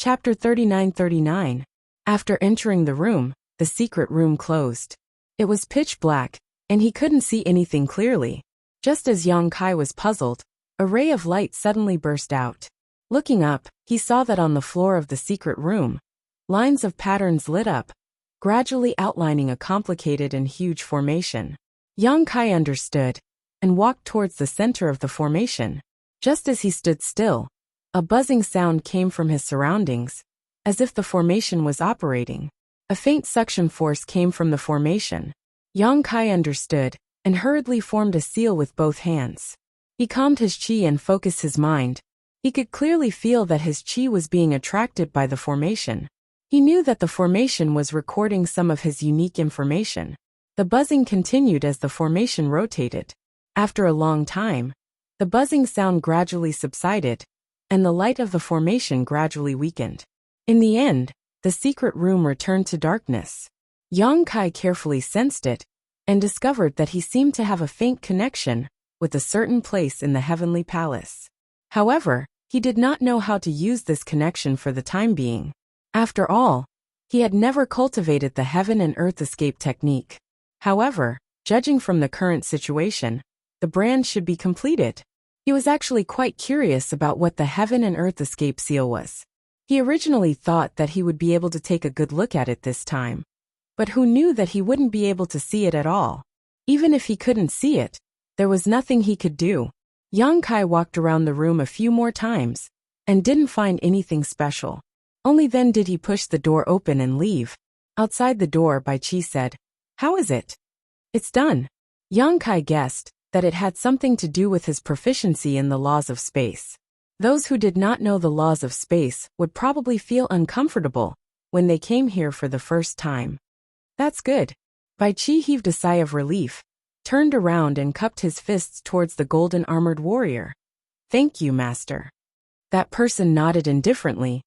Chapter 3939. After entering the room, the secret room closed. It was pitch black, and he couldn't see anything clearly. Just as Yang Kai was puzzled, a ray of light suddenly burst out. Looking up, he saw that on the floor of the secret room, lines of patterns lit up, gradually outlining a complicated and huge formation. Yang Kai understood, and walked towards the center of the formation. Just as he stood still, a buzzing sound came from his surroundings, as if the formation was operating. A faint suction force came from the formation. Yang Kai understood, and hurriedly formed a seal with both hands. He calmed his chi and focused his mind. He could clearly feel that his chi was being attracted by the formation. He knew that the formation was recording some of his unique information. The buzzing continued as the formation rotated. After a long time, the buzzing sound gradually subsided, and the light of the formation gradually weakened. In the end, the secret room returned to darkness. Yang Kai carefully sensed it, and discovered that he seemed to have a faint connection with a certain place in the heavenly palace. However, he did not know how to use this connection for the time being. After all, he had never cultivated the heaven and earth escape technique. However, judging from the current situation, the brand should be completed. He was actually quite curious about what the heaven and earth escape seal was. He originally thought that he would be able to take a good look at it this time. But who knew that he wouldn't be able to see it at all? Even if he couldn't see it, there was nothing he could do. Yang Kai walked around the room a few more times, and didn't find anything special. Only then did he push the door open and leave. Outside the door, Bai Chi said, "How is it?" "It's done." Yang Kai guessed that it had something to do with his proficiency in the laws of space. Those who did not know the laws of space would probably feel uncomfortable when they came here for the first time. "That's good." Bai Chi heaved a sigh of relief, turned around and cupped his fists towards the golden armored warrior. "Thank you, master." That person nodded indifferently.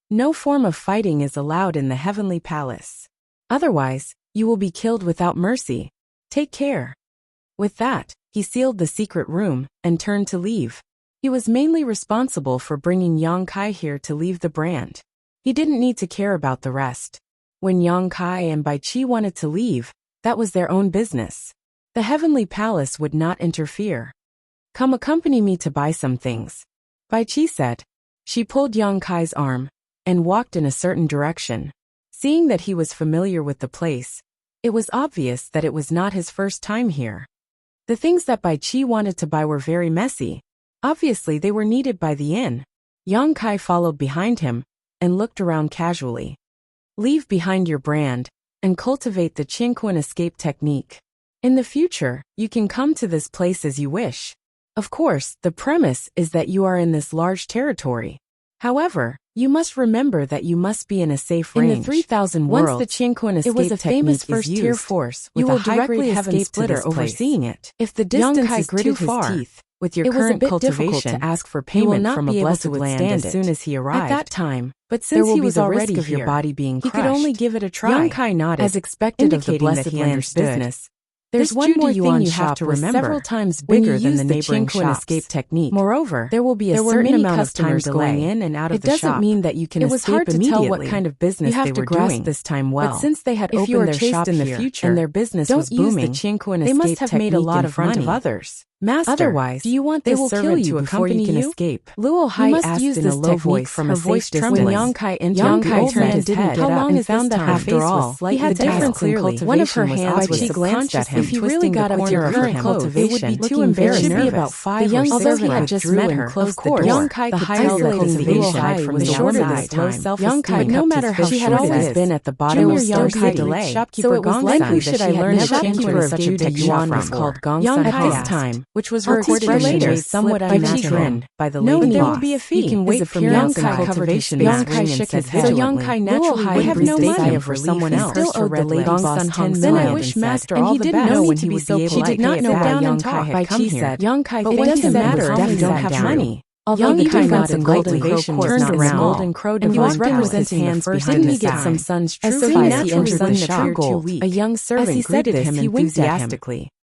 No form of fighting is allowed in the heavenly palace. Otherwise, you will be killed without mercy. Take care. With that, he sealed the secret room and turned to leave. He was mainly responsible for bringing Yang Kai here to leave the brand. He didn't need to care about the rest. When Yang Kai and Bai Chi wanted to leave, that was their own business. The heavenly palace would not interfere. "Come accompany me to buy some things," Bai Chi said. She pulled Yang Kai's arm and walked in a certain direction. Seeing that he was familiar with the place, it was obvious that it was not his first time here. The things that Bai Chi wanted to buy were very messy. Obviously, they were needed by the inn. Yang Kai followed behind him and looked around casually. Leave behind your brand and cultivate the Qingquan escape technique. In the future, you can come to this place as you wish. Of course, the premise is that you are in this large territory. However, you must remember that you must be in a safe range. In the 3000 worlds, once the Qingquan escape it was a famous first-tier force with you will a high-grade directly heaven escape splitter overseeing it. If the Yang distance Kai is gritted too far, his teeth. With your It was a current bit difficult cultivation, to ask for he will payment not from a be able blessed to land withstand as it. soon as he arrived. At that time, but there since will he be was the already risk of your here, body being he crushed. could only give it a try. Yang Kai nodded, as expected of the indicating blessed that he land understood. business. There's This one more Judy thing you shop have to was remember. several times When you bigger than use the the neighboring Qingquan shops. escape technique. Moreover, there will be a there were certain many amount of customers time going delaying in and out of it the shop. doesn't mean that you can It was escape hard to tell what immediately. kind of business You have they to were grasp doing. this time well. But since they had If opened you are their chased shop in the here future and their business don't was booming, use the Qingquan they must escape have made a technique lot in of front money. of others. Master, Otherwise, do you want they this will kill servant you to before accompany you can you? escape? Luo Hai You must asked use in this a low technique voice, from her a voice safe trembling. distance. When Yang Kai entered Yang the Kai old turned man's his head head, how long and is found this that time? her face After all, was slightly he had to different. ask clearly. One of her hands obvious. was She glanced at him, If he really got a twisting the corner of corner her of clothes, her it would be looking too embarrassing. very Be about nervous. 5 The young or 6 servant had had just withdrew met and her. closed Of the course, door. Yang Kai The could higher tell that cultivation Luo from was the shorter shorter this this low time. self-esteem Yang Kai kept no his matter how fist she had short always as been at the There bottom will of still still be a delay. shopkeeper So it was Gong likely San that she had never never entered entered such a a big yuan shop was before. called Gong Yang San Kai this asked, time, which was her her expression expression was somewhat slipped by unnatural. By the No, lady there boss. will be a fee. You can His wait from appearance Yang Kai and covered his cultivation face Yang ring Kai and shook said his head. so Vigilantly. Yang Kai Luo naturally Hai would have breathe no the money. sigh for someone He else. still owed the lady Gong boss San 10 Hong's million mind and wish said, master and all he the didn't best. know No when need he to be would so be able to polite. She did not pay know it why back. Yang Kai had come here. Yang Kai But thanked what him doesn't and matter was if dumbly you don't have down. money. Although Yang he Kai nodded nodded lightly, lightly, turned around, Golden Crow and he was divided representing hands the first behind didn't he his get back. some sun's true As soon fire as he entered entered the the shop. shop, A young servant As he said greeted this, him he winked at him. enthusiastically.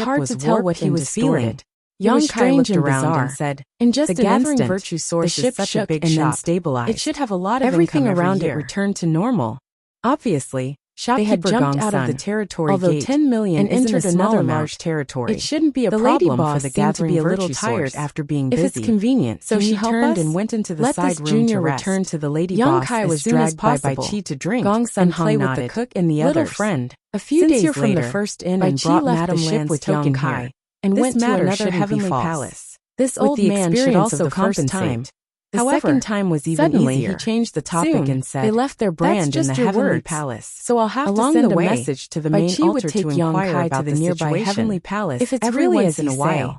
ship hard was to tell warped what he and was distorted. feeling. Young was Kai looked strange and around bizarre. and said, In just "The an gathering instant, virtue source the ship is such shook a big and then shop. stabilized. It should have a lot of Everything income every around year." it returned to normal. Obviously, They had shopkeeper jumped Gongsun, out of the territory although gate 10 million and isn't entered a small another amount, large territory. it shouldn't be a The lady problem boss for the seemed to gathering be a little virtue tired source after being if busy. it's convenient. So Can she you help turned us? and went into the Let side this room junior to rest. return to the lady Young boss Kai was as soon as dragged by possible. Chi to drink Gongsun and play hung with the nodded. cook and the Little others. friend, A few since days you're from the later, first inn Bai and Chi brought left Madame the ship Lan's with token Young Kai here, and this went to matter another shouldn't be heavenly false. palace. This With old the man should experience also of the first compensate. time. The However, second time was even suddenly easier. he changed the topic Soon, and said, they left their brand "That's in the just your heavenly words. palace. So I'll have Along to send the a way, message to the Bai main Chi would altar take to Young inquire Kai about to the the nearby situation. heavenly palace If it's every really once as in a you while. say."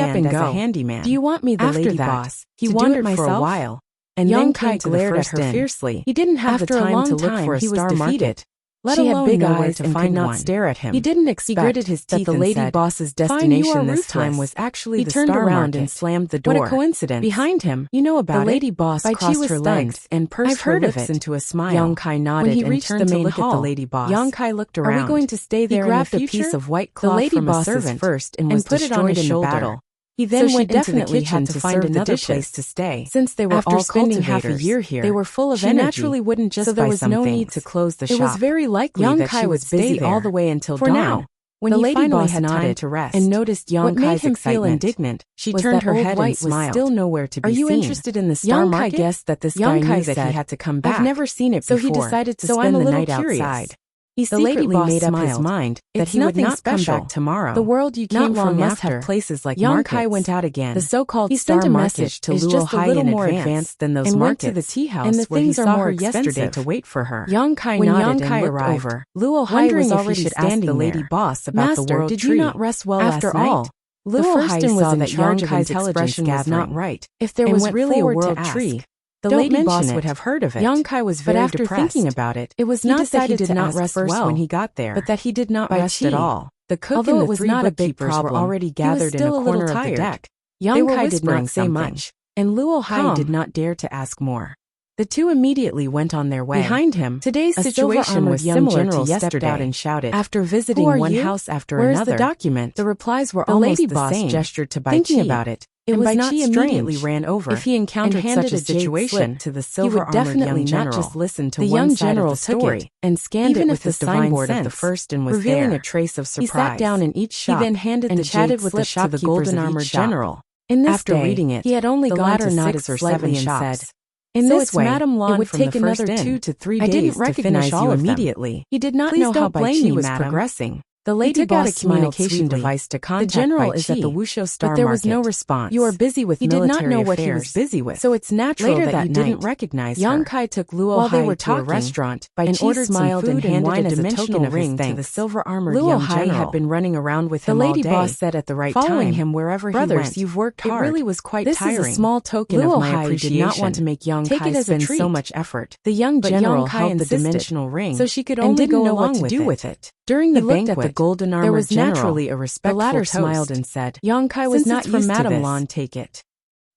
hurry up and as go. a handyman. Do you want me, the After lady that, boss? he to wandered do it for a myself? while, And young then Kai came to glared the at first her inn. fiercely. He didn't have After the a time long to look time, for a he was star defeated. market. Let She had alone big know where eyes to and find could not one. stare at him. He didn't expect gritted his that teeth the and lady said, boss's "Fine, you destination are this time ruthless." was actually He the turned star around market. and slammed the door. What a coincidence. Behind him, You know about the lady it? boss Bai Chi crossed was her legs stunned and pursed I've her heard of lips it. into a smile. Young Kai nodded When he and reached turned the to main look hall, at the lady boss. young Kai looked Are around. we going to stay there He grabbed in the a piece future? of white The cloth lady from a boss's servant first and was was put it on destroyed his in the shoulder. battle. He then So went she into the definitely kitchen had to to find serve the another dishes. place to stay. Since they were After all spending half a cultivators, year here, they were full of she energy, naturally wouldn't just so there buy was some no things. need to close the It shop. was very likely Young that Kai she was would stay busy there. all the way until For dawn. now, when the he lady finally boss had time nodded to rest and noticed young what made Kai's him feel excitement. indignant She was turned that her old head white and was smiled. still nowhere to be "Are you seen. interested in the star Young Kai market?" guessed that this Young guy Kai knew that said, he had to come back. "I've never seen it so before, he decided to so spend I'm a the little night curious." outside. He secretly made up his mind that he would not come back tomorrow. The world you came from must have places like markets. Young Kai went out again. The so-called star market to Luo Hai in advance than those markets, and went to the tea house where he saw her yesterday to wait for her. Young Kai nodded and looked over. Luo Hai was already standing there. The lady boss about the world tree. Did you not rest well last night? After all, Luo Hai saw that Young Kai's expression was not right. If there was really a world tree, the lady boss would have heard of it. Young Kai was very depressed. But after thinking about it, it was not that he did not rest well when he got there, but that he did not rest at all. The cook and the three bookkeepers were already gathered in a corner of the deck. Young Kai did not say much, and Luo Hai did not dare to ask more. The two immediately went on their way. Behind him, today's situation was similar to yesterday. Stepped out and shouted, after visiting one house after another, "Where's the document?" The replies were almost the same. The lady boss gestured to Bai Chi. Thinking about it, it was not strange. Immediately ran over. If he encountered such a situation, to the he would definitely not just listen to one side of the story and scanned it with the signboard of the first and was revealing a trace of surprise. He sat down in each shop. He then handed the chatted with the shopkeepers to the golden armored general. In this after reading it, he had only gone to 6 or 7 shops. In this way, it would take another 2 to 3 days. I didn't recognize you immediately. He did not know how Bai Chi was progressing. The lady took out a communication device to contact Bai Chi. The general is at the Wuxia Star Market. But there was no response. You are busy with military affairs. He did not know what he was busy with. So it's natural that you didn't recognize her. Young Kai took Luo Hai to a restaurant and ordered some food and wine as a token of ring to the silver-armored young general. Luo Hai had been running around with him all day. The lady boss said at the right time, following him wherever he went. Brothers, you've worked hard. It really was quite tiring. This is a small token of my appreciation. Did not want to make young Kai spend so much effort. The young general held the dimensional ring, so she could only go along with it. During the banquet, there was naturally a respectful toast. The latter smiled and said, Young Kai was not used to this. Lon, take it.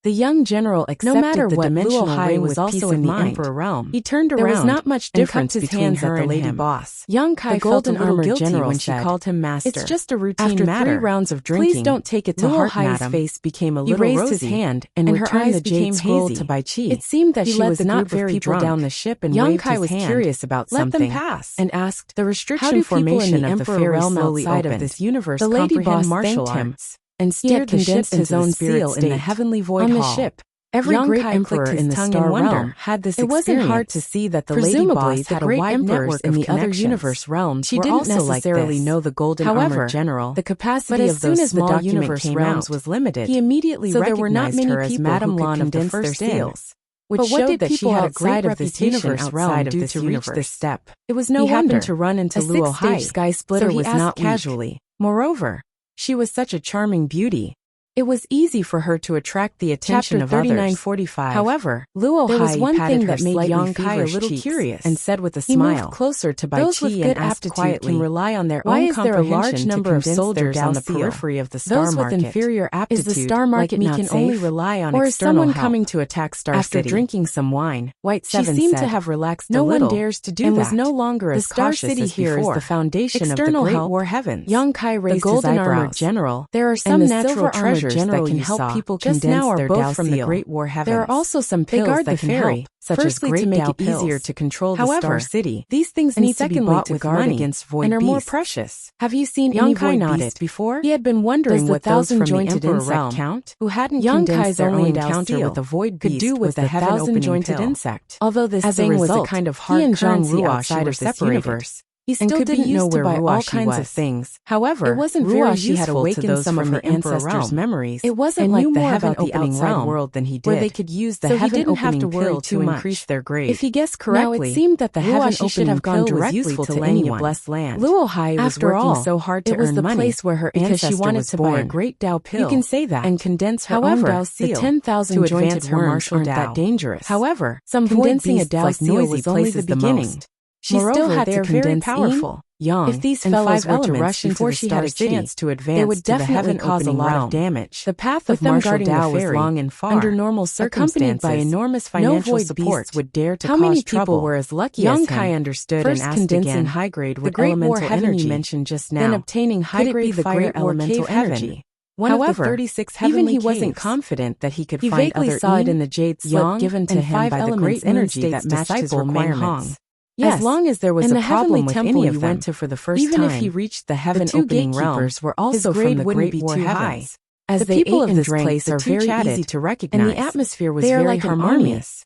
The young general accepted the dimensional ring was also in the emperor realm. He turned around. There was not much difference between her and the lady boss. Young Kai felt a little guilty when she called him master. It's just a routine matter. After 3 rounds of drinking, please don't take it to heart, madam. Hai's face became a little rosy. He raised his hand and her eyes became hazy. To Bai Chi. It seemed that she was not very drunk. Down the ship and young Kai was curious about something. Let them pass and asked the restriction formation of the fairy realm outside of this universe. The lady boss thanked him and steered the ship his own seal in the heavenly void on the ship. Every great emperor in the star realm had this experience. It wasn't hard to see that the lady boss had a wide network in the other universe realms. She didn't necessarily know the golden armored general. The capacity of those small universe realms was limited. He immediately recognized her as Madame Lon of the first seals, which showed that she had a great reputation outside of this universe. To reach this step, it was no wonder to run into Luo Hai. Sky Splitter was not casually. Moreover, she was such a charming beauty. It was easy for her to attract the attention of others. 3945. However, Luo Hai there was one thing that made young Kai a little curious and said with a smile. He moved closer to Bai Chi and asked quietly, can rely on their own comprehension. Why is there a large number of soldiers on the periphery of the star market? Those with inferior aptitude, is the star market like can only rely on or external help? Or is someone coming to attack Star City? After drinking some wine, White Seven seemed to have relaxed a little. No one dares to do that. And was no longer as cautious as before. The Star City here is the foundation of the great war heavens. Young Kai raised his eyebrows. General, there are some natural treasures that can help people just now are both from the Great War heavens. There are also some pills that can help, such as great to make it easier to control the Star City. These things need to be bought with guard against void and are more precious. Have you seen any void beasts before? He had been wondering what those from the Emperor realm count, who hadn't young Kai's only encounter with a void beast could do with the thousand-jointed insect. Although this thing was a kind of hard currency outside of this universe, he still didn't know where all kinds of things. However, it wasn't very useful had awakened some of her ancestors' memories. It wasn't like the heaven opening world than he did, where they could use the heaven opening pill to increase their grade. If he guessed correctly, now it seemed that the heaven opening pill was useful to any blessed land. Luo Hai was working so hard to earn money. It was the place where her ancestor was born. A great Dao pill. You can say that and condense her own Dao seal. The 10,000 jointed worms aren't that dangerous. However, some condensing a Dao seal was only the beginning. She still had to condense powerful, young, if these fellows were to rush into the Star City, to advance they would definitely cause a lot of damage. The path of martial Dao was long and far. Under normal circumstances, accompanied by enormous financial support, would dare to cause trouble. How many people were as lucky as him? Young Kai understood and asked again. High grade with elemental energy mentioned just now. Then obtaining high grade fire elemental energy. However, even he wasn't confident that he could find other saw it in the jade slip given to him by the great energy that matched his requirements. Yes, as long as there was a problem with any of them, went to for the first even time, if he reached the heaven opening realms were also from the great war heavens. As the people of this place are very easy to recognize, and the atmosphere was very harmonious.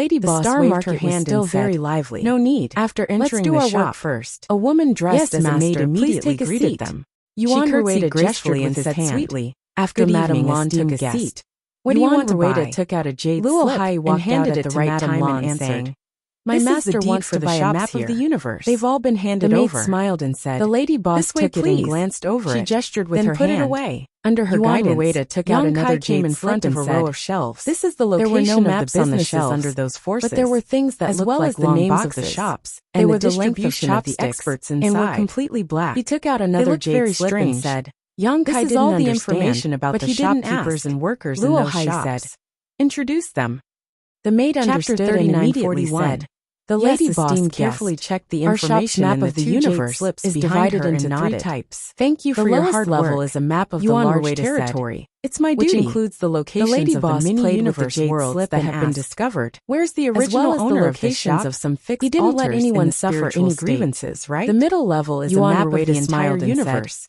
lady The boss star waved market her was hand still and very said, lively. "No need." After Let's entering do the our shop work first. a woman dressed Yes, as a maid master, please immediately take a greeted seat. them. Yuan She curtsied curtsied gracefully gracefully and and said said sweetly, After "Good Madame evening, Lan took esteemed a guest. seat, What do you Yuan want to buy?" took out a jade Luo slip Hai and walked handed out it at to the right Madame time Lan, and answered, saying, "My "This is master the deed wants for to the buy a shops map of the here. universe." They've all been handed The maid over. smiled and said, The lady boss "This way, took it and please." glanced over She it, gestured with then her put hand. it away. Under her Yuan guidance, Rueda took out Yang another Kai came jade in slip front and of a said, row of shelves. "This is the There were location no of the maps on the businesses shelves, under those forces, but there were things that as looked well like as the long names boxes. of the shops, They and were the the length of distribution of the chopsticks experts and inside. were completely black. He took out They another looked jade very slip strange. and said, Yang "This Kai is didn't all the understand, information about but the he didn't shopkeepers ask. and workers in Luo those Hai shops." said, "Introduce them." The maid Chapter understood and 39:41 immediately said, The "Yes, lady boss esteemed carefully guest. checked the Our shop's information map and the of the two jade universe slips is behind divided her into and three nodded. types. "Thank you The for your lowest hard level work. is a map of Yuan the large Rueda territory. said, It's my which duty." includes the The locations lady of the boss many played with the universe jade worlds slip that and have been asked, discovered. "Where's the As well original as the owner of this locations shop?" of some fixed He didn't let altars anyone in the suffer spiritual any state. grievances, right? The middle level is Yuan a map of Rueda the entire smiled and said, universe.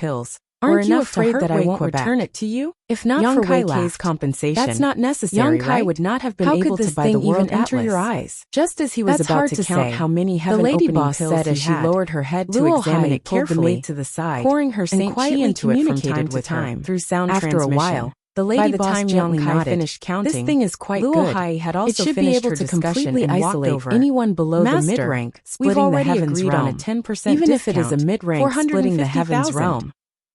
pills. Aren't you enough afraid that I won't Quebec. return it to you? If not Young for Kai Wei Kei's laughed. compensation, That's not necessary, Young Kai right? would not have been How able could to this buy thing the world even enter atlas. your eyes? Just as he was That's about hard to to count say. how many The heaven lady opening boss pills said he as she had. lowered her head to Luo examine Hai it pulled the carefully, maid to the side, pouring her and Saint Chi quietly into it from communicated time to with her time through sound After a transmission. while, the By lady the boss time gently Young Kai nodded. finished counting, This thing is quite Luo good. Hai had It also should be finished able her to discussion completely and walked isolate over. anyone below the Master, mid-rank, we've splitting the already heavens agreed realm. on a 10% Even if it is a discount, mid-rank splitting the heavens 450,000. realm.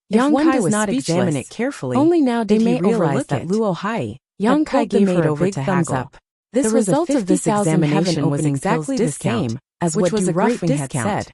If Young one Kai does was not speechless. examine it carefully, Only now they did he may realize overlook that it. Luo Hai Young had Kai pulled the gave maid her a over big to thumbs haggle. up. This The result result of this heaven examination was opening exactly pills the same discount, as which what was Du a great Griffin had discount. said.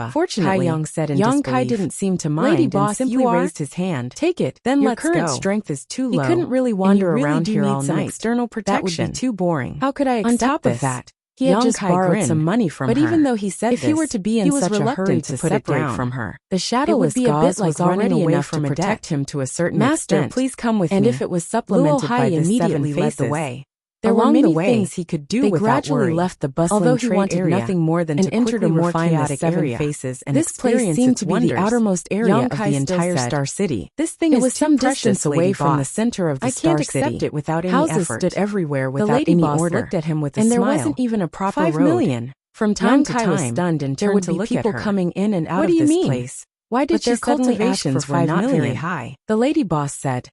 lava. Fortunately, Kai Young said in Young Kai disbelief. didn't seem to mind Lady and boss, simply you are? raised his hand. Take it. Then Your let's current go. strength is too He low. couldn't really and wander you really around do here need all some night. external That would be protection. too boring. How could I accept On top this? of that, He had Young just Kai borrowed grinned, some money from but her. even though he said If he were to be in he was such a reluctant hurry to to put it separate down. from her, The it would shadowless be a gauze bit like was already running away enough from to a protect debt. him to a certain Master, extent. please come with And me. if it was supplemented Luo by Hai the immediately seven led the faces, way. there were Along many the way, things he could do they without gradually worry. left the bustling Although he trade wanted area nothing more than and to entered quickly a more refine the chaotic seven area. faces and This place experience seemed its to be wonders. the outermost area Young of Kai the entire still said, Star City. This thing It is was too some precious, distance away Lady from the Boss. center of the I Star can't accept City. it without any Houses effort. stood everywhere The without Lady any Boss order. looked at him with a And smile. there wasn't even a proper 5 road. million. From time Young to Kai was time, stunned and there turned would to be look people at her. coming in and out What of do you this mean? place. Why did But she their suddenly ask for cultivations were 5 not million? very high. The Lady Boss said,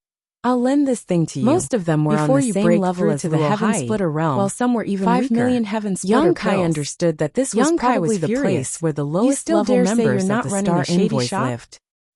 I'll lend this thing to you. Most of them were before on the you same break level through as to the Luo Heaven Hai, Splitter realm, while some were even 5 weaker. million Heaven Splitter Young Kai pills. understood that this was Young Kai probably was the furious. place where the You lowest still level dare say members you're of not the running Star a shady Envoys shop? lived.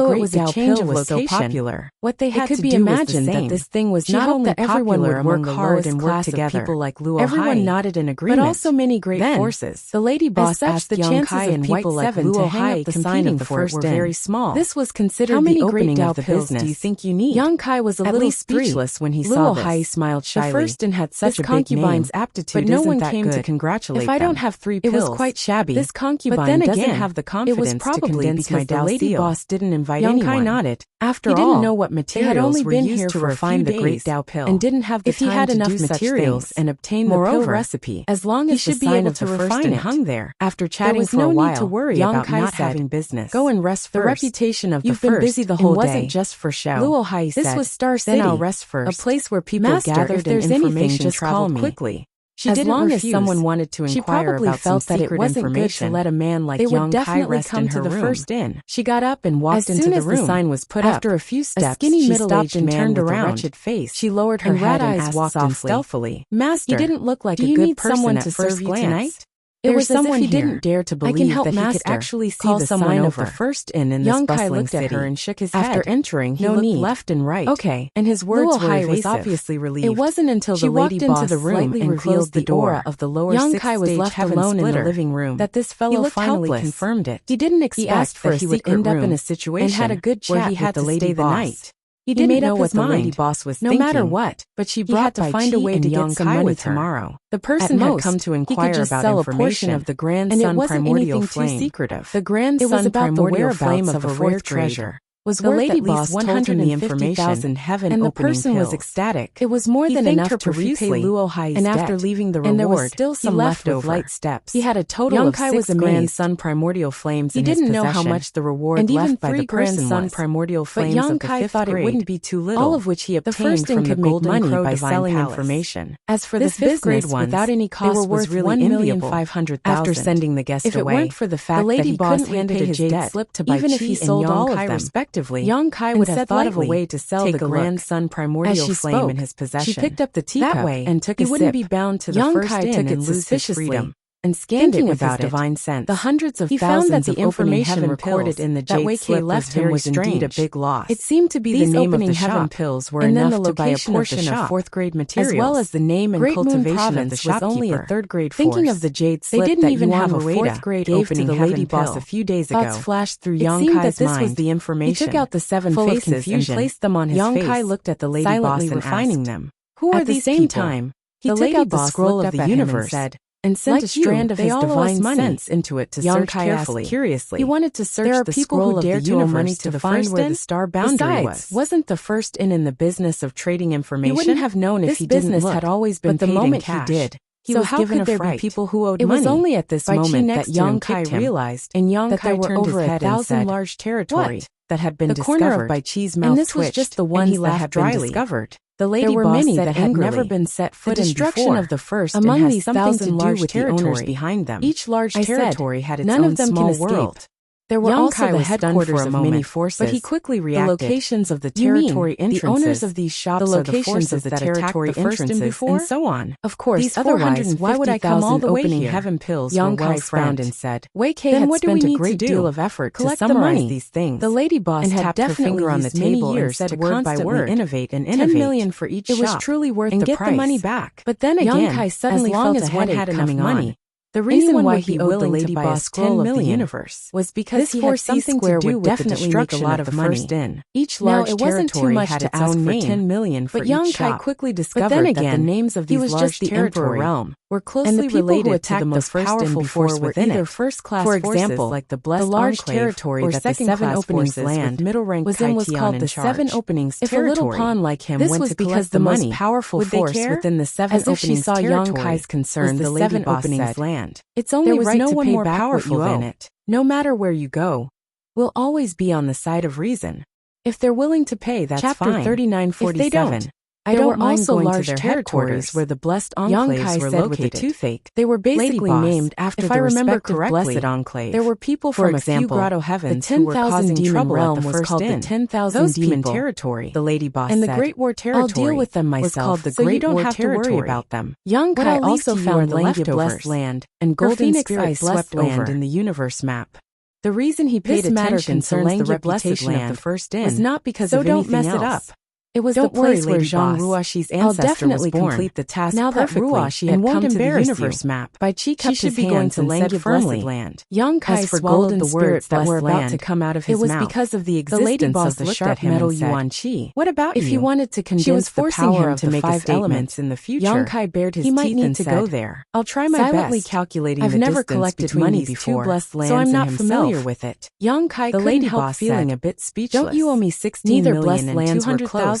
Although the it was Great a Dao change pill of was so location, popular, what they had it could to be do was the imagined that same. this thing was She not hoped only that everyone popular would among work the hard lowest and work class of together. people like Luo Everyone Hai, nodded in agreement, but also many great then, forces. The lady boss such, asked the young chances Kai of and White people like Seven Luo to hang Hai up the competing sign of the for it first were in. very small. This was considered How many the great opening Dao of the pills business. do you think you need? Young Kai was a At little least speechless when he Luo saw this. Hai smiled shyly. The first in had such This a big name, concubine's aptitude but no isn't one that came good. to congratulate If I them. don't have 3 It pills, was quite shabby. this concubine but then doesn't again, have the it confidence was probably to condense my because the Dao lady seal. boss didn't invite Young anyone. Kai nodded. After He didn't all, know what they materials had only were been used here to for a refine few the Great days Dao pill, and didn't have the if he time had to enough do such materials things and obtain Moreover, the pill recipe, as long he as the should be sign able of to the first refine in it. hung there. After There chatting was for no a while, need to worry Young about Kai not said, having business. "Go and rest The first. reputation of You've the been first busy the in whole wasn't day. just for show. Luo Hai This said, was Star City. "Then I'll rest first. A place where people Master, gathered if there's and anything, information just call traveled me." quickly. She didn't refuse. As long as someone wanted to inquire about some secret information, to let a man like young Kai rest in her room. First inn. She got up and walked into the room. As soon as the sign was put up, after a few steps, a skinny middle-aged man turned around. Wretched face. She lowered her head and asked softly, stealthily, "Master, you didn't look like a good person at first glance. Tonight?" It was someone he didn't dare to believe that he could actually see the sign of the first inn in this bustling city. Young Kai looked at her and shook his head. After entering, he looked left and right. Okay, and his words were evasive. Was obviously relieved. It wasn't until the lady walked into the room and revealed the aura of the lower young Kai was left alone in the living room that this fellow finally confirmed it. He didn't expect that he would end up in a situation and had a good chat where he had to stay the night. He didn't know what the lady boss was thinking, no matter what, but she had to find a way to get some money tomorrow. The person had come to inquire about information of the grandson primordial flame. Too secretive. The grandson primordial flame of a rare treasure was worth at least 150,000 heaven, and the person was ecstatic. It was more than enough to repay Luo Hai's debt, and after leaving the reward, and there was still some left with light steps. He had a total of 6 grandson primordial flames in his possession. He didn't know how much the reward left by the grandson primordial flames of the 5th grade. But young Kai thought it wouldn't be too little, all of which he obtained from the golden crow by selling information. As for the 5th grade ones, without any cost, they were worth really enviable. After sending the guest away, if it weren't for the fact that he couldn't repay his debt, even if he sold all of them, young Kai would have thought of a way to sell the grandson primordial flame in his possession. She picked up the teacup and took a sip. He wouldn't be bound to the first inn and lose his freedom. And scanned it with his divine sense. The hundreds of thousands of opening heaven recorded in the jade slip left him was indeed a big loss. It seemed to be the name of the heaven pills were enough to buy a portion of 4th grade materials, as well as the name and cultivation of the shopkeeper. Was only a 3rd grade force. Thinking of the jade slip, they didn't even have a 4th grade opening to the lady boss a few days ago. Thoughts flashed through young Kai's mind. This was the information. He took out the 7 faces and placed them on his face. Young Kai looked at the lady boss and refining them. Who are these people? At the same time, he took out the scroll of the universe and sent a strand of his divine sense into it to search carefully. Curiously, he wanted to search the scroll of the universe to find where the star boundary was. Wasn't the first inn in the business of trading information? He wouldn't have known if he didn't look. Had always been paid in cash. But the moment he did, he was given a fright. How could there be people who owed money? It was only at this moment that young Kai realized that there were over 1,000 large territory that had been discovered. The corner of Bai Chi's mouth twitched, and this was just the ones that had been discovered. The lady boss said that had never been set foot in before. The destruction of the first among these 1,000 large territories behind them. Each large territory had its own small world. There were also the headquarters of many forces, but he quickly reacted. The locations of the territory entrances, the owners of these shops, the locations of the territory entrances, and so on. Of course, otherwise, why would I come all the way here? Heaven pills. Young Kai frowned and said, "Wei Kei had spent a great deal of effort to summarize these things." The lady boss had tapped her finger on the table and said word by word, "Innovate and innovate. 10 million for each shop. It was truly worth the price. And get the money back." But then again, young Kai suddenly felt as one had enough money. The reason why he owed the lady boss 10 million was because he had something to do with the destruction of the first inn. Each large territory had its own name, 10 million for each shop. But young Kai quickly discovered that the names of these large territory realm were closely related to the most powerful force within it. First-class forces, for example, like the Blessed large territory that the 7 openings land middle rank was in was called the 7 openings territory. If a little pawn like him went to collect the most powerful force within the 7 openings territory, young Kai's concern, the 7 openings land. It's only right to pay more powerful than it. No matter where you go, we'll always be on the side of reason. If they're willing to pay, that's fine. Chapter 3947. If they don't, I don't mind going large to their headquarters where the blessed enclaves were located. With the toothache. They were basically named after the respective blessed enclave. There were people from a few grotto heavens who were causing trouble at the first inn. The 10,000 demon territory, the lady boss and said. And the Great War territory, I'll deal with them myself, was called the Great War territory. You don't have to worry about them. Young Kai also found leftovers, blessed land, and golden spirit swept land in the universe map. The reason he paid attention to the reputation of the first inn was not because of anything else. It was the place where Zhang Ruoxi's ancestor was born. Complete the task now that Ruoxi had come to the universe map. Bai Chi kept his hands and said firmly, land. Young Kai swallowed the words that were about to come out of his mouth. It was because of the existence of the sharp metal Yuan Qi. What about if he wanted to condense the power of the 5 elements in the future? Young Kai bared his teeth and said, go there. I'll try my best. Silently calculating the distance collected money before, so I'm not familiar with it. Young Kai couldn't help feeling a bit speechless. Don't you owe me 16 million and 200,000?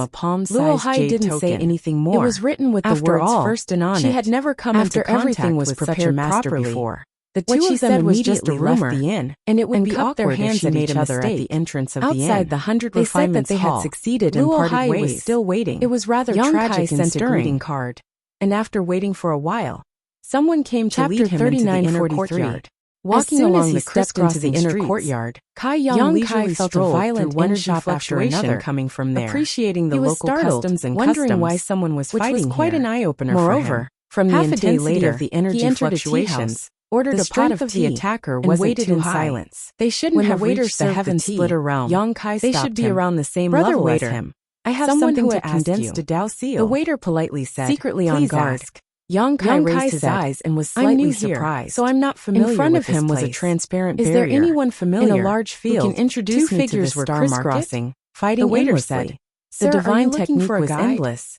a palm-sized Luo jade didn't token. say anything more. It was written with the After words all, first and on she it. had never come After into contact everything was with such a prepared master properly. before. The What two she of them said was immediately just a rumor, left the inn, and it would and be cupped their awkward if hands she at made each a other at the mistake. entrance of the Outside inn. the 100 They said that Refinements they had Hall, succeeded and Luo parted Hai ways. was still waiting. It was rather Young Kai tragic and sent a stirring. greeting card. And after waiting for a while, someone came to Chapter lead him into the inner 39:43. courtyard. As Walking soon as along he the stepped into the crisscrossing inner streets, courtyard, Young Kai leisurely felt a strolled violent through one energy shop after fluctuation another, coming from there. appreciating the He was local startled, customs and wondering customs, why someone was which fighting was quite here. an eye-opener Moreover, for him. from the Half a day intensity later, of the energy he entered a tea fluctuations, house, ordered the a pot strength of of the tea, attacker and wasn't waited too in high. silence. They shouldn't When have the waiter reached the served the heaven tea, splitter realm. Young Kai They stopped should be him. around the same Brother level waiter, as him. I have Someone something who to had ask condensed you. a Dao seal. The waiter politely said, secretly on "Please guard. ask." Young Kai Young raised Kai his said, eyes and was "I'm slightly new here, surprised. so I'm not familiar In front with of this him was a place. transparent Is barrier. there anyone familiar In a large field, who can introduce two me figures to the were Star Market? crisscrossing, fighting The waiter endlessly. said, The "Sir, are you divine looking technique for a was guide?" endless.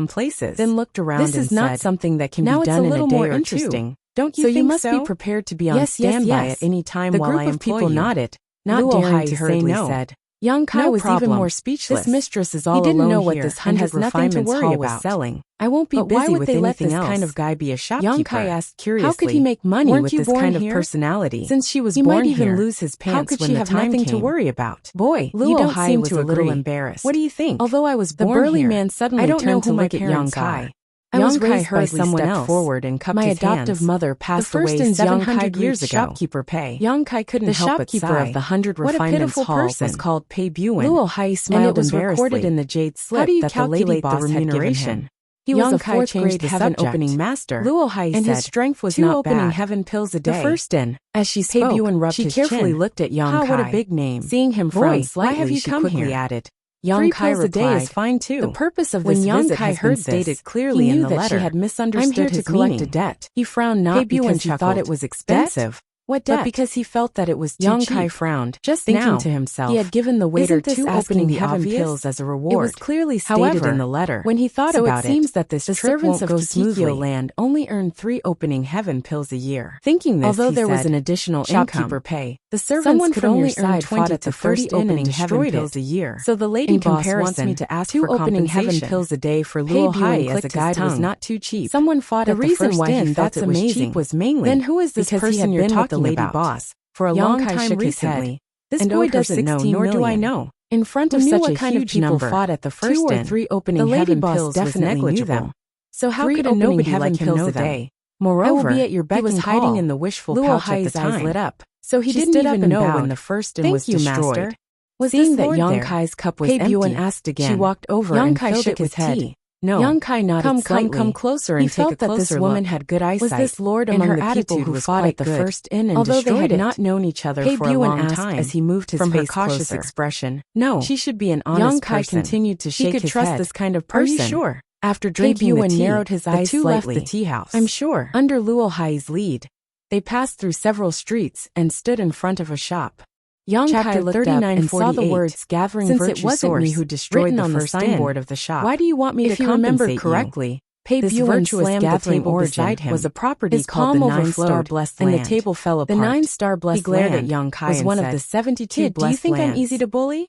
some places. Then looked around This and is not said, something that can now be it's done a in little a day more or interesting. two. Don't you So think you must so? be prepared to be on Yes, yes, standby yes. at any time The while group I of employ people you. nodded, not Luo daring Hai to say hurriedly no. said. Young Kai No was problem. even more speechless. This mistress is He all didn't alone know what here this and has 100 nothing to refinements worry hall was about. selling. I won't be But why busy would with they let anything this else. kind of guy be a shopkeeper? Young Kai asked curiously, How could he make money weren't with you this born kind of here? personality? Since she was He born might even here, lose his how pants could when she the have time nothing came. to worry about? Boy, Luo you don't Hai seem was to a little agree. embarrassed. What do you think? Although I was The born burly here, man suddenly I don't know turned who to my look at young parents Kai. are. I Young was Kai raised by hurriedly someone stepped else. forward and cupped My his adoptive hands. mother The passed first away in 700 700 years reached ago. shopkeeper pay. Young Kai couldn't The help but shopkeeper sigh. of the 100 What a Refinements pitiful Hall person. was called Pei Buin. Luo Hai smiled and it was embarrassedly. recorded in the jade slip How do you that the lady calculate the boss had given remuneration? him. He Young was a Kai fourth changed grade the heaven subject. opening master. Luo Hai and said, his strength was 2 not opening bad. heaven pills a The day. first in. As she Pei spoke, Buin rubbed she his carefully chin. looked at Young Kai. What a big name. Seeing him Boy, frown slightly, why have you she come quickly here? added. Young 3 Kai pills a day replied, is fine too. The purpose of When this young visit Kai has been heard this, stated clearly he in knew the that letter. she had misunderstood I'm here his to collect meaning. a debt. He frowned not Pei Buin because he chuckled. thought it was expensive, What debt? But because he felt that it was too Young cheap. Kai frowned, Just thinking now, to himself, he had given the waiter isn't this 2 asking opening the heaven obvious? pills as a reward. It was clearly stated However, in the letter. when he thought So about it seems that this the trip servants won't of go Kikyo smoothly. land only earn 3 opening heaven pills a year. Thinking this, Although he there was said, an additional shopkeeper income, pay. the servants Someone could from only your earn side 20 fought to at the 30 first inn opening and heaven destroyed pills it. a year. So the lady In boss comparison, wants me to ask 2 for opening heaven compensation. pills a day for Pei Luo Buan Hai as a clicked his guide was tongue. not too cheap. Someone fought The at the reason first why he inn thought that's it was amazing. cheap was mainly Then who is this because person he had you're been with the talking lady about? boss for a Young long Kai time shook his recently. head. This And boy owed her doesn't know, 16 nor do I million. know. In front Who of knew such what a kind of huge people number, fought at the first 2 or inn? 3 opening The lady heaven boss pills was definitely knew negligible. them. So how 3 could a opening nobody heaven like him pills know a them? day. Moreover, I will be at your beck he was and hiding call. in the wishful Luo pouch at the Hai's eyes time. lit up, so he She didn't stood up even and know bowed. when the first inn Thank was you, destroyed. master. Was Seeing this that Lord Young there? Kai's cup was Pei Buan empty, asked again. she walked over Young and Kai filled shook it with his head. tea. No. Young Kai nodded Come slightly. closer He and take felt a that this closer woman look. had good eyesight. Was this Lord and among her the people attitude who was fought quite at the good. first inn and Although they destroyed had it? not known each other Pei for a Buan long asked time, as he moved his from her face cautious closer. expression. No. She should be an honest Young Kai person. continued to shake He could his trust head. this kind of Are person. you sure? After Pei drinking the Buan tea, narrowed his eyes the 2 left slightly. the tea house. I'm sure. Under Luo Hai's lead, They passed through several streets and stood in front of a shop. Young Chapter Kai looked up and saw the words gathering Since virtue it wasn't me source who destroyed written the on the first signboard inn. of the shop. Why do you want me If to you remember compensate correctly, Pei this Buan virtuous slammed the gathering table origin beside him. was a property His called the palm 9-star overflowed, blessed and land. the table fell apart. The 9-star blessed He glared land at Young Kai was and one said, of the 72 Kid, do you blessed think lands. I'm easy to bully?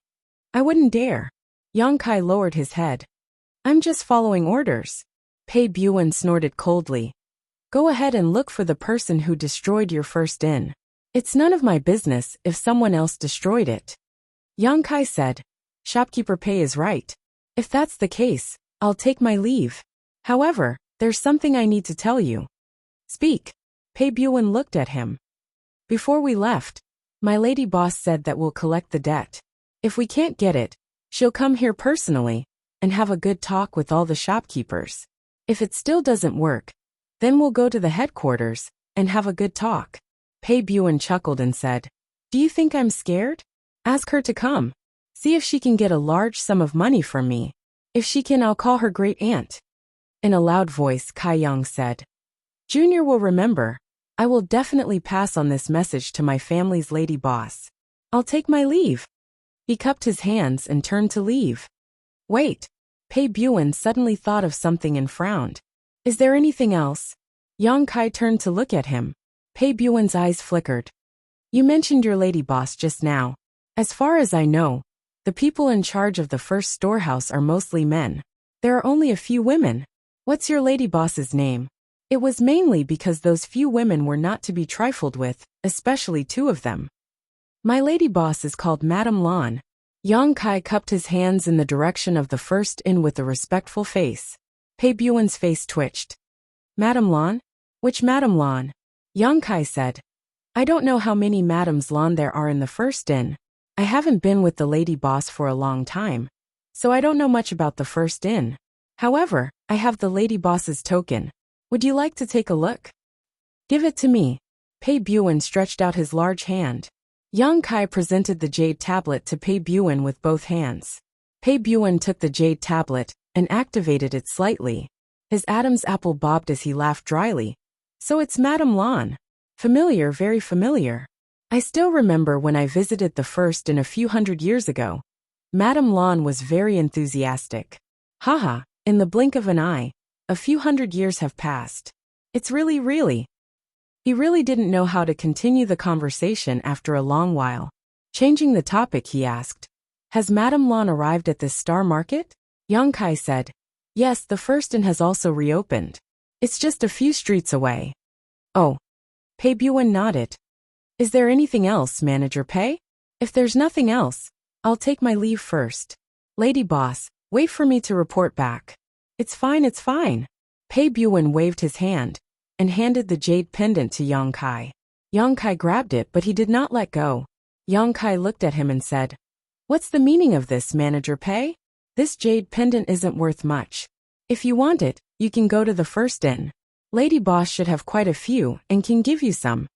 I wouldn't dare. Young Kai lowered his head. I'm just following orders. Pei Buan snorted coldly. Go ahead and look for the person who destroyed your first inn. It's none of my business if someone else destroyed it. Young Kai said, Shopkeeper Pei is right. If that's the case, I'll take my leave. However, there's something I need to tell you. Speak. Pei Buan looked at him. Before we left, my lady boss said that we'll collect the debt. If we can't get it, she'll come here personally and have a good talk with all the shopkeepers. If it still doesn't work, then we'll go to the headquarters and have a good talk. Pei Buan chuckled and said, Do you think I'm scared? Ask her to come. See if she can get a large sum of money from me. If she can, I'll call her great aunt. In a loud voice, Kai Young said, Junior will remember. I will definitely pass on this message to my family's lady boss. I'll take my leave. He cupped his hands and turned to leave. Wait. Pei Buan suddenly thought of something and frowned. Is there anything else? Young Kai turned to look at him. Pei Buan's eyes flickered. You mentioned your lady boss just now. As far as I know, the people in charge of the first storehouse are mostly men. There are only a few women. What's your lady boss's name? It was mainly because those few women were not to be trifled with, especially 2 of them. My lady boss is called Madame Lan. Young Kai cupped his hands in the direction of the first inn with a respectful face. Pei Buan's face twitched. Madame Lan? Which Madame Lan? Young Kai said. I don't know how many Madames Lan there are in the first inn. I haven't been with the lady boss for a long time, so I don't know much about the first inn. However, I have the lady boss's token. Would you like to take a look? Give it to me. Pei Buan stretched out his large hand. Young Kai presented the jade tablet to Pei Buan with both hands. Pei Buan took the jade tablet and activated it slightly. His Adam's apple bobbed as he laughed dryly. So it's Madame Lan. Familiar, very familiar. I still remember when I visited the first inn a few hundred years ago. Madame Lan was very enthusiastic. Haha, in the blink of an eye, a few hundred years have passed. It's really. He really didn't know how to continue the conversation after a long while. Changing the topic, he asked, Has Madame Lan arrived at this star market? Young Kai said, Yes, the first inn has also reopened. It's just a few streets away. Oh. Pei Buan nodded. Is there anything else, Manager Pei? If there's nothing else, I'll take my leave first. Lady boss, wait for me to report back. It's fine. Pei Buan waved his hand and handed the jade pendant to Young Kai. Young Kai grabbed it, but he did not let go. Young Kai looked at him and said, What's the meaning of this, Manager Pei? This jade pendant isn't worth much. If you want it, you can go to the first inn. Lady boss should have quite a few and can give you some.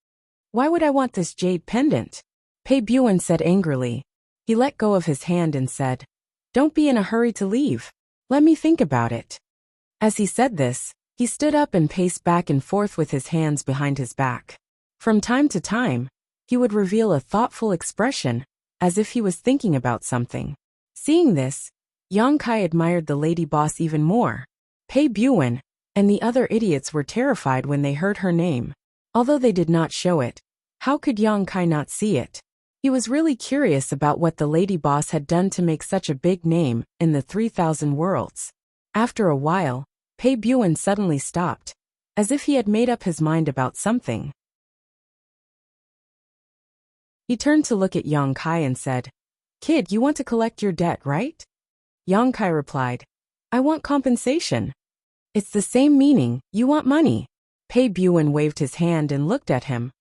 Why would I want this jade pendant? Pei Buan said angrily. He let go of his hand and said, Don't be in a hurry to leave. Let me think about it. As he said this, he stood up and paced back and forth with his hands behind his back. From time to time, he would reveal a thoughtful expression, as if he was thinking about something. Seeing this, Yang Kai admired the lady boss even more. Pei Buwen and the other idiots were terrified when they heard her name. Although they did not show it, how could Yang Kai not see it? He was really curious about what the lady boss had done to make such a big name in the 3,000 worlds. After a while, Pei Buwen suddenly stopped, as if he had made up his mind about something. He turned to look at Yang Kai and said, "Kid, you want to collect your debt, right?" Yang Kai replied, "I want compensation." "It's the same meaning, you want money." Pei Buwen waved his hand and looked at him.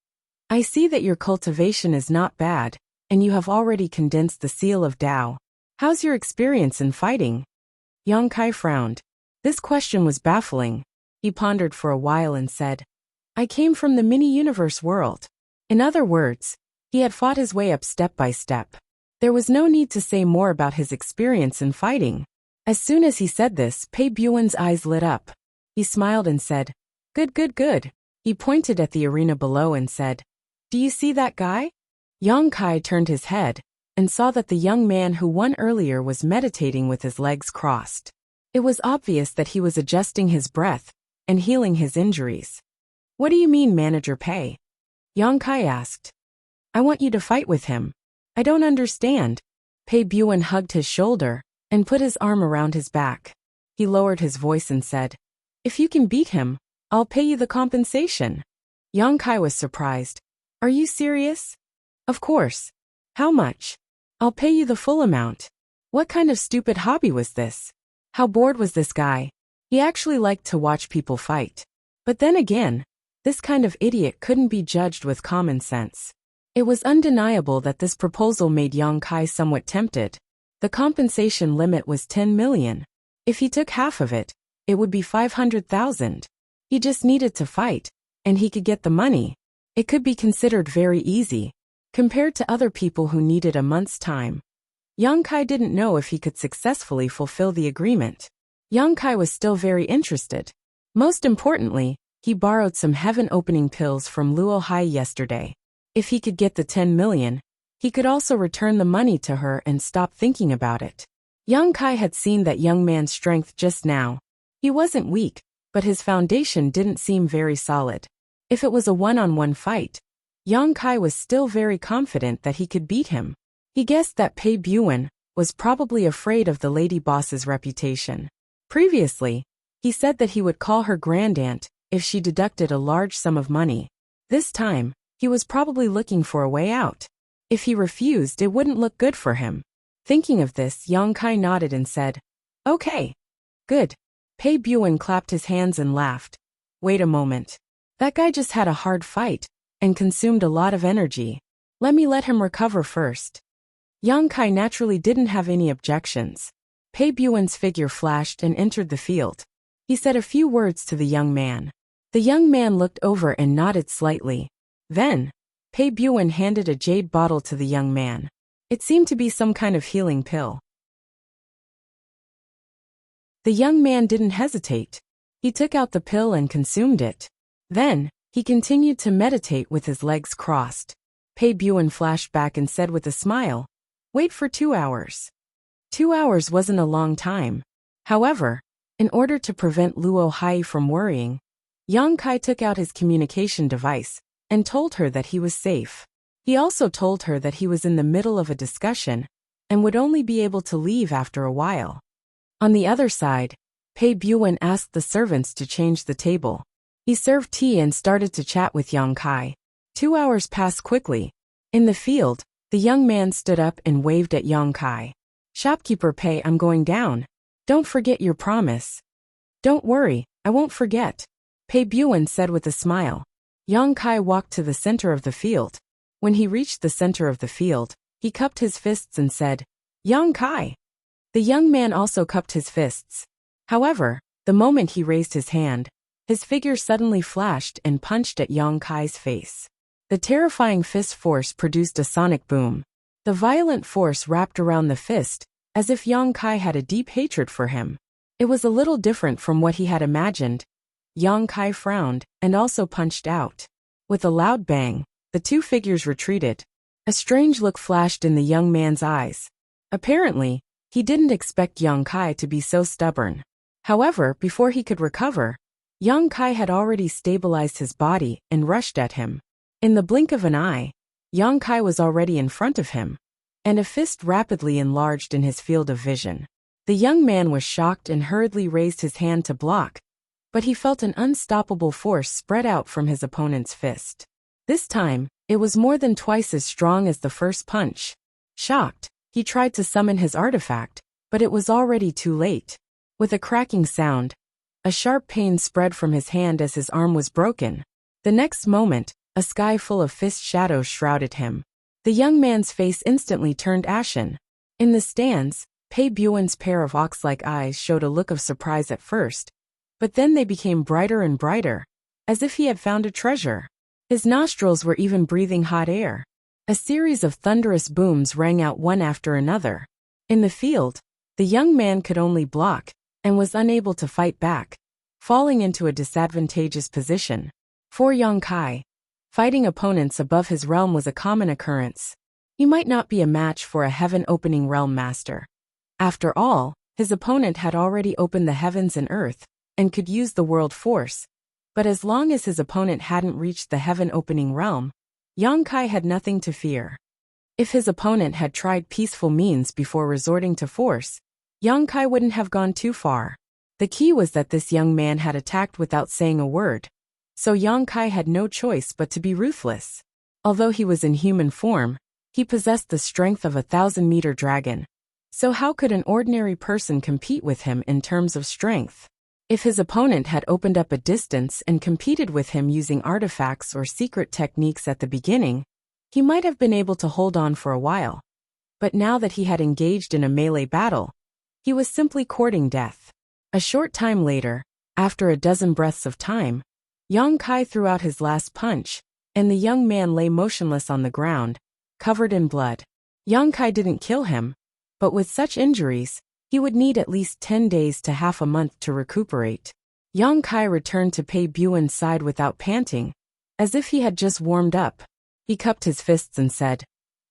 "I see that your cultivation is not bad, and you have already condensed the seal of Tao. How's your experience in fighting?" Yang Kai frowned. This question was baffling. He pondered for a while and said, "I came from the mini-universe world." In other words, he had fought his way up step by step. There was no need to say more about his experience in fighting. As soon as he said this, Pei Buwen's eyes lit up. He smiled and said, "Good, good, good." He pointed at the arena below and said, "Do you see that guy?" Yang Kai turned his head and saw that the young man who won earlier was meditating with his legs crossed. It was obvious that he was adjusting his breath and healing his injuries. "What do you mean, Manager Pei?" Yang Kai asked. "I want you to fight with him." "I don't understand." Pei Buwen hugged his shoulder and put his arm around his back. He lowered his voice and said, "If you can beat him, I'll pay you the compensation." Yang Kai was surprised. "Are you serious?" "Of course. How much?" "I'll pay you the full amount." What kind of stupid hobby was this? How bored was this guy? He actually liked to watch people fight. But then again, this kind of idiot couldn't be judged with common sense. It was undeniable that this proposal made Yang Kai somewhat tempted. The compensation limit was 10 million. If he took half of it, it would be 500,000. He just needed to fight, and he could get the money. It could be considered very easy, compared to other people who needed a month's time. Yang Kai didn't know if he could successfully fulfill the agreement. Yang Kai was still very interested. Most importantly, he borrowed some heaven-opening pills from Luo Hai yesterday. If he could get the 10 million, he could also return the money to her and stop thinking about it. Yang Kai had seen that young man's strength just now. He wasn't weak, but his foundation didn't seem very solid. If it was a one-on-one fight, Yang Kai was still very confident that he could beat him. He guessed that Pei Buwen was probably afraid of the lady boss's reputation. Previously, he said that he would call her grandaunt if she deducted a large sum of money. This time, he was probably looking for a way out. If he refused, it wouldn't look good for him. Thinking of this, Yang Kai nodded and said, "Okay. Good." Pei Buwen clapped his hands and laughed. "Wait a moment. That guy just had a hard fight and consumed a lot of energy. Let him recover first." Yang Kai naturally didn't have any objections. Pei Buwen's figure flashed and entered the field. He said a few words to the young man. The young man looked over and nodded slightly. Then, Pei Buwen handed a jade bottle to the young man. It seemed to be some kind of healing pill. The young man didn't hesitate. He took out the pill and consumed it. Then, he continued to meditate with his legs crossed. Pei Buwen flashed back and said with a smile, "Wait for 2 hours." 2 hours wasn't a long time. However, in order to prevent Luo Hai from worrying, Yang Kai took out his communication device and told her that he was safe. He also told her that he was in the middle of a discussion and would only be able to leave after a while. On the other side, Pei Buwen asked the servants to change the table. He served tea and started to chat with Yang Kai. 2 hours passed quickly. In the field, the young man stood up and waved at Yang Kai. "Shopkeeper Pei, I'm going down. Don't forget your promise." "Don't worry, I won't forget," Pei Buwen said with a smile. Yang Kai walked to the center of the field. When he reached the center of the field, he cupped his fists and said, "Yang Kai." The young man also cupped his fists. However, the moment he raised his hand, his figure suddenly flashed and punched at Yang Kai's face. The terrifying fist force produced a sonic boom. The violent force wrapped around the fist, as if Yang Kai had a deep hatred for him. It was a little different from what he had imagined. Yang Kai frowned and also punched out. With a loud bang, the two figures retreated. A strange look flashed in the young man's eyes. Apparently, he didn't expect Yang Kai to be so stubborn. However, before he could recover, Yang Kai had already stabilized his body and rushed at him. In the blink of an eye, Yang Kai was already in front of him, and a fist rapidly enlarged in his field of vision. The young man was shocked and hurriedly raised his hand to block, but he felt an unstoppable force spread out from his opponent's fist. This time, it was more than twice as strong as the first punch. Shocked, he tried to summon his artifact, but it was already too late. With a cracking sound, a sharp pain spread from his hand as his arm was broken. The next moment, a sky full of fist shadows shrouded him. The young man's face instantly turned ashen. In the stands, Pei Buen's pair of ox-like eyes showed a look of surprise at first, but then they became brighter and brighter, as if he had found a treasure. His nostrils were even breathing hot air. A series of thunderous booms rang out one after another. In the field, the young man could only block, and was unable to fight back, falling into a disadvantageous position. For Yang Kai, fighting opponents above his realm was a common occurrence. He might not be a match for a heaven-opening realm master. After all, his opponent had already opened the heavens and earth, and could use the world force. But as long as his opponent hadn't reached the heaven-opening realm, Yang Kai had nothing to fear. If his opponent had tried peaceful means before resorting to force, Yang Kai wouldn't have gone too far. The key was that this young man had attacked without saying a word, so Yang Kai had no choice but to be ruthless. Although he was in human form, he possessed the strength of a 1,000-meter dragon. So how could an ordinary person compete with him in terms of strength? If his opponent had opened up a distance and competed with him using artifacts or secret techniques at the beginning, he might have been able to hold on for a while. But now that he had engaged in a melee battle, he was simply courting death. A short time later, after a dozen breaths of time, Yang Kai threw out his last punch, and the young man lay motionless on the ground, covered in blood. Yang Kai didn't kill him, but with such injuries, he would need at least 10 days to half a month to recuperate. Yang Kai returned to Pei Buen's side without panting, as if he had just warmed up. He cupped his fists and said,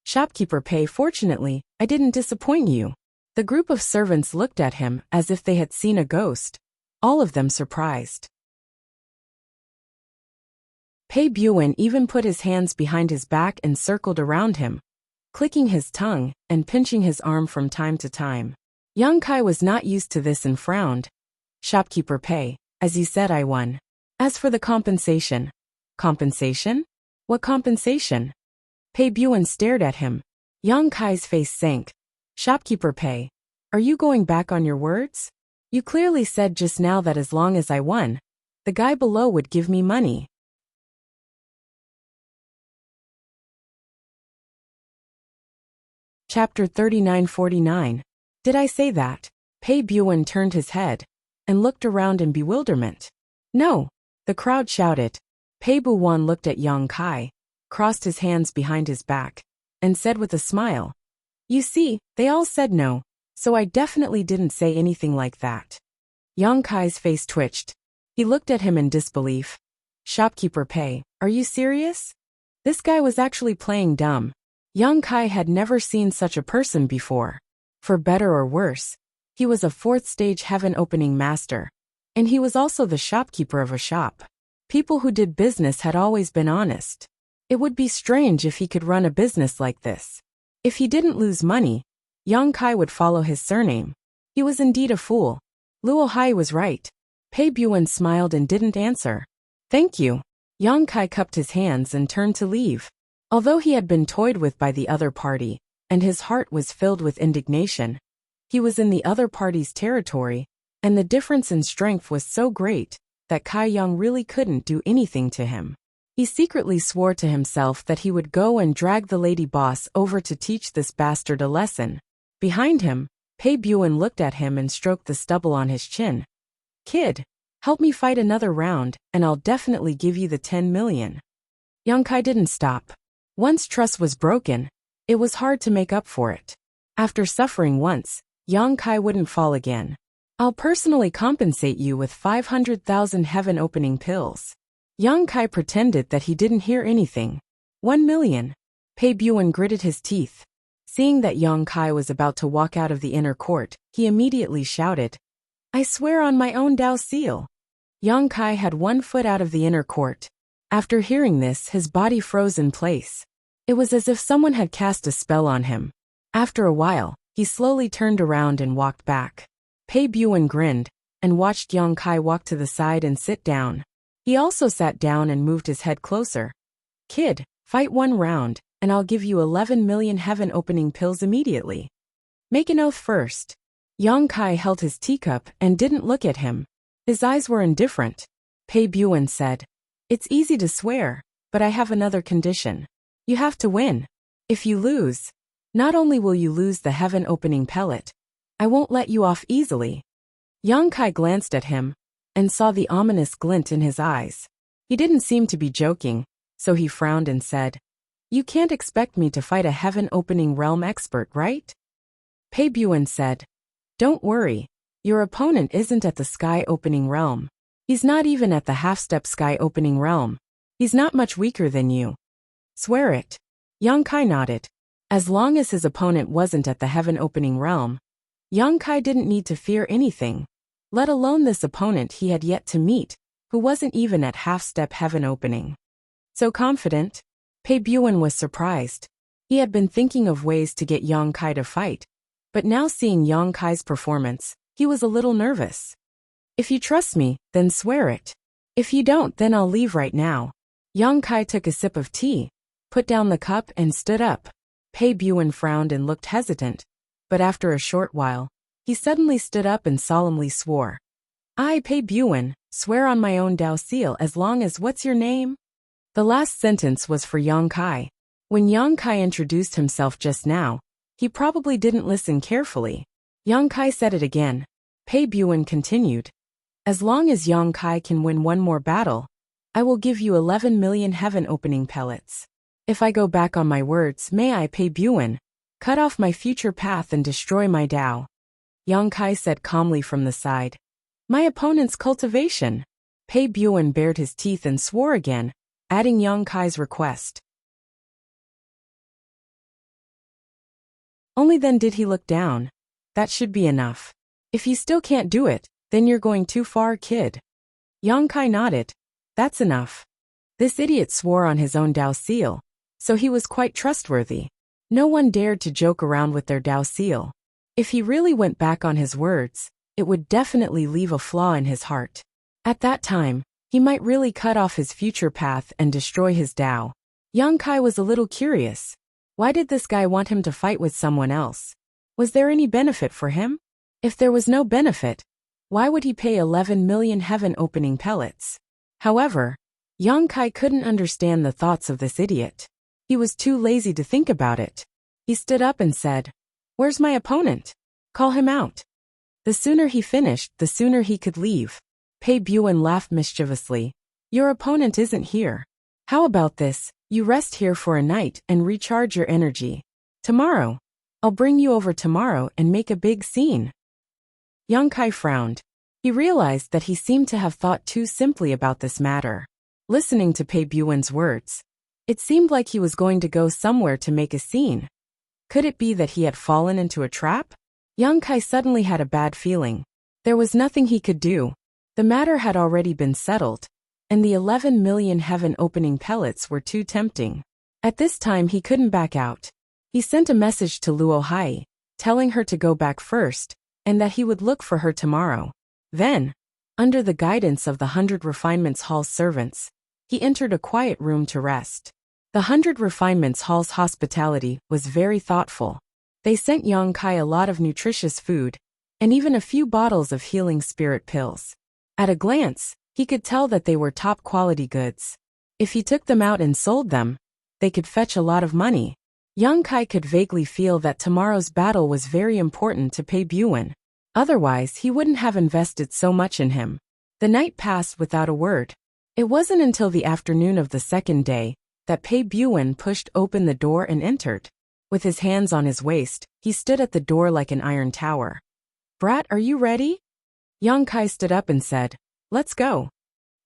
"Shopkeeper Pei, fortunately, I didn't disappoint you." The group of servants looked at him as if they had seen a ghost, all of them surprised. Pei Buen even put his hands behind his back and circled around him, clicking his tongue and pinching his arm from time to time. Yang Kai was not used to this and frowned. "Shopkeeper Pei, as you said, I won. As for the compensation." "Compensation? What compensation?" Pei Buen stared at him. Yang Kai's face sank. "Shopkeeper Pei, are you going back on your words? You clearly said just now that as long as I won, the guy below would give me money." Chapter 3949. Did I say that? Pei Buen turned his head and looked around in bewilderment. "No," the crowd shouted. Pei Buen looked at Yang Kai, crossed his hands behind his back, and said with a smile, "You see, they all said no, so I definitely didn't say anything like that." Yang Kai's face twitched. He looked at him in disbelief. "Shopkeeper Pei, are you serious?" This guy was actually playing dumb. Yang Kai had never seen such a person before. For better or worse, he was a 4th-stage heaven-opening master, and he was also the shopkeeper of a shop. People who did business had always been honest. It would be strange if he could run a business like this. If he didn't lose money, Yang Kai would follow his surname. He was indeed a fool. Luo Hai was right. Pei Buen smiled and didn't answer. "Thank you." Yang Kai cupped his hands and turned to leave. Although he had been toyed with by the other party, and his heart was filled with indignation, he was in the other party's territory, and the difference in strength was so great that Kai Yang really couldn't do anything to him. He secretly swore to himself that he would go and drag the lady boss over to teach this bastard a lesson. Behind him, Pei Buen looked at him and stroked the stubble on his chin. "Kid, help me fight another round, and I'll definitely give you the 10 million. Yang Kai didn't stop. Once trust was broken, it was hard to make up for it. After suffering once, Yang Kai wouldn't fall again. "I'll personally compensate you with 500,000 heaven-opening pills." Yang Kai pretended that he didn't hear anything. 1 million. Pei Buan gritted his teeth. Seeing that Yang Kai was about to walk out of the inner court, he immediately shouted, I swear on my own Dao seal. Yang Kai had 1 foot out of the inner court. After hearing this, his body froze in place. It was as if someone had cast a spell on him. After a while, he slowly turned around and walked back. Pei Buan grinned and watched Yang Kai walk to the side and sit down. He also sat down and moved his head closer. Kid, fight 1 round, and I'll give you 11 million heaven-opening pills immediately. Make an oath first. Yang Kai held his teacup and didn't look at him. His eyes were indifferent. Pei Buan said, It's easy to swear, but I have another condition. You have to win. If you lose, not only will you lose the heaven-opening pellet, I won't let you off easily. Yang Kai glanced at him and saw the ominous glint in his eyes. He didn't seem to be joking, so he frowned and said, You can't expect me to fight a heaven-opening realm expert, right? Pei Buan said, Don't worry, your opponent isn't at the sky-opening realm. He's not even at the half-step sky-opening realm. He's not much weaker than you. Swear it. Yang Kai nodded. As long as his opponent wasn't at the heaven-opening realm, Yang Kai didn't need to fear anything, let alone this opponent he had yet to meet, who wasn't even at half-step heaven-opening. So confident? Pei Buan was surprised. He had been thinking of ways to get Yang Kai to fight, but now seeing Yang Kai's performance, he was a little nervous. If you trust me, then swear it. If you don't, then I'll leave right now. Yang Kai took a sip of tea, put down the cup and stood up. Pei Buan frowned and looked hesitant, but after a short while, he suddenly stood up and solemnly swore. I, Pei Buan, swear on my own Dao seal as long as what's your name? The last sentence was for Yang Kai. When Yang Kai introduced himself just now, he probably didn't listen carefully. Yang Kai said it again. Pei Buan continued. As long as Yang Kai can win 1 more battle, I will give you 11 million heaven-opening pellets. If I go back on my words, may I, Pei Buan, cut off my future path and destroy my Dao. Yang Kai said calmly from the side. My opponent's cultivation. Pei Buan bared his teeth and swore again, adding Yang Kai's request. Only then did he look down. That should be enough. If you still can't do it, then you're going too far, kid. Yang Kai nodded. That's enough. This idiot swore on his own Dao seal, so he was quite trustworthy. No one dared to joke around with their Dao seal. If he really went back on his words, it would definitely leave a flaw in his heart. At that time, he might really cut off his future path and destroy his Dao. Yang Kai was a little curious. Why did this guy want him to fight with someone else? Was there any benefit for him? If there was no benefit, why would he pay 11 million heaven-opening pellets? However, Yang Kai couldn't understand the thoughts of this idiot. He was too lazy to think about it. He stood up and said, Where's my opponent? Call him out. The sooner he finished, the sooner he could leave. Pei Buan laughed mischievously. Your opponent isn't here. How about this? You rest here for a night and recharge your energy. Tomorrow, I'll bring you over tomorrow and make a big scene. Yang Kai frowned. He realized that he seemed to have thought too simply about this matter. Listening to Pei Buan's words, it seemed like he was going to go somewhere to make a scene. Could it be that he had fallen into a trap? Yang Kai suddenly had a bad feeling. There was nothing he could do. The matter had already been settled, and the 11 million heaven-opening pellets were too tempting. At this time he couldn't back out. He sent a message to Luo Hai, telling her to go back first, and that he would look for her tomorrow. Then, under the guidance of the 100 Refinements Hall's servants, he entered a quiet room to rest. The 100 Refinements Hall's hospitality was very thoughtful. They sent Yang Kai a lot of nutritious food, and even a few bottles of healing spirit pills. At a glance, he could tell that they were top-quality goods. If he took them out and sold them, they could fetch a lot of money. Yang Kai could vaguely feel that tomorrow's battle was very important to Pei Buan. Otherwise, he wouldn't have invested so much in him. The night passed without a word. It wasn't until the afternoon of the second day that Pei Buan pushed open the door and entered. With his hands on his waist, he stood at the door like an iron tower. Brat, are you ready? Yang Kai stood up and said, Let's go.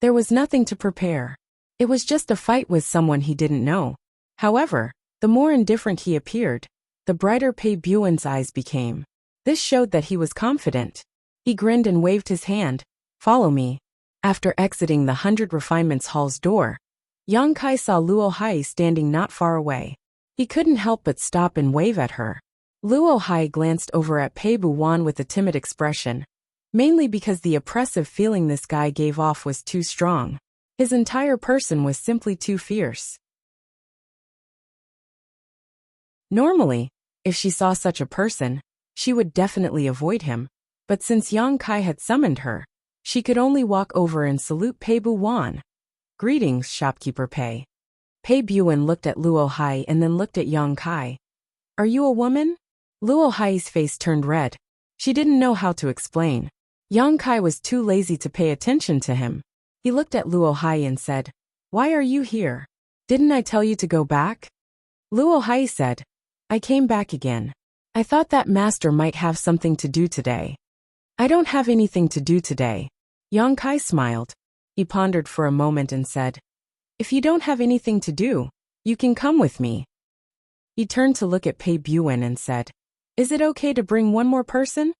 There was nothing to prepare. It was just a fight with someone he didn't know. However, the more indifferent he appeared, the brighter Pei Buen's eyes became. This showed that he was confident. He grinned and waved his hand. Follow me. After exiting the 100 Refinements Hall's door, Yang Kai saw Luo Hai standing not far away. He couldn't help but stop and wave at her. Luo Hai glanced over at Pei Buwan with a timid expression, mainly because the oppressive feeling this guy gave off was too strong. His entire person was simply too fierce. Normally, if she saw such a person, she would definitely avoid him, but since Yang Kai had summoned her, she could only walk over and salute Pei Buwan. Greetings, shopkeeper Pei. Pei Buwan looked at Luo Hai and then looked at Yang Kai. Are you a woman? Luo Hai's face turned red. She didn't know how to explain. Yang Kai was too lazy to pay attention to him. He looked at Luo Hai and said, Why are you here? Didn't I tell you to go back? Luo Hai said, I came back again. I thought that master might have something to do today. I don't have anything to do today. Yang Kai smiled. He pondered for a moment and said, If you don't have anything to do, you can come with me. He turned to look at Pei Buwan and said, Is it okay to bring one more person?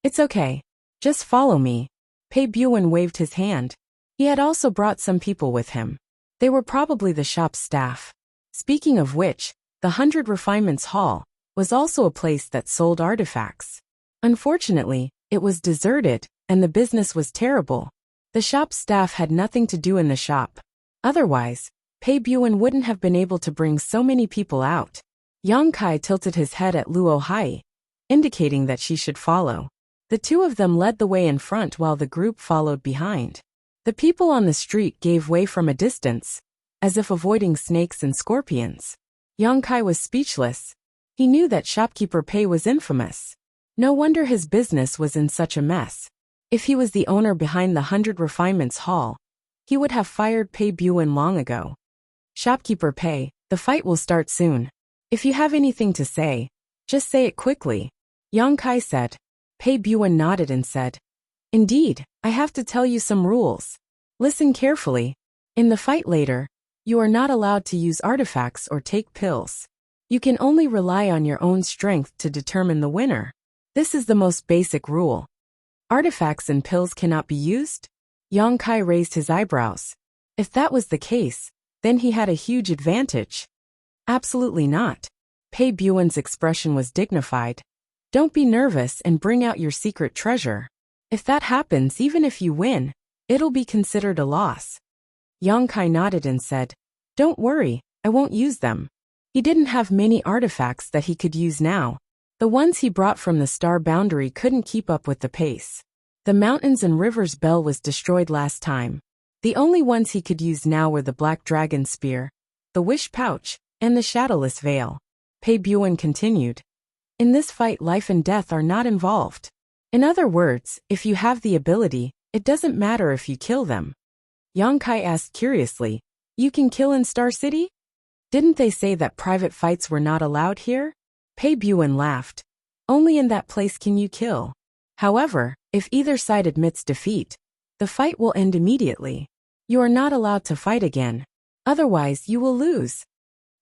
It's okay. Just follow me. Pei Buwan waved his hand. He had also brought some people with him. They were probably the shop's staff. Speaking of which, the 100 Refinements Hall was also a place that sold artifacts. Unfortunately, it was deserted, and the business was terrible. The shop staff had nothing to do in the shop. Otherwise, Pei Buwan wouldn't have been able to bring so many people out. Yang Kai tilted his head at Luo Hai, indicating that she should follow. The two of them led the way in front while the group followed behind. The people on the street gave way from a distance, as if avoiding snakes and scorpions. Yang Kai was speechless. He knew that shopkeeper Pei was infamous. No wonder his business was in such a mess. If he was the owner behind the 100 Refinements Hall, he would have fired Pei Buwan long ago. Shopkeeper Pei, the fight will start soon. If you have anything to say, just say it quickly. Yang Kai said. Pei Buwan nodded and said, Indeed, I have to tell you some rules. Listen carefully. In the fight later, you are not allowed to use artifacts or take pills. You can only rely on your own strength to determine the winner. This is the most basic rule. Artifacts and pills cannot be used? Yang Kai raised his eyebrows. If that was the case, then he had a huge advantage. Absolutely not. Pei Buwan's expression was dignified. Don't be nervous and bring out your secret treasure. If that happens, even if you win, it'll be considered a loss. Yang Kai nodded and said, Don't worry, I won't use them. He didn't have many artifacts that he could use now. The ones he brought from the star boundary couldn't keep up with the pace. The mountains and rivers bell was destroyed last time. The only ones he could use now were the black dragon spear, the wish pouch, and the shadowless veil. Pei Buwan continued. In this fight, life and death are not involved. In other words, if you have the ability, it doesn't matter if you kill them. Yang Kai asked curiously, You can kill in Star City? Didn't they say that private fights were not allowed here? Pei Buwan laughed. Only in that place can you kill. However, if either side admits defeat, the fight will end immediately. You are not allowed to fight again. Otherwise, you will lose.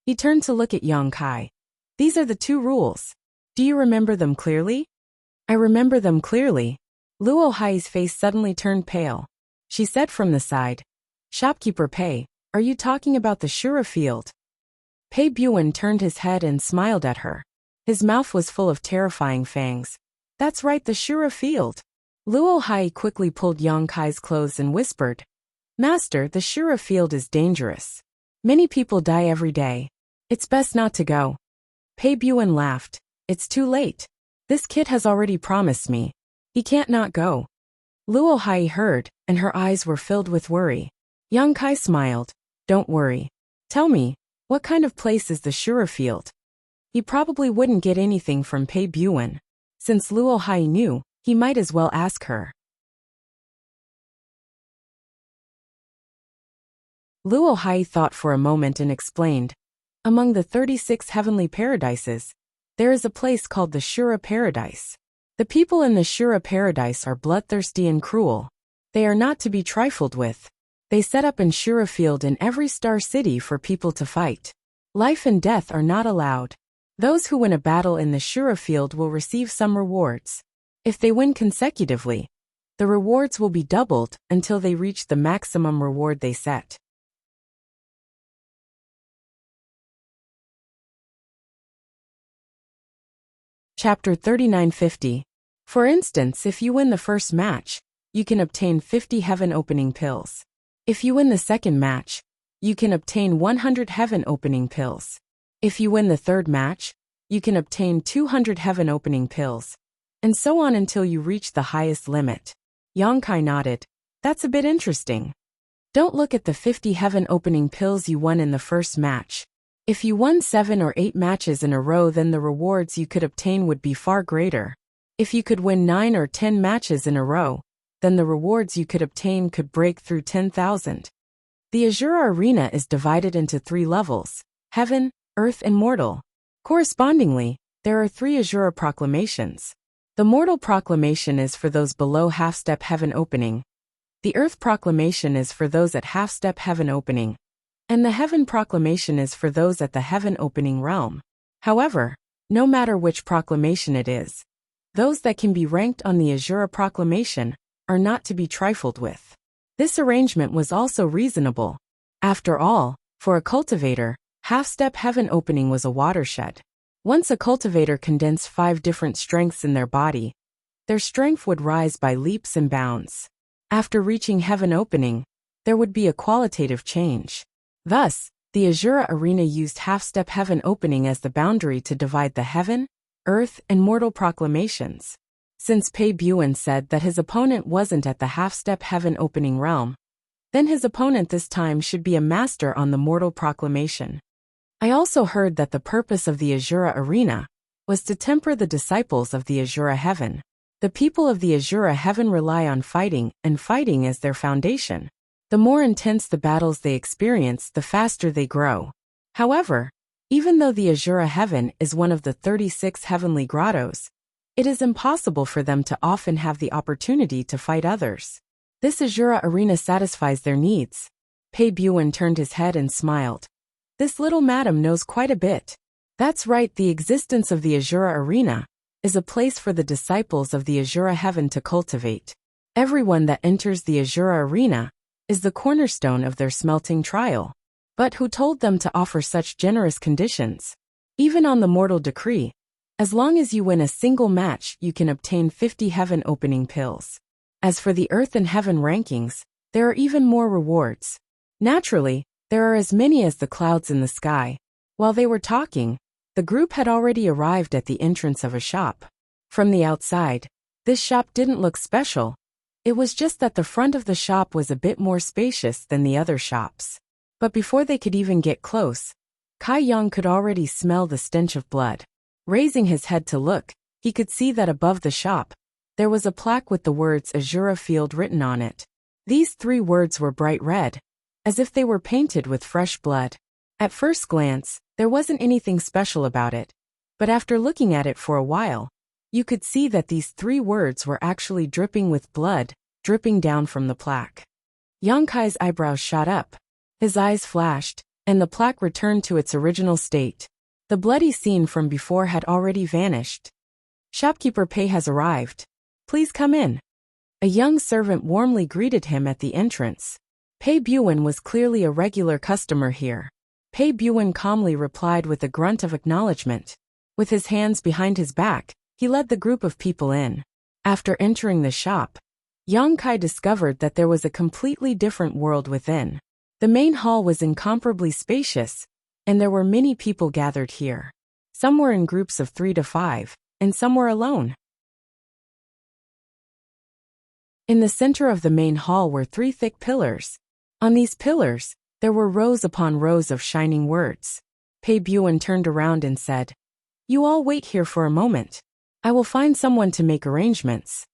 He turned to look at Yang Kai. These are the two rules. Do you remember them clearly? I remember them clearly. Luo Hai's face suddenly turned pale. She said from the side, Shopkeeper Pei, are you talking about the Shura field? Pei Buwan turned his head and smiled at her. His mouth was full of terrifying fangs. That's right, the Shura field. Luo Hai quickly pulled Yang Kai's clothes and whispered, Master, the Shura field is dangerous. Many people die every day. It's best not to go. Pei Buwan laughed. It's too late. This kid has already promised me. He can't not go. Luo Hai heard, and her eyes were filled with worry. Yang Kai smiled. Don't worry. Tell me, what kind of place is the Shura field? He probably wouldn't get anything from Pei Buwan. Since Luo Hai knew, he might as well ask her. Luo Hai thought for a moment and explained. Among the 36 heavenly paradises, there is a place called the Shura Paradise. The people in the Shura Paradise are bloodthirsty and cruel. They are not to be trifled with. They set up an Shura field in every star city for people to fight. Life and death are not allowed. Those who win a battle in the Shura field will receive some rewards. If they win consecutively, the rewards will be doubled until they reach the maximum reward they set. Chapter 3950. For instance, if you win the first match, you can obtain 50 heaven opening pills. If you win the second match, you can obtain 100 heaven opening pills. If you win the third match, you can obtain 200 heaven opening pills, and so on until you reach the highest limit. Yongkai nodded. That's a bit interesting. Don't look at the 50 heaven opening pills you won in the first match. If you won 7 or 8 matches in a row, then the rewards you could obtain would be far greater. If you could win 9 or 10 matches in a row, then the rewards you could obtain could break through 10,000. The Azura Arena is divided into 3 levels: Heaven, Earth and Mortal. Correspondingly, there are 3 Azura proclamations. The Mortal proclamation is for those below half-step heaven opening. The Earth proclamation is for those at half-step heaven opening. And the Heaven proclamation is for those at the heaven opening realm. However, no matter which proclamation it is, those that can be ranked on the Azura proclamation are not to be trifled with. This arrangement was also reasonable. After all, for a cultivator, half-step heaven opening was a watershed. Once a cultivator condensed 5 different strengths in their body, their strength would rise by leaps and bounds. After reaching heaven opening, there would be a qualitative change. Thus, the Azura Arena used half-step heaven opening as the boundary to divide the Heaven, Earth, and Mortal proclamations. Since Pei Buan said that his opponent wasn't at the half-step heaven opening realm, then his opponent this time should be a master on the Mortal proclamation. I also heard that the purpose of the Azura Arena was to temper the disciples of the Azura Heaven. The people of the Azura Heaven rely on fighting, and fighting is their foundation. The more intense the battles they experience, the faster they grow. However, even though the Azura Heaven is one of the 36 heavenly grottos, it is impossible for them to often have the opportunity to fight others. This Azura Arena satisfies their needs. Pei Buan turned his head and smiled. This little madam knows quite a bit. That's right, the existence of the Azura Arena is a place for the disciples of the Azura Heaven to cultivate. Everyone that enters the Azura Arena is the cornerstone of their smelting trial. But who told them to offer such generous conditions? Even on the mortal decree, as long as you win a single match, you can obtain 50 heaven opening pills. As for the Earth and Heaven rankings, there are even more rewards. Naturally, there are as many as the clouds in the sky. While they were talking, the group had already arrived at the entrance of a shop. From the outside, this shop didn't look special. It was just that the front of the shop was a bit more spacious than the other shops. But before they could even get close, Kai Yang could already smell the stench of blood. Raising his head to look, he could see that above the shop, there was a plaque with the words Azura Field written on it. These 3 words were bright red, as if they were painted with fresh blood. At first glance, there wasn't anything special about it, but after looking at it for a while, you could see that these 3 words were actually dripping with blood, dripping down from the plaque. Yongkai's eyebrows shot up. His eyes flashed, and the plaque returned to its original state. The bloody scene from before had already vanished. Shopkeeper Pei has arrived. Please come in. A young servant warmly greeted him at the entrance. Pei Buan was clearly a regular customer here. Pei Buan calmly replied with a grunt of acknowledgement. With his hands behind his back, he led the group of people in. After entering the shop, Yongkai discovered that there was a completely different world within. The main hall was incomparably spacious, and there were many people gathered here. Some were in groups of 3 to 5, and some were alone. In the center of the main hall were 3 thick pillars. On these pillars, there were rows upon rows of shining words. Pei Buan turned around and said, "You all wait here for a moment. I will find someone to make arrangements."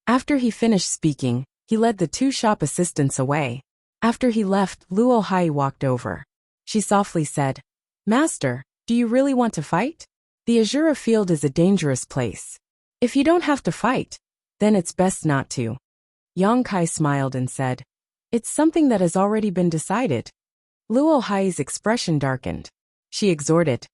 After he finished speaking, he led the 2 shop assistants away. After he left, Luo Hai walked over. She softly said, "Master, do you really want to fight? The Azura Field is a dangerous place. If you don't have to fight, then it's best not to." Yongkai smiled and said, It's something that has already been decided. Luo Hai's expression darkened. She exhorted.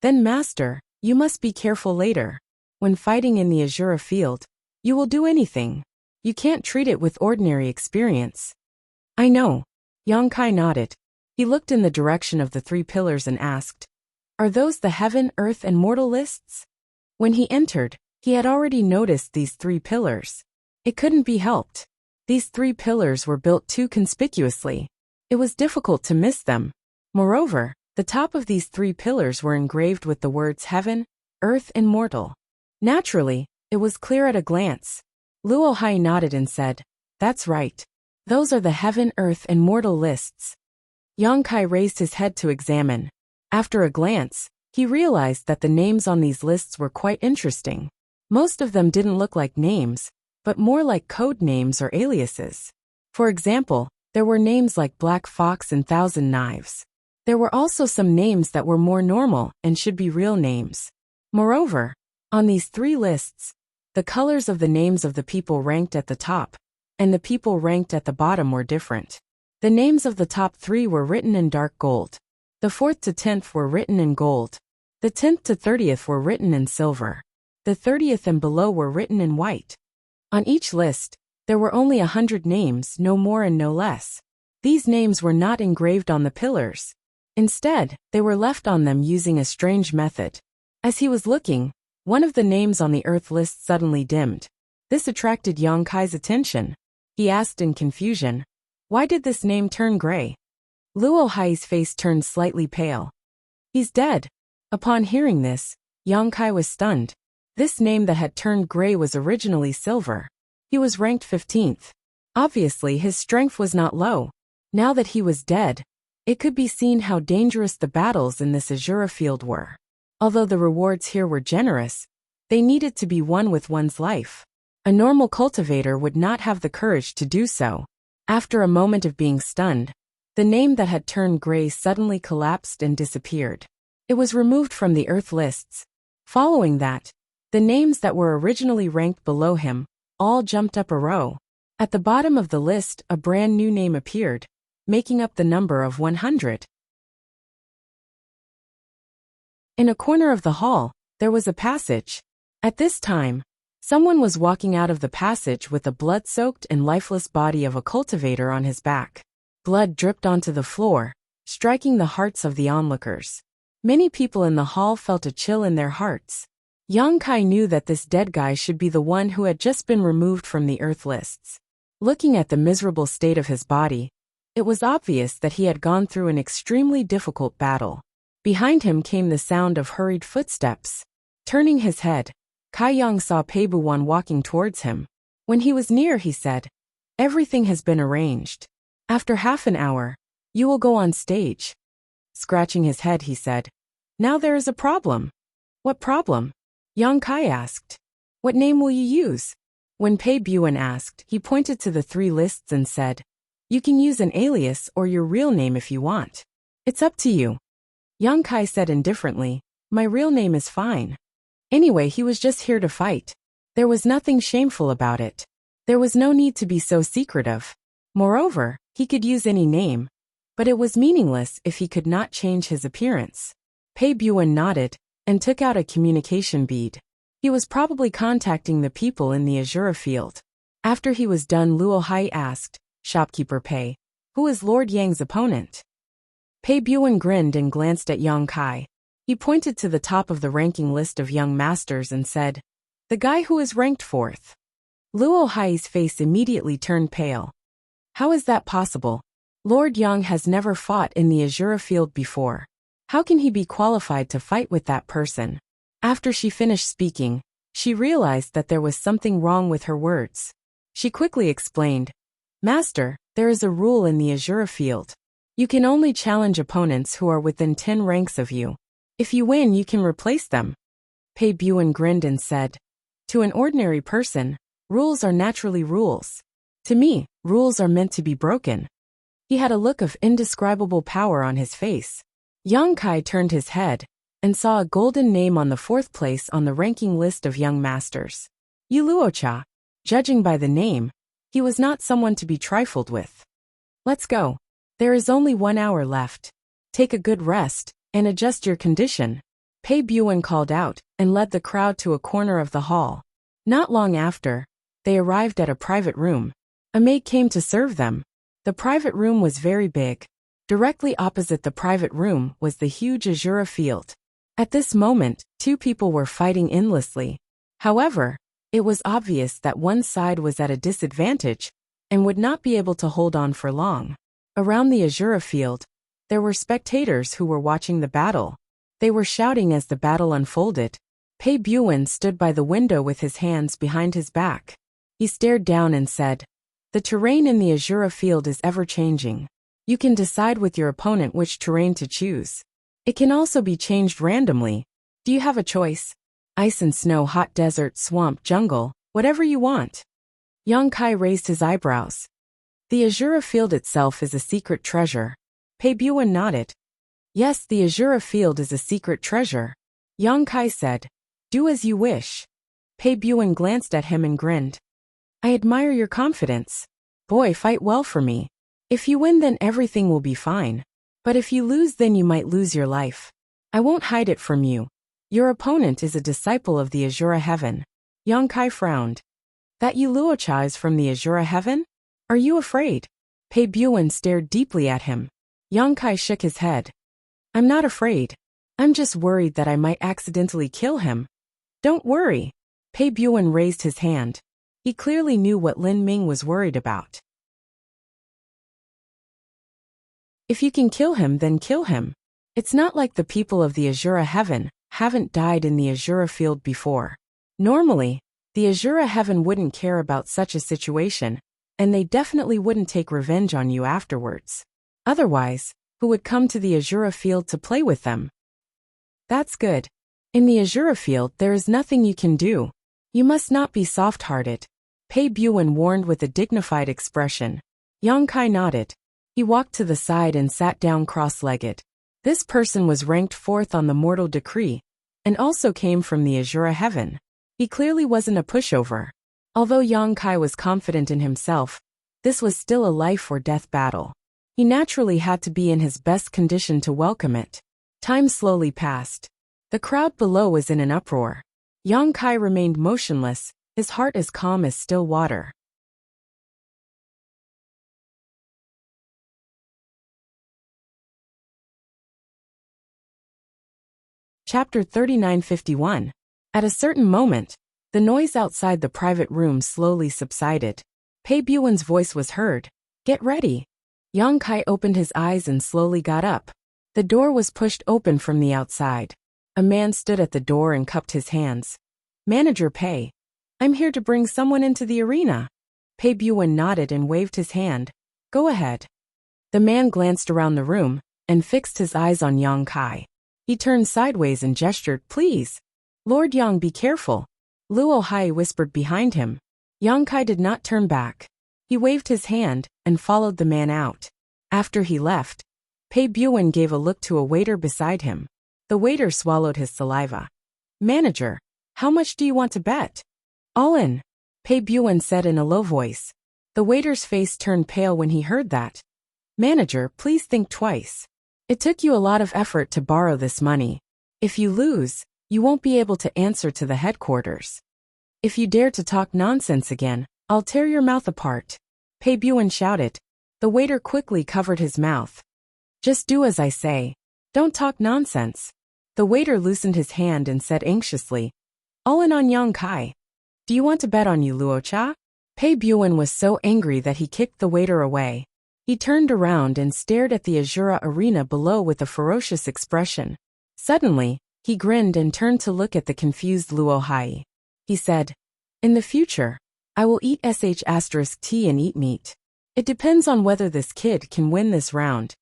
Then master, you must be careful later. When fighting in the Azura field, you will do anything. You can't treat it with ordinary experience. I know. Yang Kai nodded. He looked in the direction of the 3 pillars and asked, are those the heaven, earth, and mortal lists? When he entered, he had already noticed these 3 pillars. It couldn't be helped. These 3 pillars were built too conspicuously. It was difficult to miss them. Moreover, the top of these 3 pillars were engraved with the words heaven, earth, and mortal. Naturally, it was clear at a glance. Luo Hai nodded and said, that's right. Those are the heaven, earth, and mortal lists. Yang Kai raised his head to examine. After a glance, he realized that the names on these lists were quite interesting. Most of them didn't look like names, but more like code names or aliases. For example, there were names like Black Fox and Thousand Knives. There were also some names that were more normal and should be real names. Moreover, on these 3 lists, the colors of the names of the people ranked at the top and the people ranked at the bottom were different. The names of the top 3 were written in dark gold. The 4th to 10th were written in gold. The 10th to 30th were written in silver. The 30th and below were written in white. On each list, there were only 100 names, no more and no less. These names were not engraved on the pillars. Instead, they were left on them using a strange method. As he was looking, one of the names on the earth list suddenly dimmed. This attracted Yang Kai's attention. He asked in confusion, why did this name turn gray? Luo Hai's face turned slightly pale. He's dead. Upon hearing this, Yang Kai was stunned. This name that had turned gray was originally silver. He was ranked 15th. Obviously, his strength was not low. Now that he was dead, it could be seen how dangerous the battles in this Azura field were. Although the rewards here were generous, they needed to be won with one's life. A normal cultivator would not have the courage to do so. After a moment of being stunned, the name that had turned gray suddenly collapsed and disappeared. It was removed from the earth lists. Following that, the names that were originally ranked below him all jumped up a row. At the bottom of the list, a brand new name appeared, making up the number of 100. In a corner of the hall, there was a passage. At this time, someone was walking out of the passage with the blood-soaked and lifeless body of a cultivator on his back. Blood dripped onto the floor, striking the hearts of the onlookers. Many people in the hall felt a chill in their hearts. Yang Kai knew that this dead guy should be the one who had just been removed from the earth lists. Looking at the miserable state of his body, it was obvious that he had gone through an extremely difficult battle. Behind him came the sound of hurried footsteps. Turning his head, Kai Yang saw Pei Buwan walking towards him. When he was near, he said, everything has been arranged. After half an hour, you will go on stage. Scratching his head, he said, now there is a problem. What problem? Yang Kai asked. What name will you use? When Pei Buwan asked, he pointed to the 3 lists and said, you can use an alias or your real name if you want. It's up to you. Yang Kai said indifferently, my real name is fine. Anyway, he was just here to fight. There was nothing shameful about it. There was no need to be so secretive. Moreover, he could use any name, but it was meaningless if he could not change his appearance. Pei Buwan nodded and took out a communication bead. He was probably contacting the people in the Azura field. After he was done, Luo Hai asked, shopkeeper Pei, who is Lord Yang's opponent? Pei Buwan grinned and glanced at Yang Kai. He pointed to the top of the ranking list of young masters and said, the guy who is ranked 4th. Luo Hai's face immediately turned pale. How is that possible? Lord Yang has never fought in the Azura field before. How can he be qualified to fight with that person? After she finished speaking, she realized that there was something wrong with her words. She quickly explained, Master, there is a rule in the Azura field. You can only challenge opponents who are within 10 ranks of you. If you win, you can replace them. Pei Buwan grinned and said, to an ordinary person, rules are naturally rules. To me, rules are meant to be broken. He had a look of indescribable power on his face. Yang Kai turned his head and saw a golden name on the 4th place on the ranking list of young masters. Yu Luocha. Judging by the name, he was not someone to be trifled with. Let's go. There is only 1 hour left. Take a good rest, and adjust your condition. Pei Buan called out, and led the crowd to a corner of the hall. Not long after, they arrived at a private room. A maid came to serve them. The private room was very big. Directly opposite the private room was the huge azure field. At this moment, two people were fighting endlessly. However, it was obvious that one side was at a disadvantage and would not be able to hold on for long. Around the azure field, there were spectators who were watching the battle. They were shouting as the battle unfolded. Pei Buan stood by the window with his hands behind his back. He stared down and said, "The terrain in the azure field is ever-changing. You can decide with your opponent which terrain to choose. It can also be changed randomly. Do you have a choice? Ice and snow, hot desert, swamp, jungle, whatever you want." Yang Kai raised his eyebrows. The azure field itself is a secret treasure. Pei Buan nodded. Yes, the azure field is a secret treasure. Yang Kai said, "Do as you wish." Pei Buan glanced at him and grinned. "I admire your confidence. Boy, fight well for me. If you win, then everything will be fine. But if you lose, then you might lose your life. I won't hide it from you. Your opponent is a disciple of the azure heaven." Yang Kai frowned. "That you Luocha is from the azure heaven? Are you afraid?" Pei Buan stared deeply at him. Yang Kai shook his head. "I'm not afraid. I'm just worried that I might accidentally kill him." "Don't worry." Pei Buan raised his hand. He clearly knew what Lin Ming was worried about. "If you can kill him, then kill him. It's not like the people of the azure heaven haven't died in the azure field before. Normally, the azure heaven wouldn't care about such a situation, and they definitely wouldn't take revenge on you afterwards. Otherwise, who would come to the azure field to play with them?" "That's good. In the azure field, there is nothing you can do. You must not be soft-hearted," Pei Buan warned with a dignified expression. Yang Kai nodded. He walked to the side and sat down cross-legged. This person was ranked 4th on the mortal decree, and also came from the azure heaven. He clearly wasn't a pushover. Although Yang Kai was confident in himself, this was still a life-or-death battle. He naturally had to be in his best condition to welcome it. Time slowly passed. The crowd below was in an uproar. Yang Kai remained motionless, his heart as calm as still water. Chapter 3951. At a certain moment, the noise outside the private room slowly subsided. Pei Buan's voice was heard. "Get ready." Yang Kai opened his eyes and slowly got up. The door was pushed open from the outside. A man stood at the door and cupped his hands. "Manager Pei, I'm here to bring someone into the arena." Pei Buan nodded and waved his hand. "Go ahead." The man glanced around the room and fixed his eyes on Yang Kai. He turned sideways and gestured, "Please. Lord Yang, be careful." Luo Hai whispered behind him. Yang Kai did not turn back. He waved his hand and followed the man out. After he left, Pei Buan gave a look to a waiter beside him. The waiter swallowed his saliva. "Manager, how much do you want to bet?" "All in," Pei Buan said in a low voice. The waiter's face turned pale when he heard that. "Manager, please think twice. It took you a lot of effort to borrow this money. If you lose, you won't be able to answer to the headquarters. If you dare to talk nonsense again, I'll tear your mouth apart." Pei Buan shouted. The waiter quickly covered his mouth. "Just do as I say. Don't talk nonsense." The waiter loosened his hand and said anxiously, "All in on Yang Kai. Do you want to bet on you, Luocha?" Pei Buan was so angry that he kicked the waiter away. He turned around and stared at the azure arena below with a ferocious expression. Suddenly, he grinned and turned to look at the confused Luo Hai. He said, "In the future, I will eat sh*t and eat meat. It depends on whether this kid can win this round."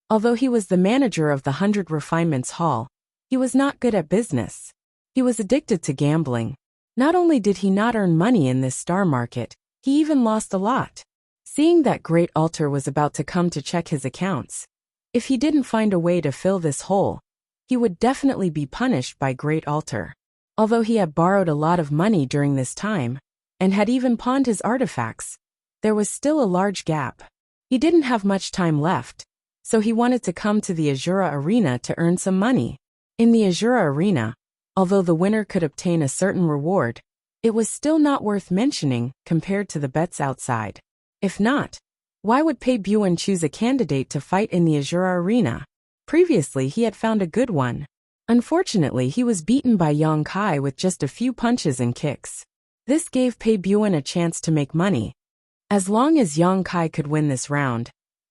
Although he was the manager of the 100 Refinements Hall, he was not good at business. He was addicted to gambling. Not only did he not earn money in this star market, he even lost a lot. Seeing that Great Altar was about to come to check his accounts, if he didn't find a way to fill this hole, he would definitely be punished by Great Altar. Although he had borrowed a lot of money during this time, and had even pawned his artifacts, there was still a large gap. He didn't have much time left, so he wanted to come to the Azura Arena to earn some money. In the Azura Arena, although the winner could obtain a certain reward, it was still not worth mentioning compared to the bets outside. If not, why would Pei Buan choose a candidate to fight in the Azura Arena? Previously he had found a good one. Unfortunately, he was beaten by Yang Kai with just a few punches and kicks. This gave Pei Buan a chance to make money. As long as Yang Kai could win this round,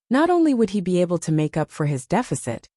not only would he be able to make up for his deficit,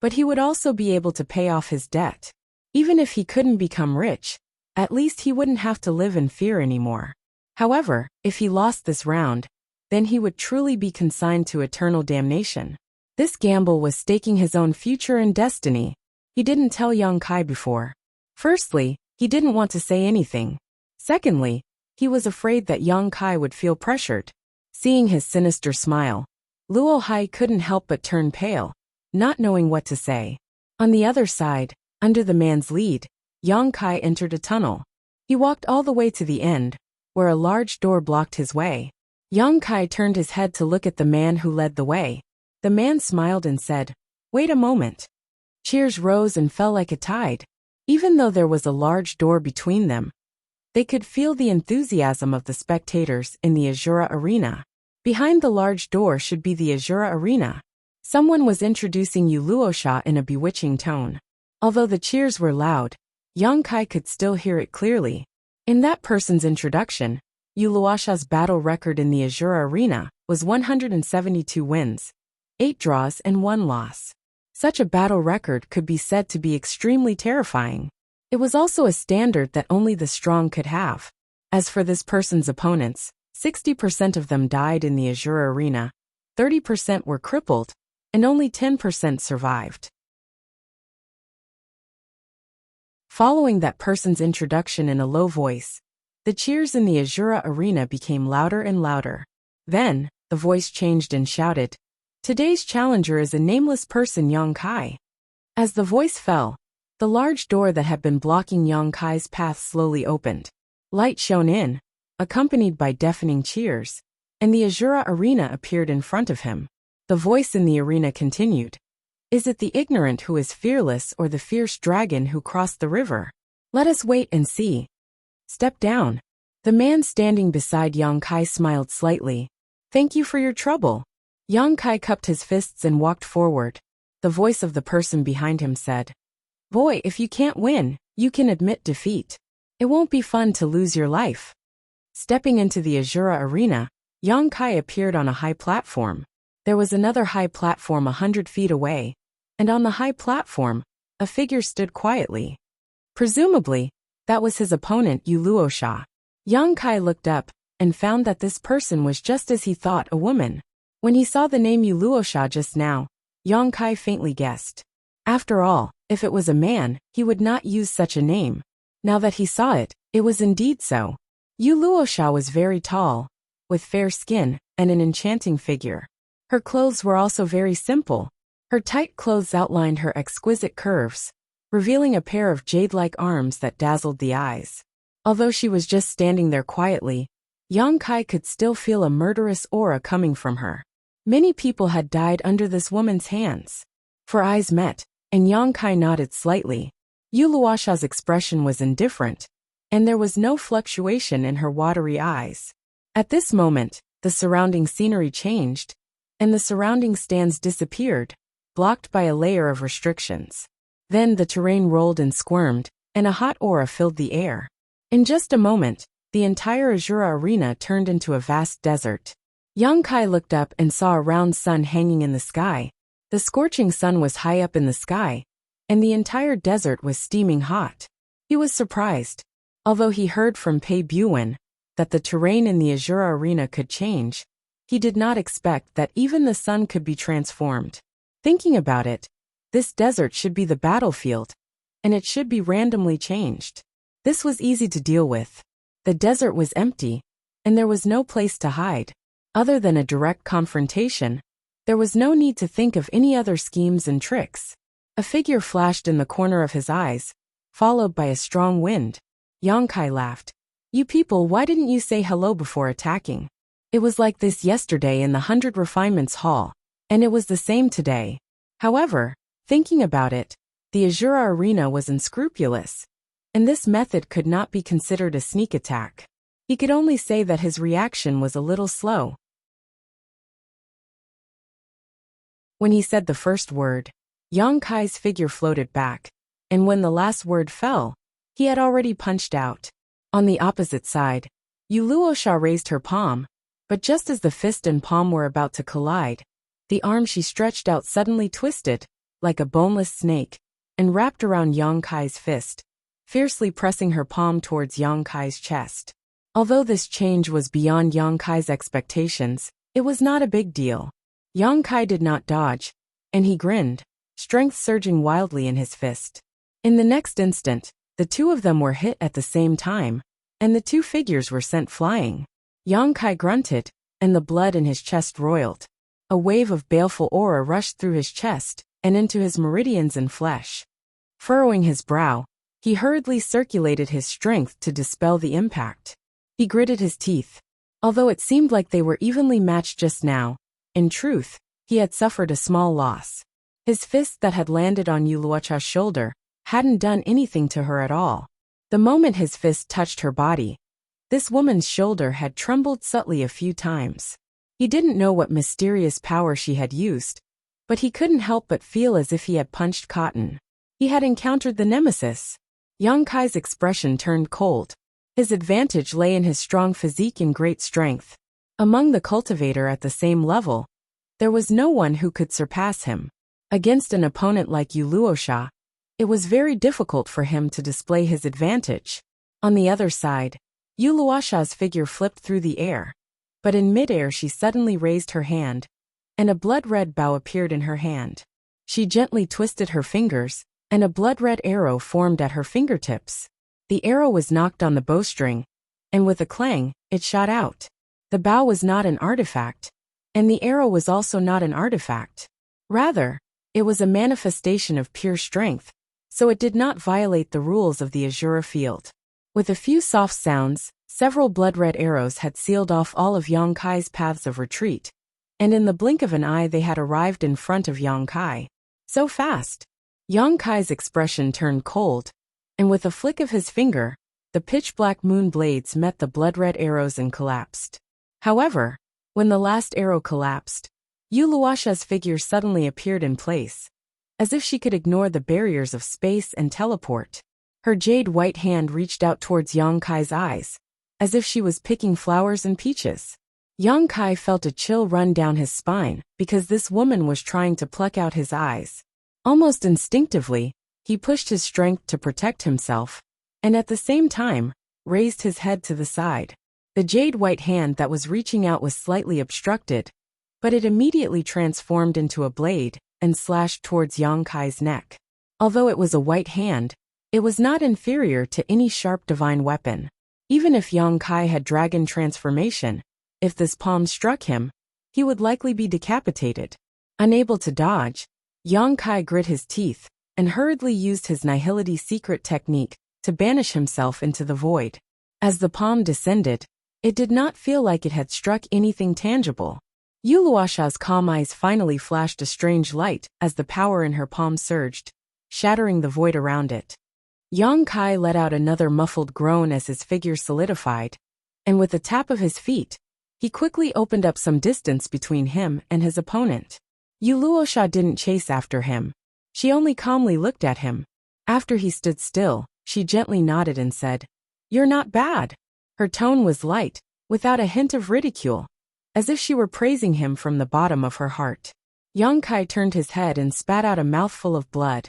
but he would also be able to pay off his debt. Even if he couldn't become rich, at least he wouldn't have to live in fear anymore. However, if he lost this round, then he would truly be consigned to eternal damnation. This gamble was staking his own future and destiny. He didn't tell Yang Kai before. Firstly, he didn't want to say anything. Secondly, he was afraid that Yang Kai would feel pressured. Seeing his sinister smile, Luo Hai couldn't help but turn pale, not knowing what to say. On the other side, under the man's lead, Yang Kai entered a tunnel. He walked all the way to the end, where a large door blocked his way. Yang Kai turned his head to look at the man who led the way. The man smiled and said, "Wait a moment." Cheers rose and fell like a tide. Even though there was a large door between them, they could feel the enthusiasm of the spectators in the Azura Arena. Behind the large door should be the Azura Arena. Someone was introducing Yu Luosha in a bewitching tone. Although the cheers were loud, Yang Kai could still hear it clearly. In that person's introduction, Yu Luosha's battle record in the Azura Arena was 172 wins, 8 draws and 1 loss. Such a battle record could be said to be extremely terrifying. It was also a standard that only the strong could have. As for this person's opponents, 60% of them died in the Azura Arena, 30% were crippled, and only 10% survived. Following that person's introduction in a low voice, the cheers in the Azura Arena became louder and louder. Then, the voice changed and shouted, "Today's challenger is a nameless person, Yang Kai." As the voice fell, the large door that had been blocking Yang Kai's path slowly opened. Light shone in, accompanied by deafening cheers, and the Azura Arena appeared in front of him. The voice in the arena continued, "Is it the ignorant who is fearless or the fierce dragon who crossed the river? Let us wait and see. Step down." The man standing beside Yang Kai smiled slightly. "Thank you for your trouble." Yang Kai cupped his fists and walked forward. The voice of the person behind him said, "Boy, if you can't win, you can admit defeat. It won't be fun to lose your life." Stepping into the Azura Arena, Yang Kai appeared on a high platform. There was another high platform 100 feet away, and on the high platform, a figure stood quietly. Presumably, that was his opponent Yu Luosha. Yang Kai looked up and found that this person was just as he thought, a woman. When he saw the name Yu Luosha just now, Yang Kai faintly guessed. After all, if it was a man, he would not use such a name. Now that he saw it, it was indeed so. Yu Luosha was very tall, with fair skin and an enchanting figure. Her clothes were also very simple. Her tight clothes outlined her exquisite curves, revealing a pair of jade-like arms that dazzled the eyes. Although she was just standing there quietly, Yang Kai could still feel a murderous aura coming from her. Many people had died under this woman's hands. For eyes met, and Yang Kai nodded slightly. Yu Luosha's expression was indifferent, and there was no fluctuation in her watery eyes. At this moment, the surrounding scenery changed, and the surrounding stands disappeared, blocked by a layer of restrictions. Then the terrain rolled and squirmed, and a hot aura filled the air. In just a moment, the entire Azura Arena turned into a vast desert. Yang Kai looked up and saw a round sun hanging in the sky. The scorching sun was high up in the sky, and the entire desert was steaming hot. He was surprised. Although he heard from Pei Buan that the terrain in the Azura Arena could change, he did not expect that even the sun could be transformed. Thinking about it, this desert should be the battlefield, and it should be randomly changed. This was easy to deal with. The desert was empty, and there was no place to hide. Other than a direct confrontation, there was no need to think of any other schemes and tricks. A figure flashed in the corner of his eyes, followed by a strong wind. Yang Kai laughed. "You people, why didn't you say hello before attacking? It was like this yesterday in the 100 Refinements Hall, and it was the same today. However, thinking about it, the Azura arena was unscrupulous, and this method could not be considered a sneak attack. He could only say that his reaction was a little slow. When he said the first word, Yang Kai's figure floated back, and when the last word fell, he had already punched out. On the opposite side, Yu Luosha raised her palm, but just as the fist and palm were about to collide, the arm she stretched out suddenly twisted, like a boneless snake, and wrapped around Yang Kai's fist, fiercely pressing her palm towards Yang Kai's chest. Although this change was beyond Yang Kai's expectations, it was not a big deal. Yang Kai did not dodge, and he grinned, strength surging wildly in his fist. In the next instant, the two of them were hit at the same time, and the two figures were sent flying. Yang Kai grunted, and the blood in his chest roiled. A wave of baleful aura rushed through his chest and into his meridians and flesh. Furrowing his brow, he hurriedly circulated his strength to dispel the impact. He gritted his teeth. Although it seemed like they were evenly matched just now, in truth, he had suffered a small loss. His fist that had landed on Yu Luocha's shoulder hadn't done anything to her at all. The moment his fist touched her body, this woman's shoulder had trembled subtly a few times. He didn't know what mysterious power she had used, but he couldn't help but feel as if he had punched cotton. He had encountered the nemesis. Yang Kai's expression turned cold. His advantage lay in his strong physique and great strength. Among the cultivator at the same level, there was no one who could surpass him. Against an opponent like Yu Luosha, it was very difficult for him to display his advantage. On the other side, Yu Luosha's figure flipped through the air, but in midair she suddenly raised her hand, and a blood-red bow appeared in her hand. She gently twisted her fingers, and a blood-red arrow formed at her fingertips. The arrow was knocked on the bowstring, and with a clang, it shot out. The bow was not an artifact, and the arrow was also not an artifact. Rather, it was a manifestation of pure strength, so it did not violate the rules of the Azura field. With a few soft sounds, several blood-red arrows had sealed off all of Yang Kai's paths of retreat, and in the blink of an eye they had arrived in front of Yang Kai. So fast! Yang Kai's expression turned cold, and with a flick of his finger, the pitch-black moon blades met the blood-red arrows and collapsed. However, when the last arrow collapsed, Yu Luosha's figure suddenly appeared in place, as if she could ignore the barriers of space and teleport. Her jade-white hand reached out towards Yang Kai's eyes, as if she was picking flowers and peaches. Yang Kai felt a chill run down his spine because this woman was trying to pluck out his eyes. Almost instinctively, he pushed his strength to protect himself, and at the same time, raised his head to the side. The jade-white hand that was reaching out was slightly obstructed, but it immediately transformed into a blade and slashed towards Yang Kai's neck. Although it was a white hand, it was not inferior to any sharp divine weapon. Even if Yang Kai had dragon transformation, if this palm struck him, he would likely be decapitated. Unable to dodge, Yang Kai grit his teeth and hurriedly used his Nihility secret technique to banish himself into the void. As the palm descended, it did not feel like it had struck anything tangible. Yu Luosha's calm eyes finally flashed a strange light as the power in her palm surged, shattering the void around it. Yang Kai let out another muffled groan as his figure solidified, and with a tap of his feet, he quickly opened up some distance between him and his opponent. Yu Luosha didn't chase after him. She only calmly looked at him. After he stood still, she gently nodded and said, "You're not bad." Her tone was light, without a hint of ridicule, as if she were praising him from the bottom of her heart. Yang Kai turned his head and spat out a mouthful of blood.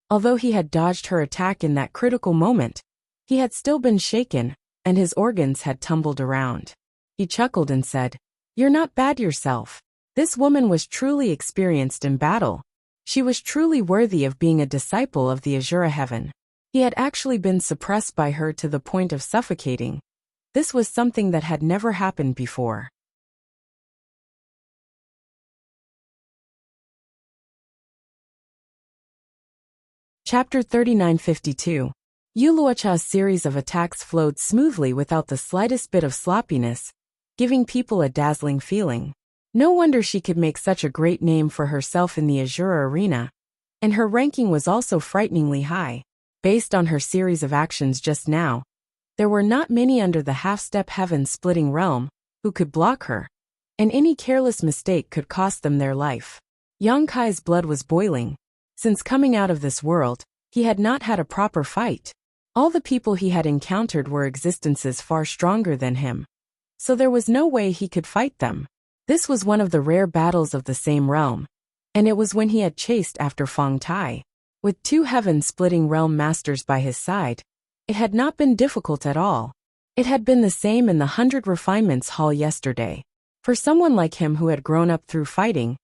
Although he had dodged her attack in that critical moment, he had still been shaken, and his organs had tumbled around. He chuckled and said, "You're not bad yourself." This woman was truly experienced in battle. She was truly worthy of being a disciple of the Azura Heaven. He had actually been suppressed by her to the point of suffocating. This was something that had never happened before. Chapter 3952. Yuluocha's series of attacks flowed smoothly without the slightest bit of sloppiness, giving people a dazzling feeling. No wonder she could make such a great name for herself in the Azure arena, and her ranking was also frighteningly high. Based on her series of actions just now, there were not many under the half-step heaven-splitting realm who could block her, and any careless mistake could cost them their life. Yang Kai's blood was boiling. Since coming out of this world, he had not had a proper fight. All the people he had encountered were existences far stronger than him, so there was no way he could fight them. This was one of the rare battles of the same realm, and it was when he had chased after Feng Tai. With two heaven-splitting realm masters by his side, it had not been difficult at all. It had been the same in the 100 Refinements Hall yesterday. For someone like him who had grown up through fighting,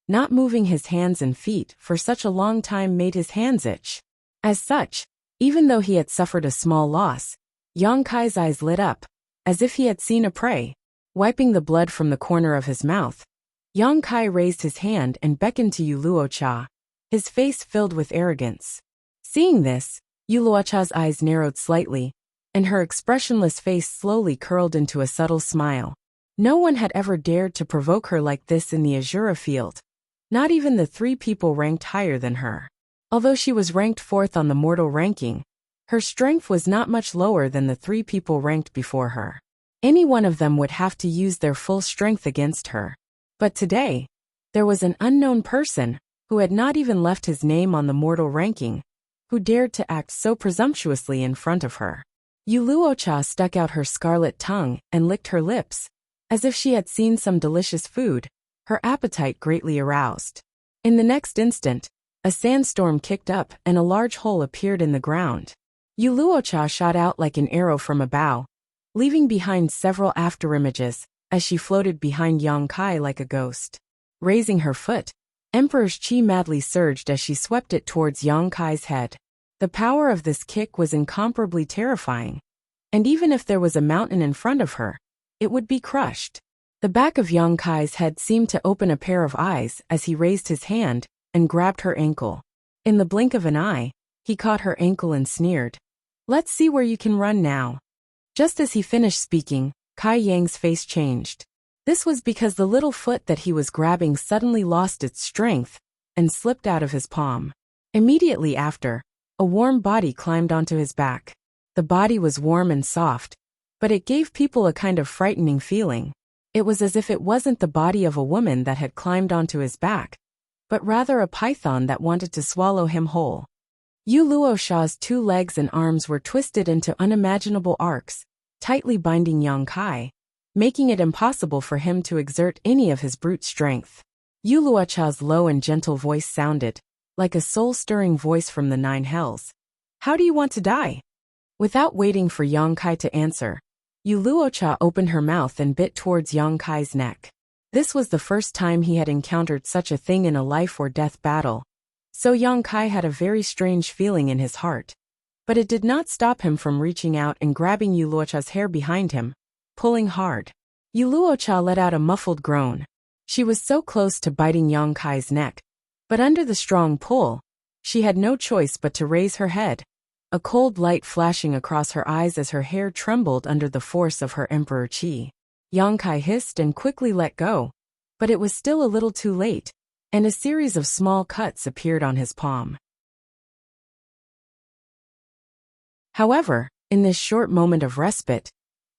not moving his hands and feet for such a long time made his hands itch. As such, even though he had suffered a small loss, Yang Kai's eyes lit up, as if he had seen a prey. Wiping the blood from the corner of his mouth, Yang Kai raised his hand and beckoned to Yuluocha, his face filled with arrogance. Seeing this, Yuluocha's eyes narrowed slightly, and her expressionless face slowly curled into a subtle smile. No one had ever dared to provoke her like this in the Azura field, not even the 3 people ranked higher than her. Although she was ranked 4th on the mortal ranking, her strength was not much lower than the 3 people ranked before her. Any one of them would have to use their full strength against her. But today, there was an unknown person, who had not even left his name on the mortal ranking, who dared to act so presumptuously in front of her. Yuluocha stuck out her scarlet tongue and licked her lips, as if she had seen some delicious food, her appetite greatly aroused. In the next instant, a sandstorm kicked up and a large hole appeared in the ground. Yuluocha shot out like an arrow from a bow, leaving behind several afterimages, as she floated behind Yang Kai like a ghost. Raising her foot, Emperor's chi madly surged as she swept it towards Yang Kai's head. The power of this kick was incomparably terrifying, and even if there was a mountain in front of her, it would be crushed. The back of Yang Kai's head seemed to open a pair of eyes as he raised his hand and grabbed her ankle. In the blink of an eye, he caught her ankle and sneered, "Let's see where you can run now." Just as he finished speaking, Kai Yang's face changed. This was because the little foot that he was grabbing suddenly lost its strength and slipped out of his palm. Immediately after, a warm body climbed onto his back. The body was warm and soft, but it gave people a kind of frightening feeling. It was as if it wasn't the body of a woman that had climbed onto his back, but rather a python that wanted to swallow him whole. Yuluocha's 2 legs and arms were twisted into unimaginable arcs, tightly binding Yang Kai, making it impossible for him to exert any of his brute strength. Yuluocha's low and gentle voice sounded like a soul-stirring voice from the 9 hells. "How do you want to die?" Without waiting for Yang Kai to answer, Yuluocha opened her mouth and bit towards Yang Kai's neck. This was the first time he had encountered such a thing in a life-or-death battle, so Yang Kai had a very strange feeling in his heart. But it did not stop him from reaching out and grabbing Yuluocha's hair behind him, pulling hard. Yuluocha let out a muffled groan. She was so close to biting Yang Kai's neck, but under the strong pull, she had no choice but to raise her head, a cold light flashing across her eyes as her hair trembled under the force of her emperor chi. Yang Kai hissed and quickly let go, but it was still a little too late, and a series of small cuts appeared on his palm. However, in this short moment of respite,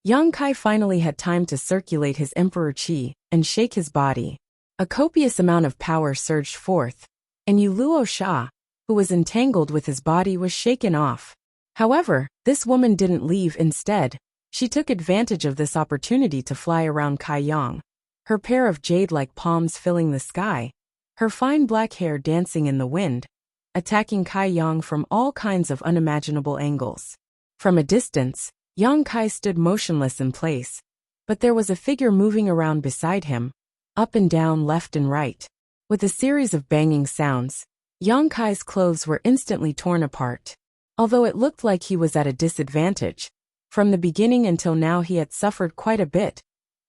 Yang Kai finally had time to circulate his emperor chi and shake his body. A copious amount of power surged forth, and Yuluocha, who was entangled with his body, was shaken off. However, this woman didn't leave. Instead, she took advantage of this opportunity to fly around Kai Yang, her pair of jade-like palms filling the sky, her fine black hair dancing in the wind, attacking Kai Yang from all kinds of unimaginable angles. From a distance, Yang Kai stood motionless in place, but there was a figure moving around beside him, up and down, left and right. With a series of banging sounds, Yang Kai's clothes were instantly torn apart. Although it looked like he was at a disadvantage, from the beginning until now he had suffered quite a bit.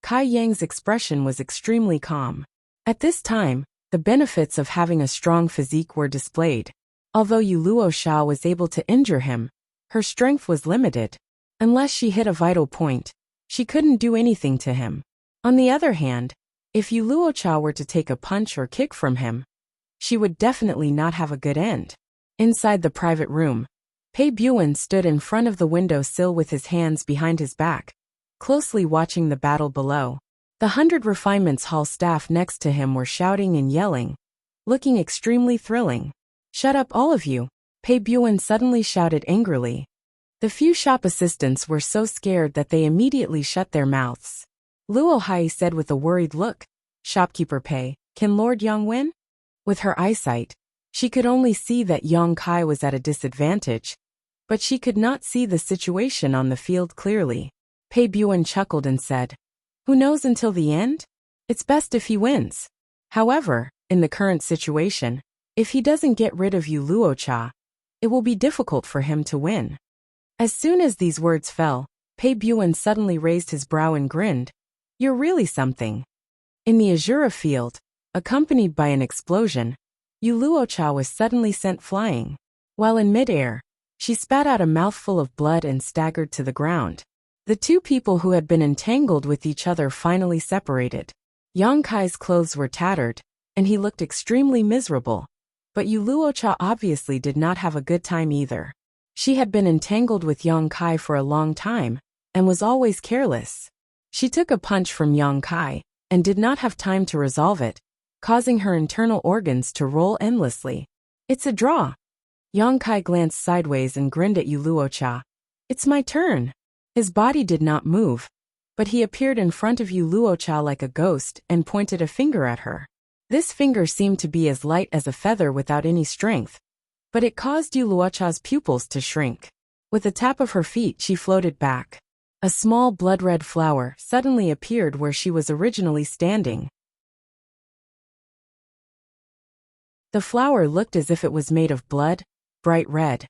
Kai Yang's expression was extremely calm. At this time, the benefits of having a strong physique were displayed. Although Yuluocha was able to injure him, Her strength was limited. Unless she hit a vital point, she couldn't do anything to him. On the other hand, if Yu Luocha were to take a punch or kick from him, she would definitely not have a good end. Inside the private room, Pei Buan stood in front of the window sill with his hands behind his back, closely watching the battle below. The 100 Refinements Hall staff next to him were shouting and yelling, looking extremely thrilling. "Shut up, all of you," Pei Buan suddenly shouted angrily. The few shop assistants were so scared that they immediately shut their mouths. Luo Hai said with a worried look, "Shopkeeper Pei, can Lord Yang win?" With her eyesight, she could only see that Yang Kai was at a disadvantage, but she could not see the situation on the field clearly. Pei Buan chuckled and said, "Who knows until the end? It's best if he wins." However, in the current situation, if he doesn't get rid of Yu Luocha, it will be difficult for him to win. As soon as these words fell, Pei Buan suddenly raised his brow and grinned. "You're really something." In the Azura field, accompanied by an explosion, Yu Luocha was suddenly sent flying. While in midair, she spat out a mouthful of blood and staggered to the ground. The two people who had been entangled with each other finally separated. Yang Kai's clothes were tattered, and he looked extremely miserable. But Yu Luocha obviously did not have a good time either. She had been entangled with Yang Kai for a long time, and was always careless. She took a punch from Yang Kai, and did not have time to resolve it, causing her internal organs to roll endlessly. "It's a draw." Yang Kai glanced sideways and grinned at Yu Luocha. "It's my turn." His body did not move, but he appeared in front of Yu Luocha like a ghost and pointed a finger at her. This finger seemed to be as light as a feather without any strength, but it caused Yu Luocha's pupils to shrink. With a tap of her feet, she floated back. A small blood-red flower suddenly appeared where she was originally standing. The flower looked as if it was made of blood, bright red,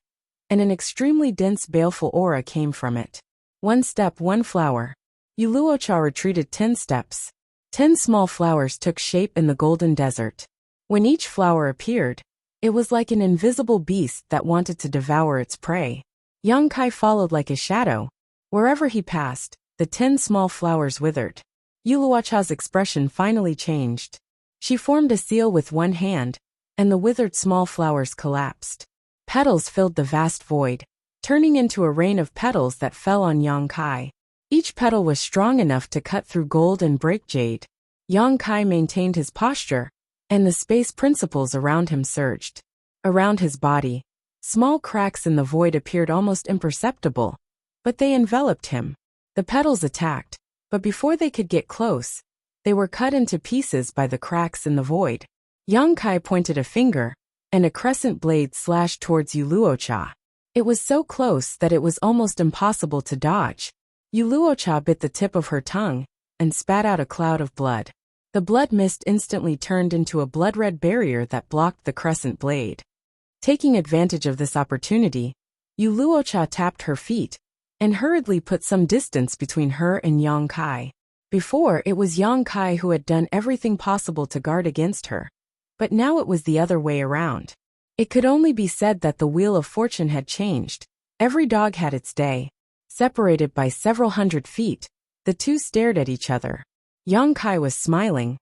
and an extremely dense baleful aura came from it. One step, one flower. Yu Luocha retreated 10 steps. 10 small flowers took shape in the golden desert. When each flower appeared, it was like an invisible beast that wanted to devour its prey. Yang Kai followed like a shadow. Wherever he passed, the 10 small flowers withered. Yu Luocha's expression finally changed. She formed a seal with one hand, and the withered small flowers collapsed. Petals filled the vast void, turning into a rain of petals that fell on Yang Kai. Each petal was strong enough to cut through gold and break jade. Yang Kai maintained his posture, and the space principles around him surged. Around his body, small cracks in the void appeared almost imperceptible, but they enveloped him. The petals attacked, but before they could get close, they were cut into pieces by the cracks in the void. Yang Kai pointed a finger, and a crescent blade slashed towards Yu Luocha. It was so close that it was almost impossible to dodge. Yu Luocha bit the tip of her tongue, and spat out a cloud of blood. The blood mist instantly turned into a blood-red barrier that blocked the crescent blade. Taking advantage of this opportunity, Yu Luocha tapped her feet, and hurriedly put some distance between her and Yang Kai. Before, it was Yang Kai who had done everything possible to guard against her. But now it was the other way around. It could only be said that the wheel of fortune had changed. Every dog had its day. Separated by several hundred feet, the two stared at each other. Yang Kai was smiling,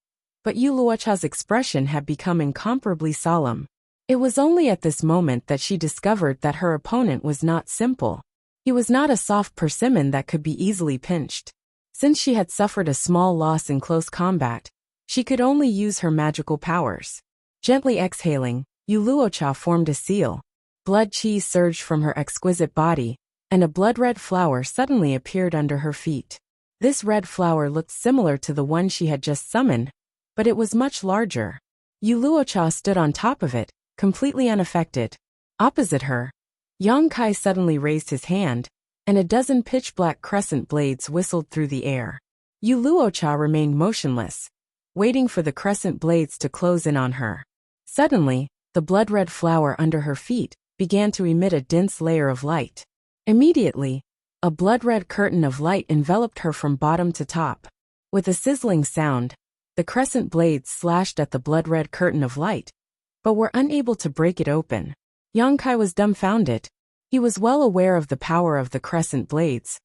but Yu Luocha's expression had become incomparably solemn. It was only at this moment that she discovered that her opponent was not simple. He was not a soft persimmon that could be easily pinched. Since she had suffered a small loss in close combat, she could only use her magical powers. Gently exhaling, Yu Luocha formed a seal. Blood chi surged from her exquisite body, and a blood-red flower suddenly appeared under her feet. This red flower looked similar to the one she had just summoned, but it was much larger. Yu Luocha stood on top of it, completely unaffected. Opposite her, Yang Kai suddenly raised his hand, and a dozen pitch-black crescent blades whistled through the air. Yu Luocha remained motionless, waiting for the crescent blades to close in on her. Suddenly, the blood-red flower under her feet began to emit a dense layer of light. Immediately, a blood-red curtain of light enveloped her from bottom to top. With a sizzling sound, the crescent blades slashed at the blood-red curtain of light, but were unable to break it open. Yang Kai was dumbfounded. He was well aware of the power of the crescent blades,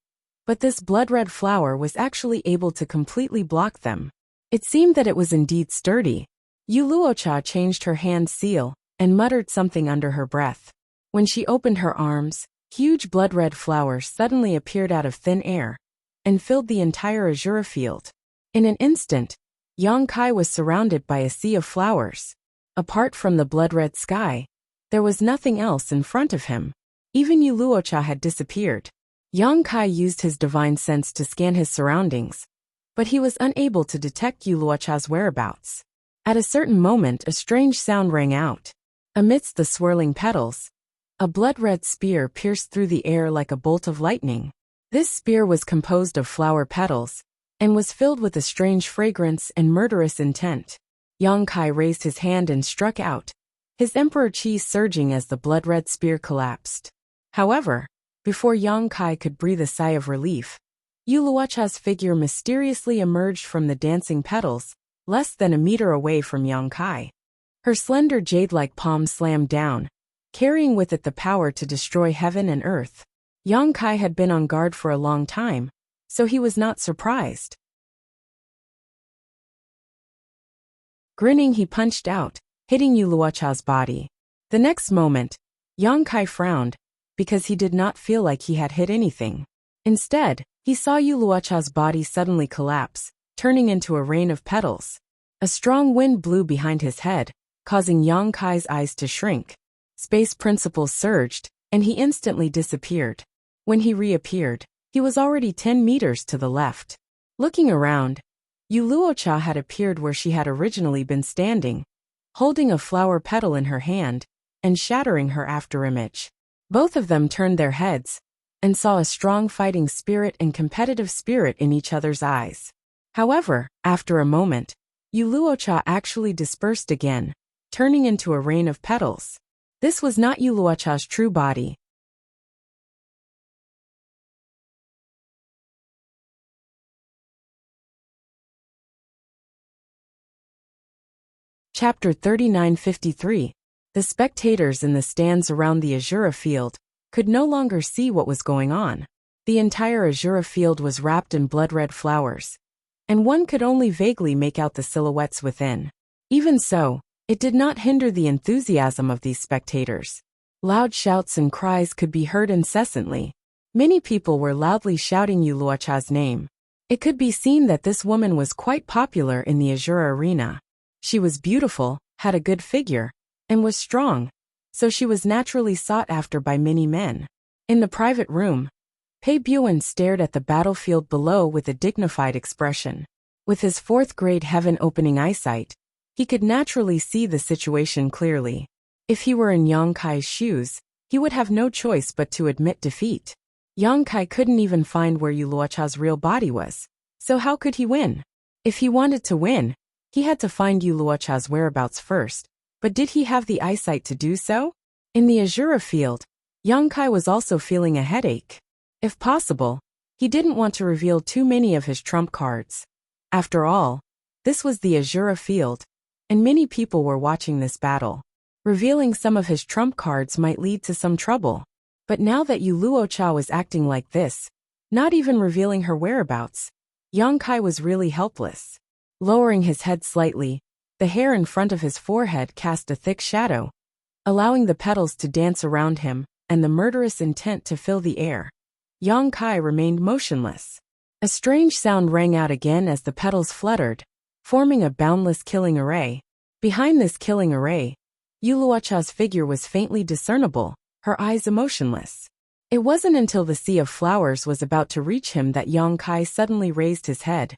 but this blood-red flower was actually able to completely block them. It seemed that it was indeed sturdy. Yu Luocha changed her hand seal and muttered something under her breath. When she opened her arms, huge blood-red flowers suddenly appeared out of thin air and filled the entire azure field. In an instant, Yang Kai was surrounded by a sea of flowers. Apart from the blood-red sky, there was nothing else in front of him. Even Yu Luocha had disappeared. Yang Kai used his divine sense to scan his surroundings, but he was unable to detect Yu Luocha's whereabouts. At a certain moment, a strange sound rang out. Amidst the swirling petals, a blood-red spear pierced through the air like a bolt of lightning. This spear was composed of flower petals and was filled with a strange fragrance and murderous intent. Yang Kai raised his hand and struck out, his emperor chi surging as the blood-red spear collapsed. However, before Yang Kai could breathe a sigh of relief, Yu Luocha's figure mysteriously emerged from the dancing petals, less than a meter away from Yang Kai. Her slender jade-like palm slammed down, carrying with it the power to destroy heaven and earth. Yang Kai had been on guard for a long time, so he was not surprised. Grinning, he punched out, hitting Yu Luocha's body. The next moment, Yang Kai frowned, because he did not feel like he had hit anything. Instead, he saw Yu Luocha's body suddenly collapse, turning into a rain of petals. A strong wind blew behind his head, causing Yang Kai's eyes to shrink. Space principles surged, and he instantly disappeared. When he reappeared, he was already 10 meters to the left. Looking around, Yu Luocha had appeared where she had originally been standing, holding a flower petal in her hand and shattering her afterimage. Both of them turned their heads and saw a strong fighting spirit and competitive spirit in each other's eyes. However, after a moment, Yu Luocha actually dispersed again, turning into a rain of petals. This was not Yu Luocha's true body. Chapter 3953. The spectators in the stands around the Azura field could no longer see what was going on. The entire Azura field was wrapped in blood-red flowers, and one could only vaguely make out the silhouettes within. Even so, it did not hinder the enthusiasm of these spectators. Loud shouts and cries could be heard incessantly. Many people were loudly shouting Yu Luocha's name. It could be seen that this woman was quite popular in the Azura arena. She was beautiful, had a good figure, and was strong, so she was naturally sought after by many men. In the private room, Pei Buan stared at the battlefield below with a dignified expression. With his fourth-grade heaven-opening eyesight, he could naturally see the situation clearly. If he were in Yang Kai's shoes, he would have no choice but to admit defeat. Yang Kai couldn't even find where Yu Luocha's real body was, so how could he win? If he wanted to win, he had to find Yu Luocha's whereabouts first, but did he have the eyesight to do so? In the Azura field, Yang Kai was also feeling a headache. If possible, he didn't want to reveal too many of his trump cards. After all, this was the Azura field, and many people were watching this battle. Revealing some of his trump cards might lead to some trouble. But now that Yu Luocha was acting like this, not even revealing her whereabouts, Yang Kai was really helpless. Lowering his head slightly, the hair in front of his forehead cast a thick shadow, allowing the petals to dance around him and the murderous intent to fill the air. Yang Kai remained motionless. A strange sound rang out again as the petals fluttered, forming a boundless killing array. Behind this killing array, Yu Luocha's figure was faintly discernible, her eyes emotionless. It wasn't until the sea of flowers was about to reach him that Yang Kai suddenly raised his head,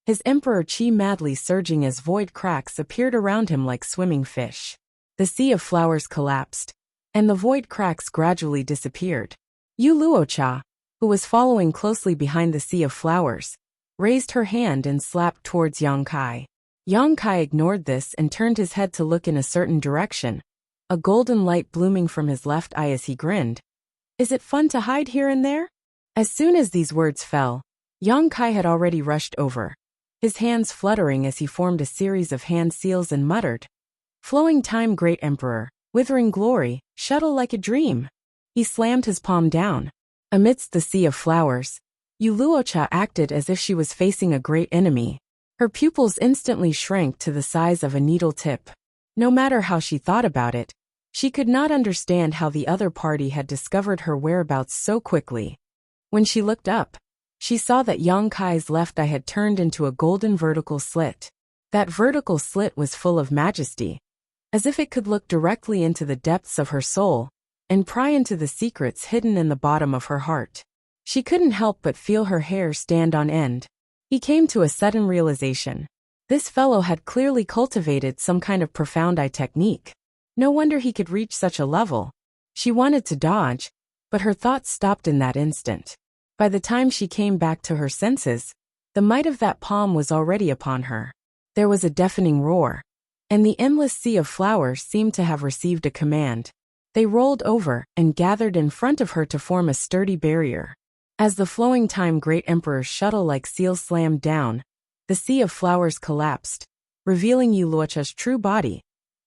his emperor chi madly surging as void cracks appeared around him like swimming fish. The sea of flowers collapsed, and the void cracks gradually disappeared. Yu Luocha, who was following closely behind the sea of flowers, raised her hand and slapped towards Yang Kai. Yang Kai ignored this and turned his head to look in a certain direction, a golden light blooming from his left eye as he grinned. Is it fun to hide here and there? As soon as these words fell, Yang Kai had already rushed over, his hands fluttering as he formed a series of hand seals and muttered, "Flowing time, great emperor, withering glory, shuttle like a dream." He slammed his palm down. Amidst the sea of flowers, Yu Luocha acted as if she was facing a great enemy. Her pupils instantly shrank to the size of a needle tip. No matter how she thought about it, she could not understand how the other party had discovered her whereabouts so quickly. When she looked up, she saw that Yang Kai's left eye had turned into a golden vertical slit. That vertical slit was full of majesty, as if it could look directly into the depths of her soul and pry into the secrets hidden in the bottom of her heart. She couldn't help but feel her hair stand on end. He came to a sudden realization. This fellow had clearly cultivated some kind of profound eye technique. No wonder he could reach such a level. She wanted to dodge, but her thoughts stopped in that instant. By the time she came back to her senses, the might of that palm was already upon her. There was a deafening roar, and the endless sea of flowers seemed to have received a command. They rolled over and gathered in front of her to form a sturdy barrier. As the flowing time Great Emperor's shuttle-like seal slammed down, the sea of flowers collapsed, revealing Yu Luocha's true body,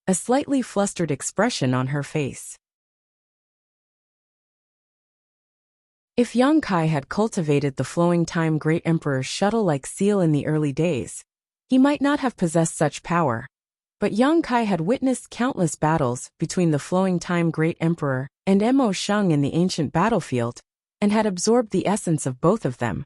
a slightly flustered expression on her face. If Yang Kai had cultivated the flowing time Great Emperor's shuttle-like seal in the early days, he might not have possessed such power. But Yang Kai had witnessed countless battles between the flowing time Great Emperor and Mo Sheng in the ancient battlefield, and had absorbed the essence of both of them,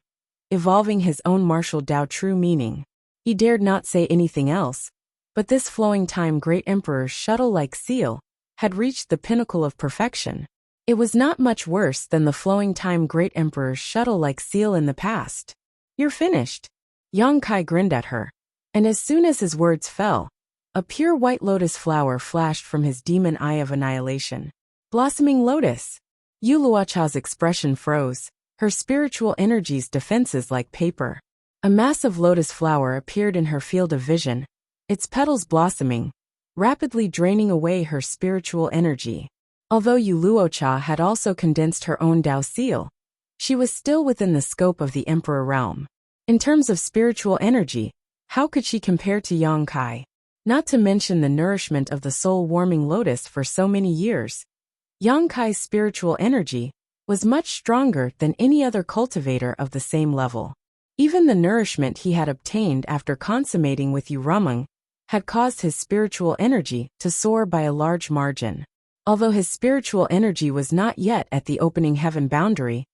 evolving his own martial Dao true meaning. He dared not say anything else, but this flowing time Great Emperor's shuttle-like seal had reached the pinnacle of perfection. It was not much worse than the flowing time Great Emperor's shuttle-like seal in the past. "You're finished." Yang Kai grinned at her, and as soon as his words fell, a pure white lotus flower flashed from his demon eye of annihilation. Blossoming lotus. Yu Luocha's expression froze, her spiritual energies defenses like paper. A massive lotus flower appeared in her field of vision, its petals blossoming, rapidly draining away her spiritual energy. Although Yu Luocha had also condensed her own Dao seal, she was still within the scope of the Emperor realm. In terms of spiritual energy, how could she compare to Yang Kai? Not to mention the nourishment of the soul-warming lotus for so many years. Yang Kai's spiritual energy was much stronger than any other cultivator of the same level. Even the nourishment he had obtained after consummating with Yu Rumeng had caused his spiritual energy to soar by a large margin. Although his spiritual energy was not yet at the opening heaven boundary,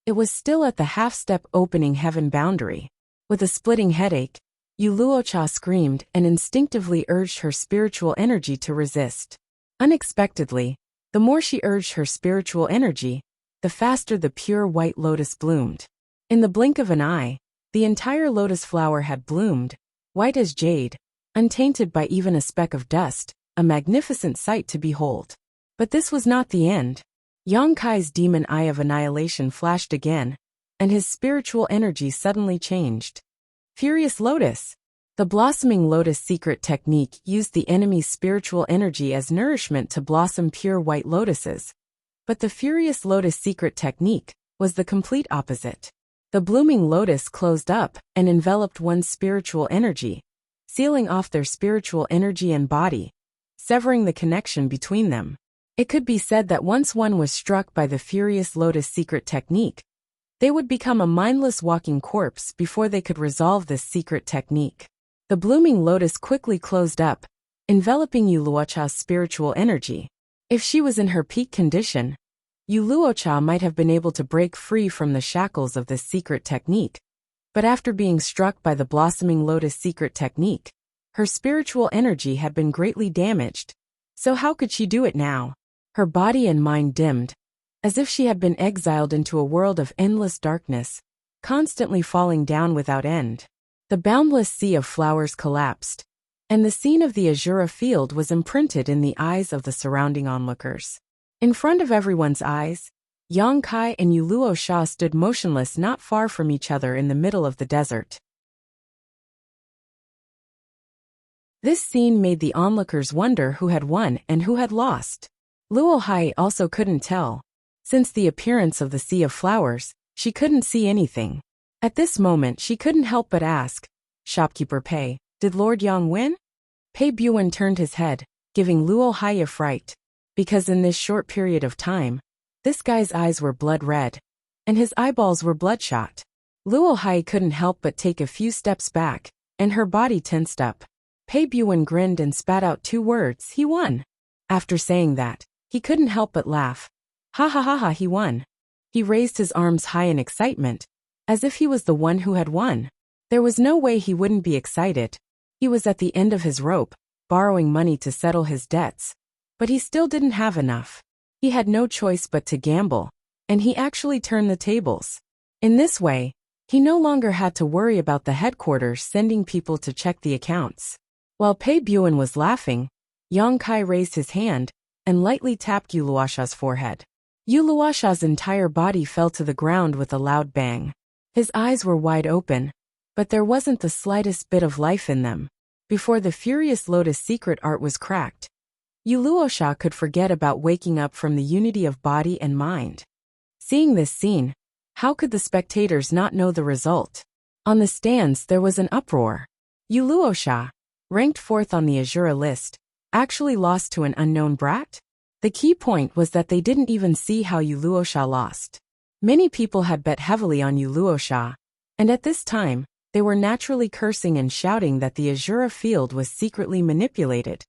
it was still at the half-step opening heaven boundary. With a splitting headache, Yu Luocha screamed and instinctively urged her spiritual energy to resist. Unexpectedly, the more she urged her spiritual energy, the faster the pure white lotus bloomed. In the blink of an eye, the entire lotus flower had bloomed, white as jade, untainted by even a speck of dust, a magnificent sight to behold. But this was not the end. Yang Kai's demon eye of annihilation flashed again, and his spiritual energy suddenly changed. Furious Lotus. The blossoming lotus secret technique used the enemy's spiritual energy as nourishment to blossom pure white lotuses. But the Furious Lotus secret technique was the complete opposite. The blooming lotus closed up and enveloped one's spiritual energy, sealing off their spiritual energy and body, severing the connection between them. It could be said that once one was struck by the Furious Lotus secret technique, they would become a mindless walking corpse before they could resolve this secret technique. The blooming lotus quickly closed up, enveloping Yu Luocha's spiritual energy. If she was in her peak condition, Yu Luocha might have been able to break free from the shackles of this secret technique. But after being struck by the blossoming lotus secret technique, her spiritual energy had been greatly damaged. So how could she do it now? Her body and mind dimmed, as if she had been exiled into a world of endless darkness, constantly falling down without end. The boundless sea of flowers collapsed, and the scene of the Azura field was imprinted in the eyes of the surrounding onlookers. In front of everyone's eyes, Yang Kai and Yu Luocha stood motionless not far from each other in the middle of the desert. This scene made the onlookers wonder who had won and who had lost. Luo Hai also couldn't tell. Since the appearance of the sea of flowers, she couldn't see anything. At this moment she couldn't help but ask, "Shopkeeper Pei, did Lord Yang win?" Pei Buwen turned his head, giving Luo Hai a fright. Because in this short period of time, This guy's eyes were blood red, and his eyeballs were bloodshot. Luo Hai couldn't help but take a few steps back, and her body tensed up. Pei Buwen grinned and spat out 2 words, "He won." After saying that, he couldn't help but laugh. Ha ha ha ha, he won. He raised his arms high in excitement, as if he was the one who had won. There was no way he wouldn't be excited. He was at the end of his rope, borrowing money to settle his debts. But he still didn't have enough. He had no choice but to gamble, and he actually turned the tables. In this way, he no longer had to worry about the headquarters sending people to check the accounts. While Pei Buwen was laughing, Yang Kai raised his hand and lightly tapped Yu Luosha's forehead. Yu Luosha's entire body fell to the ground with a loud bang. His eyes were wide open, but there wasn't the slightest bit of life in them. Before the Furious Lotus secret art was cracked, Yu Luosha could forget about waking up from the unity of body and mind. Seeing this scene, how could the spectators not know the result? On the stands there was an uproar. Yu Luosha, ranked 4th on the Azura list, actually lost to an unknown brat? The key point was that they didn't even see how Yu Luosha lost. Many people had bet heavily on Yu Luosha, and at this time, they were naturally cursing and shouting that the Azura field was secretly manipulated,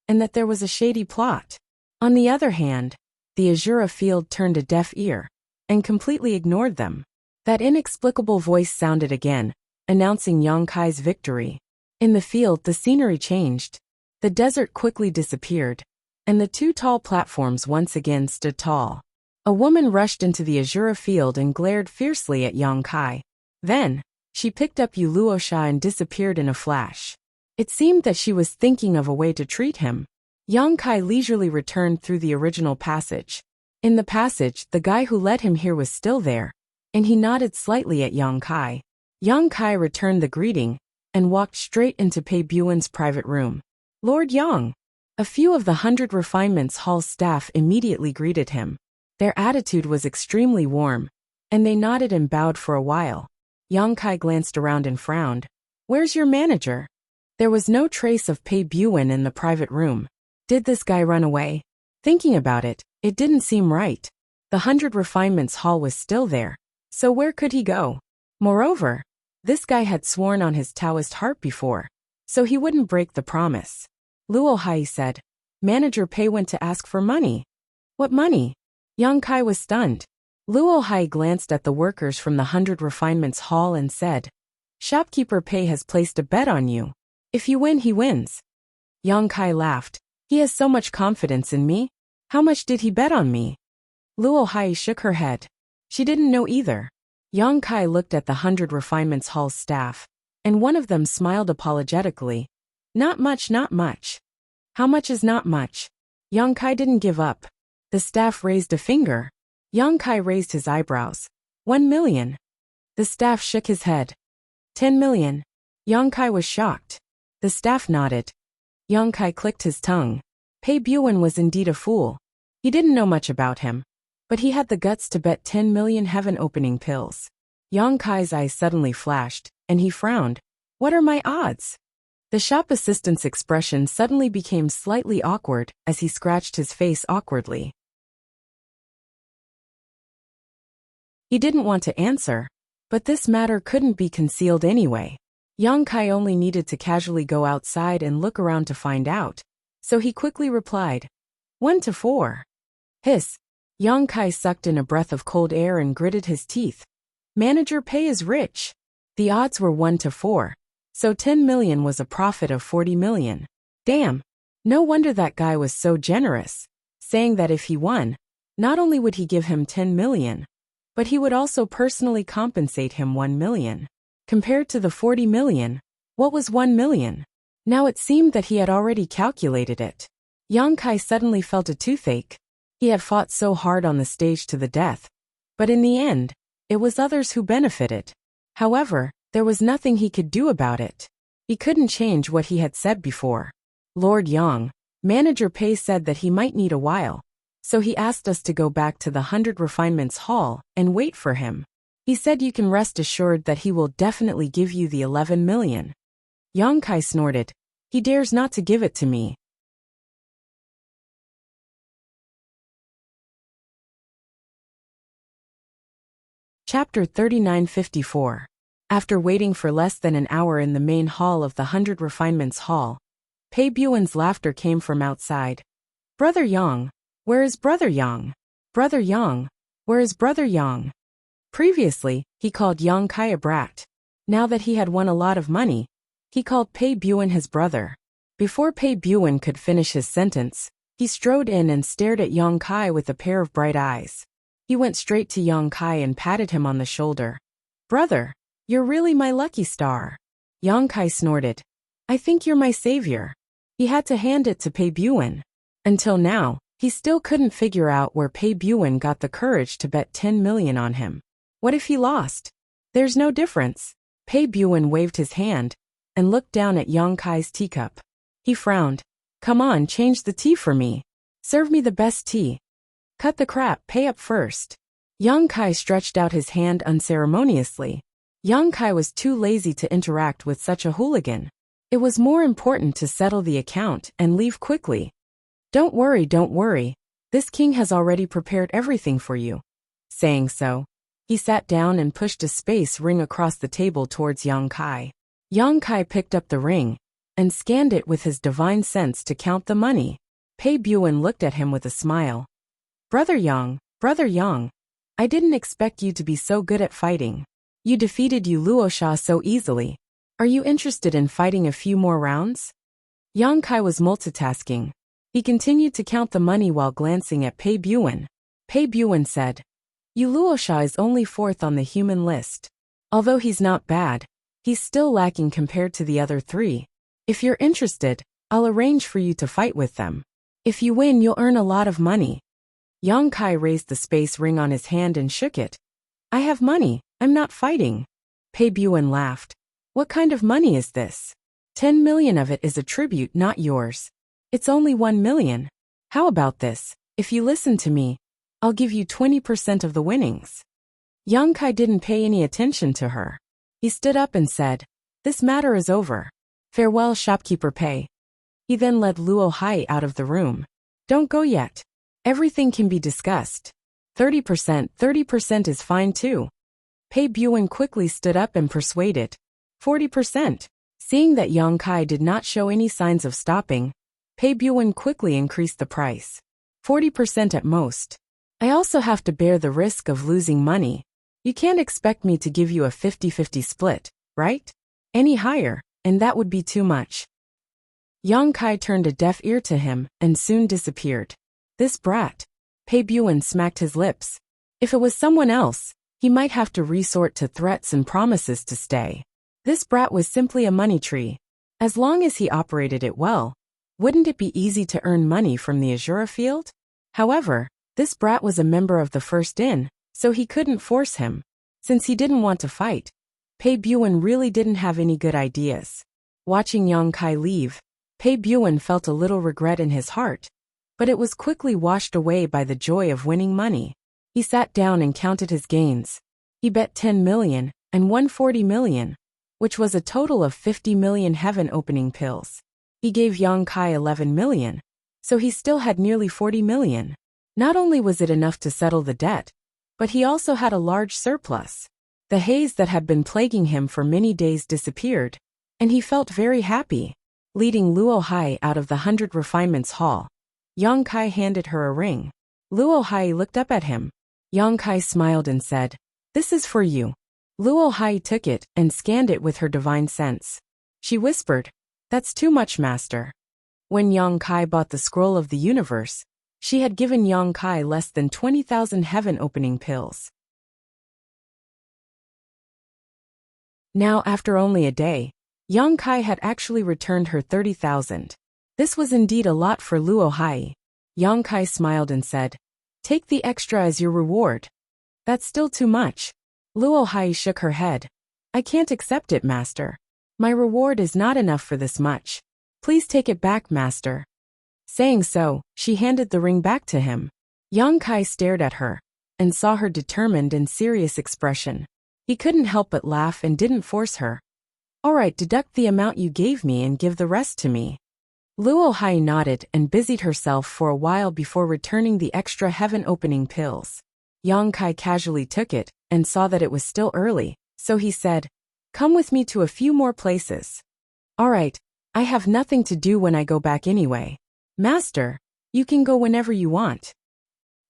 and that there was a shady plot. On the other hand, the Azura field turned a deaf ear, and completely ignored them. That inexplicable voice sounded again, announcing Yang Kai's victory. In the field the scenery changed. The desert quickly disappeared, and the 2 tall platforms once again stood tall. A woman rushed into the Azura field and glared fiercely at Yang Kai. Then, she picked up Yu Luosha and disappeared in a flash. It seemed that she was thinking of a way to treat him. Yang Kai leisurely returned through the original passage. In the passage, the guy who led him here was still there, and he nodded slightly at Yang Kai. Yang Kai returned the greeting, and walked straight into Pei Buwen's private room. "Lord Yang." A few of the 100 Refinements Hall staff immediately greeted him. Their attitude was extremely warm, and they nodded and bowed for a while. Yang Kai glanced around and frowned. "Where's your manager?" There was no trace of Pei Buwen in the private room. Did this guy run away? Thinking about it, it didn't seem right. The 100 Refinements Hall was still there, so where could he go? Moreover, this guy had sworn on his Taoist heart before, so he wouldn't break the promise. Luo Hai said, "Manager Pei went to ask for money." "What money?" Yang Kai was stunned. Luo Hai glanced at the workers from the 100 Refinements Hall and said, "Shopkeeper Pei has placed a bet on you. If you win, he wins." Yang Kai laughed. "He has so much confidence in me. How much did he bet on me?" Luo Hai shook her head. She didn't know either. Yang Kai looked at the 100 Refinements Hall staff, and one of them smiled apologetically. "Not much, not much." "How much is not much?" Yang Kai didn't give up. The staff raised a finger. Yang Kai raised his eyebrows. 1 million. The staff shook his head. 10 million. Yang Kai was shocked. The staff nodded. Yang Kai clicked his tongue. Pei Buwen was indeed a fool. He didn't know much about him, but he had the guts to bet 10 million heaven-opening pills. Yang Kai's eyes suddenly flashed, and he frowned. "What are my odds?" The shop assistant's expression suddenly became slightly awkward as he scratched his face awkwardly. He didn't want to answer, but this matter couldn't be concealed anyway. Yang Kai only needed to casually go outside and look around to find out, so he quickly replied, 1 to 4. Hiss. Yang Kai sucked in a breath of cold air and gritted his teeth. Manager Pei is rich. The odds were 1 to 4, so 10 million was a profit of 40 million. Damn. No wonder that guy was so generous, saying that if he won, not only would he give him 10 million, but he would also personally compensate him 1 million. Compared to the 40 million, what was 1 million? Now it seemed that he had already calculated it. Yang Kai suddenly felt a toothache. He had fought so hard on the stage to the death, but in the end, it was others who benefited. However, there was nothing he could do about it. He couldn't change what he had said before. Lord Yang, Manager Pei said that he might need a while, so he asked us to go back to the 100 Refinements Hall and wait for him. He said you can rest assured that he will definitely give you the 11 million. Yang Kai snorted. He dares not to give it to me. Chapter 3954. After waiting for less than an hour in the main hall of the 100 Refinements Hall, Pei Buen's laughter came from outside. Brother Yang, where is Brother Yang? Brother Yang, where is Brother Yang? Previously, he called Yang Kai a brat. Now that he had won a lot of money, he called Pei Buen his brother. Before Pei Buen could finish his sentence, he strode in and stared at Yang Kai with a pair of bright eyes. He went straight to Yang Kai and patted him on the shoulder. Brother, you're really my lucky star. Yang Kai snorted. I think you're my savior. He had to hand it to Pei Buen. Until now, he still couldn't figure out where Pei Buen got the courage to bet 10 million on him. What if he lost? There's no difference. Pei Buen waved his hand and looked down at Yang Kai's teacup. He frowned. Come on, change the tea for me. Serve me the best tea. Cut the crap, pay up first. Yang Kai stretched out his hand unceremoniously. Yang Kai was too lazy to interact with such a hooligan. It was more important to settle the account and leave quickly. Don't worry. This king has already prepared everything for you. Saying so, he sat down and pushed a space ring across the table towards Yang Kai. Yang Kai picked up the ring and scanned it with his divine sense to count the money. Pei Buen looked at him with a smile. Brother Yang, I didn't expect you to be so good at fighting. You defeated Yu Luosha so easily. Are you interested in fighting a few more rounds? Yang Kai was multitasking. He continued to count the money while glancing at Pei Buen. Pei Buen said, Yu Luosha is only 4th on the human list. Although he's not bad, he's still lacking compared to the other 3. If you're interested, I'll arrange for you to fight with them. If you win, you'll earn a lot of money. Yang Kai raised the space ring on his hand and shook it. I have money, I'm not fighting. Pei Buen laughed. What kind of money is this? 10 million of it is a tribute, not yours. It's only 1 million. How about this? If you listen to me, I'll give you 20% of the winnings. Yang Kai didn't pay any attention to her. He stood up and said, This matter is over. Farewell, shopkeeper Pei. He then led Luo Hai out of the room. Don't go yet. Everything can be discussed. 30% is fine too. Pei Buen quickly stood up and persuaded. 40%. Seeing that Yang Kai did not show any signs of stopping, Pei Buen quickly increased the price. 40% at most. I also have to bear the risk of losing money. You can't expect me to give you a 50-50 split, right? Any higher, and that would be too much. Yang Kai turned a deaf ear to him and soon disappeared. This brat. Pei Buen smacked his lips. If it was someone else, he might have to resort to threats and promises to stay. This brat was simply a money tree. As long as he operated it well, wouldn't it be easy to earn money from the Azura field? However, this brat was a member of the First Inn, so he couldn't force him. Since he didn't want to fight, Pei Buen really didn't have any good ideas. Watching Yang Kai leave, Pei Buen felt a little regret in his heart, but it was quickly washed away by the joy of winning money. He sat down and counted his gains. He bet 10 million and won 40 million, which was a total of 50 million heaven opening pills. He gave Yang Kai 11 million, so he still had nearly 40 million. Not only was it enough to settle the debt, but he also had a large surplus. The haze that had been plaguing him for many days disappeared, and he felt very happy. Leading Luo Hai out of the 100 Refinements Hall, Yang Kai handed her a ring. Luo Hai looked up at him. Yang Kai smiled and said, This is for you. Luo Hai took it and scanned it with her divine sense. She whispered, That's too much, master. When Yang Kai bought the scroll of the universe, she had given Yang Kai less than 20,000 heaven-opening pills. Now, after only a day, Yang Kai had actually returned her 30,000. This was indeed a lot for Luo Hai. Yang Kai smiled and said, Take the extra as your reward. That's still too much. Luo Hai shook her head. I can't accept it, master. My reward is not enough for this much. Please take it back, master. Saying so, she handed the ring back to him. Yang Kai stared at her and saw her determined and serious expression. He couldn't help but laugh and didn't force her. All right, deduct the amount you gave me and give the rest to me. Luo Hai nodded and busied herself for a while before returning the extra heaven-opening pills. Yang Kai casually took it and saw that it was still early, so he said, "Come with me to a few more places." "All right, I have nothing to do when I go back anyway." "Master, you can go whenever you want."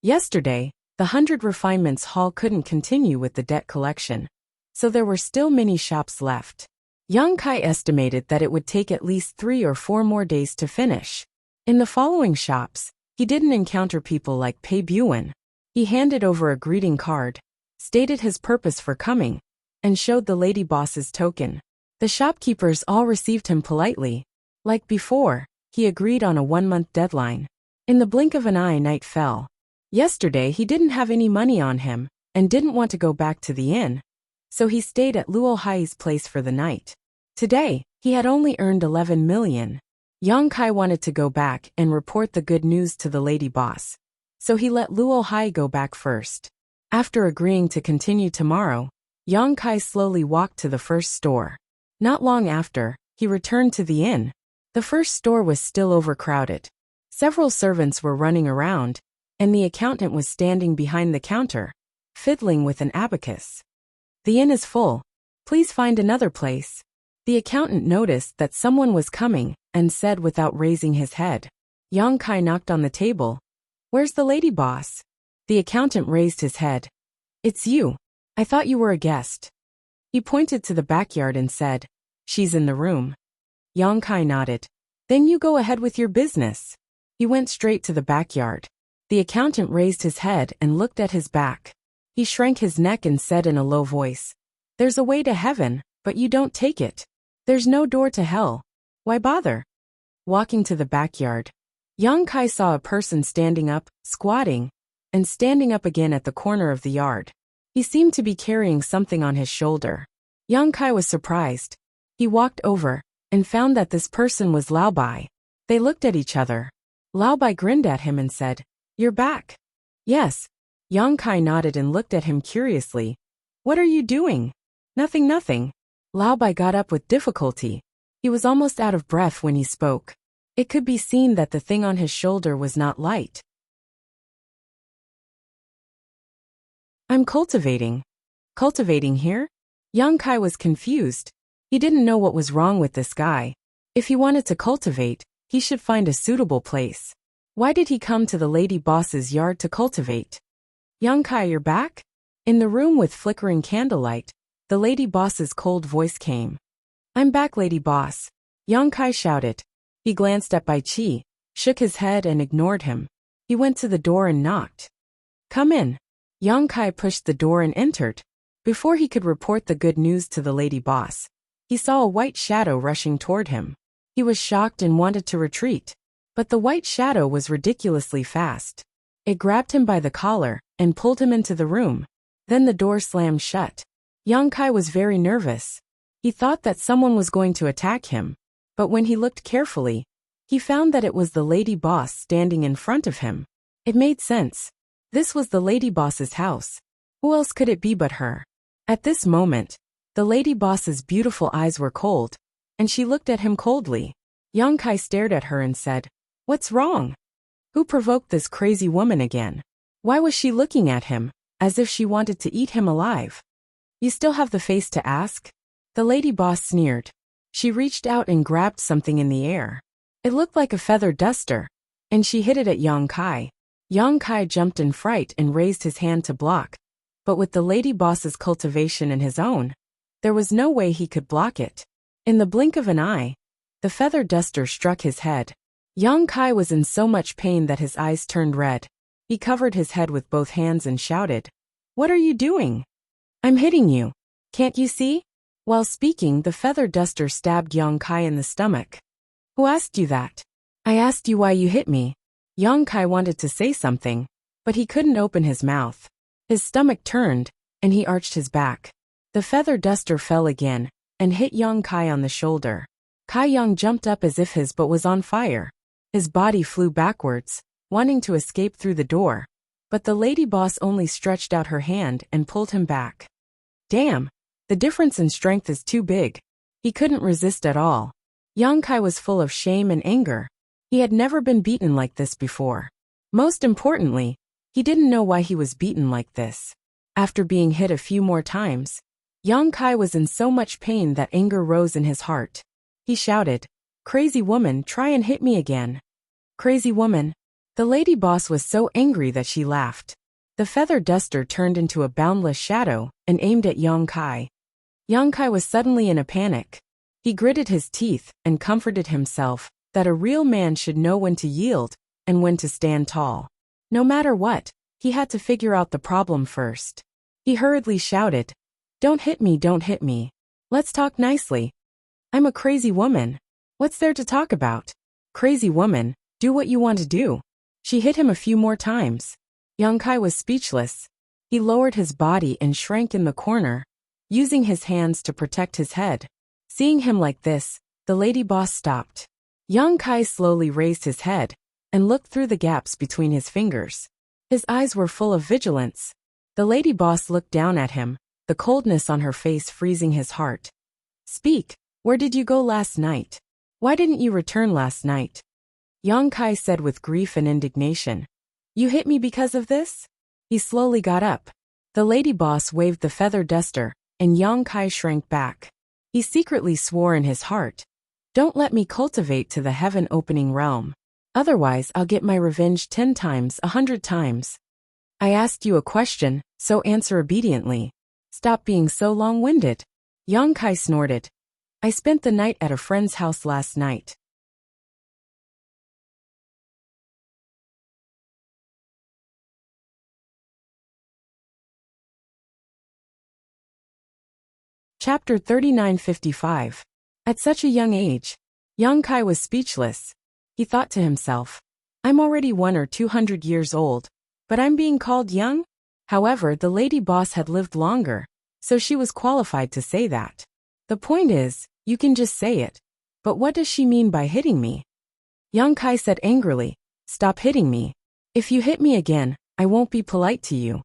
Yesterday, the 100 Refinements Hall couldn't continue with the debt collection, so there were still many shops left. Yang Kai estimated that it would take at least 3 or 4 more days to finish. In the following shops, he didn't encounter people like Pei Buan. He handed over a greeting card, stated his purpose for coming, and showed the lady boss's token. The shopkeepers all received him politely. Like before, he agreed on a 1-month deadline. In the blink of an eye, night fell. Yesterday he didn't have any money on him, and didn't want to go back to the inn, so he stayed at Luo Hai's place for the night. Today, he had only earned 11 million. Yang Kai wanted to go back and report the good news to the lady boss, so he let Luo Hai go back first. After agreeing to continue tomorrow, Yang Kai slowly walked to the first store. Not long after, he returned to the inn. The first store was still overcrowded. Several servants were running around, and the accountant was standing behind the counter, fiddling with an abacus. "The inn is full. Please find another place." The accountant noticed that someone was coming and said without raising his head. Yang Kai knocked on the table. "Where's the lady boss?" The accountant raised his head. "It's you. I thought you were a guest." He pointed to the backyard and said, "She's in the room." Yang Kai nodded. "Then you go ahead with your business." He went straight to the backyard. The accountant raised his head and looked at his back. He shrank his neck and said in a low voice, "There's a way to heaven, but you don't take it. There's no door to hell. Why bother?" Walking to the backyard, Yang Kai saw a person standing up, squatting, and standing up again at the corner of the yard. He seemed to be carrying something on his shoulder. Yang Kai was surprised. He walked over and found that this person was Lao Bai. They looked at each other. Lao Bai grinned at him and said, "You're back." "Yes." Yang Kai nodded and looked at him curiously. "What are you doing?" Nothing. Lao Bai got up with difficulty. He was almost out of breath when he spoke. It could be seen that the thing on his shoulder was not light. "I'm cultivating." "Cultivating here?" Yang Kai was confused. He didn't know what was wrong with this guy. If he wanted to cultivate, he should find a suitable place. Why did he come to the lady boss's yard to cultivate? "Yang Kai, you're back?" In the room with flickering candlelight, the lady boss's cold voice came. "I'm back, lady boss," Yang Kai shouted. He glanced at Bai Qi, shook his head and ignored him. He went to the door and knocked. "Come in." Yang Kai pushed the door and entered. Before he could report the good news to the lady boss, he saw a white shadow rushing toward him. He was shocked and wanted to retreat, but the white shadow was ridiculously fast. It grabbed him by the collar and pulled him into the room. Then the door slammed shut. Yang Kai was very nervous. He thought that someone was going to attack him, but when he looked carefully, he found that it was the lady boss standing in front of him. It made sense. This was the lady boss's house. Who else could it be but her? At this moment, the lady boss's beautiful eyes were cold, and she looked at him coldly. Yang Kai stared at her and said, "What's wrong? Who provoked this crazy woman again? Why was she looking at him, as if she wanted to eat him alive?" "You still have the face to ask?" The lady boss sneered. She reached out and grabbed something in the air. It looked like a feather duster, and she hit it at Yang Kai. Yang Kai jumped in fright and raised his hand to block, but with the lady boss's cultivation and his own, there was no way he could block it. In the blink of an eye, the feather duster struck his head. Yang Kai was in so much pain that his eyes turned red. He covered his head with both hands and shouted, "What are you doing? I'm hitting you. Can't you see?" While speaking, the feather duster stabbed Yang Kai in the stomach. "Who asked you that?" "I asked you why you hit me." Yang Kai wanted to say something, but he couldn't open his mouth. His stomach turned, and he arched his back. The feather duster fell again, and hit Yang Kai on the shoulder. Kai Yang jumped up as if his butt was on fire. His body flew backwards, wanting to escape through the door, but the lady boss only stretched out her hand and pulled him back. Damn, the difference in strength is too big. He couldn't resist at all. Yang Kai was full of shame and anger. He had never been beaten like this before. Most importantly, he didn't know why he was beaten like this. After being hit a few more times, Yang Kai was in so much pain that anger rose in his heart. He shouted, "Crazy woman, try and hit me again." Crazy woman. The lady boss was so angry that she laughed. The feather duster turned into a boundless shadow and aimed at Yang Kai. Yang Kai was suddenly in a panic. He gritted his teeth and comforted himself that a real man should know when to yield and when to stand tall. No matter what, he had to figure out the problem first. He hurriedly shouted, "Don't hit me, don't hit me. Let's talk nicely. I'm a crazy woman. What's there to talk about? Crazy woman, do what you want to do." She hit him a few more times. Yang Kai was speechless. He lowered his body and shrank in the corner, using his hands to protect his head. Seeing him like this, the lady boss stopped. Yang Kai slowly raised his head and looked through the gaps between his fingers. His eyes were full of vigilance. The lady boss looked down at him, the coldness on her face freezing his heart. "Speak, where did you go last night? Why didn't you return last night?" Yang Kai said with grief and indignation. "You hit me because of this?" He slowly got up. The lady boss waved the feather duster, and Yang Kai shrank back. He secretly swore in his heart, "Don't let me cultivate to the heaven-opening realm. Otherwise I'll get my revenge 10 times, 100 times. I asked you a question, so answer obediently. Stop being so long-winded." Yang Kai snorted. "I spent the night at a friend's house last night." Chapter 3955. At such a young age, Yang Kai was speechless. He thought to himself, "I'm already 100 or 200 years old, but I'm being called young?" However, the lady boss had lived longer, so she was qualified to say that. "The point is, you can just say it. But what does she mean by hitting me?" Yang Kai said angrily, "Stop hitting me. If you hit me again, I won't be polite to you."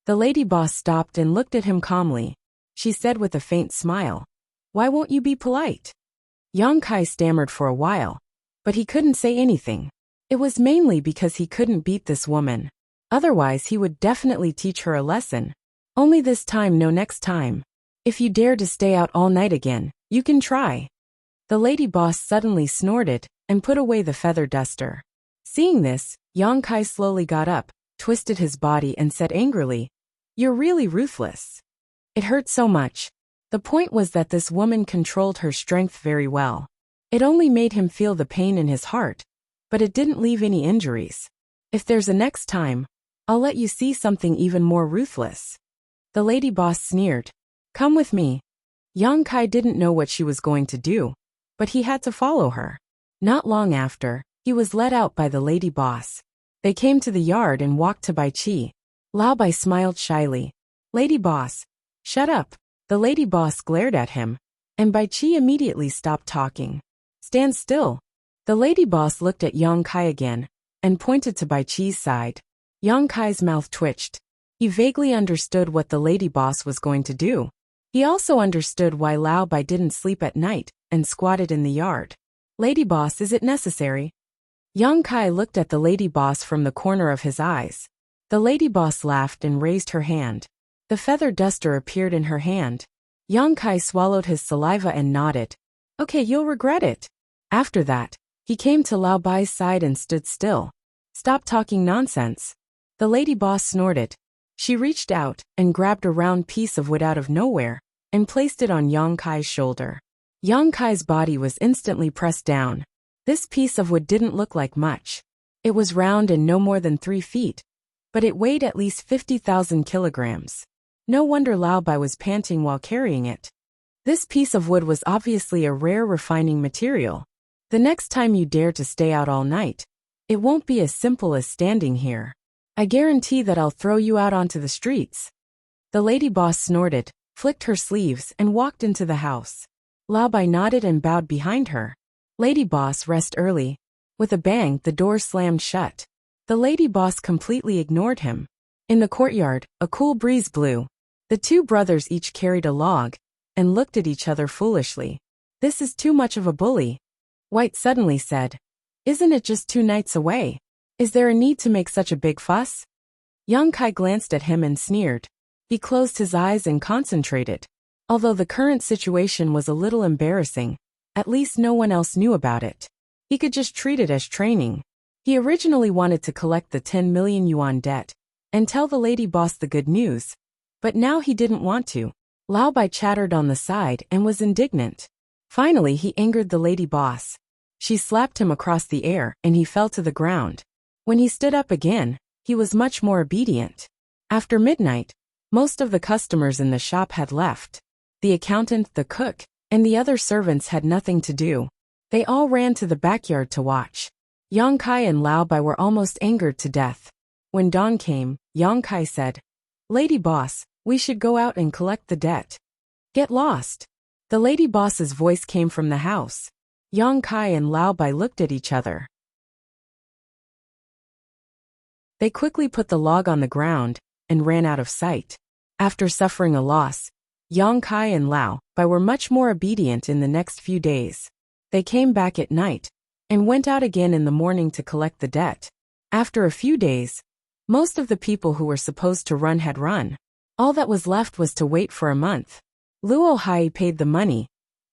The lady boss stopped and looked at him calmly. She said with a faint smile, "Why won't you be polite?" Yang Kai stammered for a while, but he couldn't say anything. It was mainly because he couldn't beat this woman. Otherwise he would definitely teach her a lesson. Only this time, no next time. If you dare to stay out all night again, you can try. The lady boss suddenly snorted and put away the feather duster. Seeing this, Yang Kai slowly got up, twisted his body and said angrily, "You're really ruthless." It hurt so much. The point was that this woman controlled her strength very well. It only made him feel the pain in his heart, but it didn't leave any injuries. "If there's a next time, I'll let you see something even more ruthless." The lady boss sneered. "Come with me." Yang Kai didn't know what she was going to do, but he had to follow her. Not long after, he was led out by the lady boss. They came to the yard and walked to Bai Chi. Lao Bai smiled shyly. "Lady boss, shut up." The lady boss glared at him, and Bai Chi immediately stopped talking. "Stand still." The lady boss looked at Yang Kai again, and pointed to Bai Chi's side. Yang Kai's mouth twitched. He vaguely understood what the lady boss was going to do. He also understood why Lao Bai didn't sleep at night and squatted in the yard. "Lady boss, is it necessary?" Yang Kai looked at the lady boss from the corner of his eyes. The lady boss laughed and raised her hand. The feather duster appeared in her hand. Yang Kai swallowed his saliva and nodded. "Okay, you'll regret it." After that, he came to Lao Bai's side and stood still. "Stop talking nonsense." The lady boss snorted. She reached out and grabbed a round piece of wood out of nowhere and placed it on Yang Kai's shoulder. Yang Kai's body was instantly pressed down. This piece of wood didn't look like much. It was round and no more than 3 feet, but it weighed at least 50,000 kilograms. No wonder Lao Bai was panting while carrying it. This piece of wood was obviously a rare refining material. "The next time you dare to stay out all night, it won't be as simple as standing here. I guarantee that I'll throw you out onto the streets." The lady boss snorted, flicked her sleeves and walked into the house. Lao Bai nodded and bowed behind her. "Lady boss, rest early." With a bang, the door slammed shut. The lady boss completely ignored him. In the courtyard, a cool breeze blew. The two brothers each carried a log and looked at each other foolishly. "This is too much of a bully." White suddenly said, "Isn't it just 2 nights away? Is there a need to make such a big fuss?" Yang Kai glanced at him and sneered. He closed his eyes and concentrated. Although the current situation was a little embarrassing, at least no one else knew about it. He could just treat it as training. He originally wanted to collect the 10 million yuan debt and tell the lady boss the good news, but now he didn't want to. Lao Bai chattered on the side and was indignant. Finally, he angered the lady boss. She slapped him across the air and he fell to the ground. When he stood up again, he was much more obedient. After midnight, most of the customers in the shop had left. The accountant, the cook, and the other servants had nothing to do. They all ran to the backyard to watch. Yang Kai and Lao Bai were almost angered to death. When dawn came, Yang Kai said, "Lady boss, we should go out and collect the debt." "Get lost." The lady boss's voice came from the house. Yang Kai and Lao Bai looked at each other. They quickly put the log on the ground and ran out of sight. After suffering a loss, Yang Kai and Lao Bai were much more obedient in the next few days. They came back at night and went out again in the morning to collect the debt. After a few days, most of the people who were supposed to run had run. All that was left was to wait for a month. Luo Hai paid the money,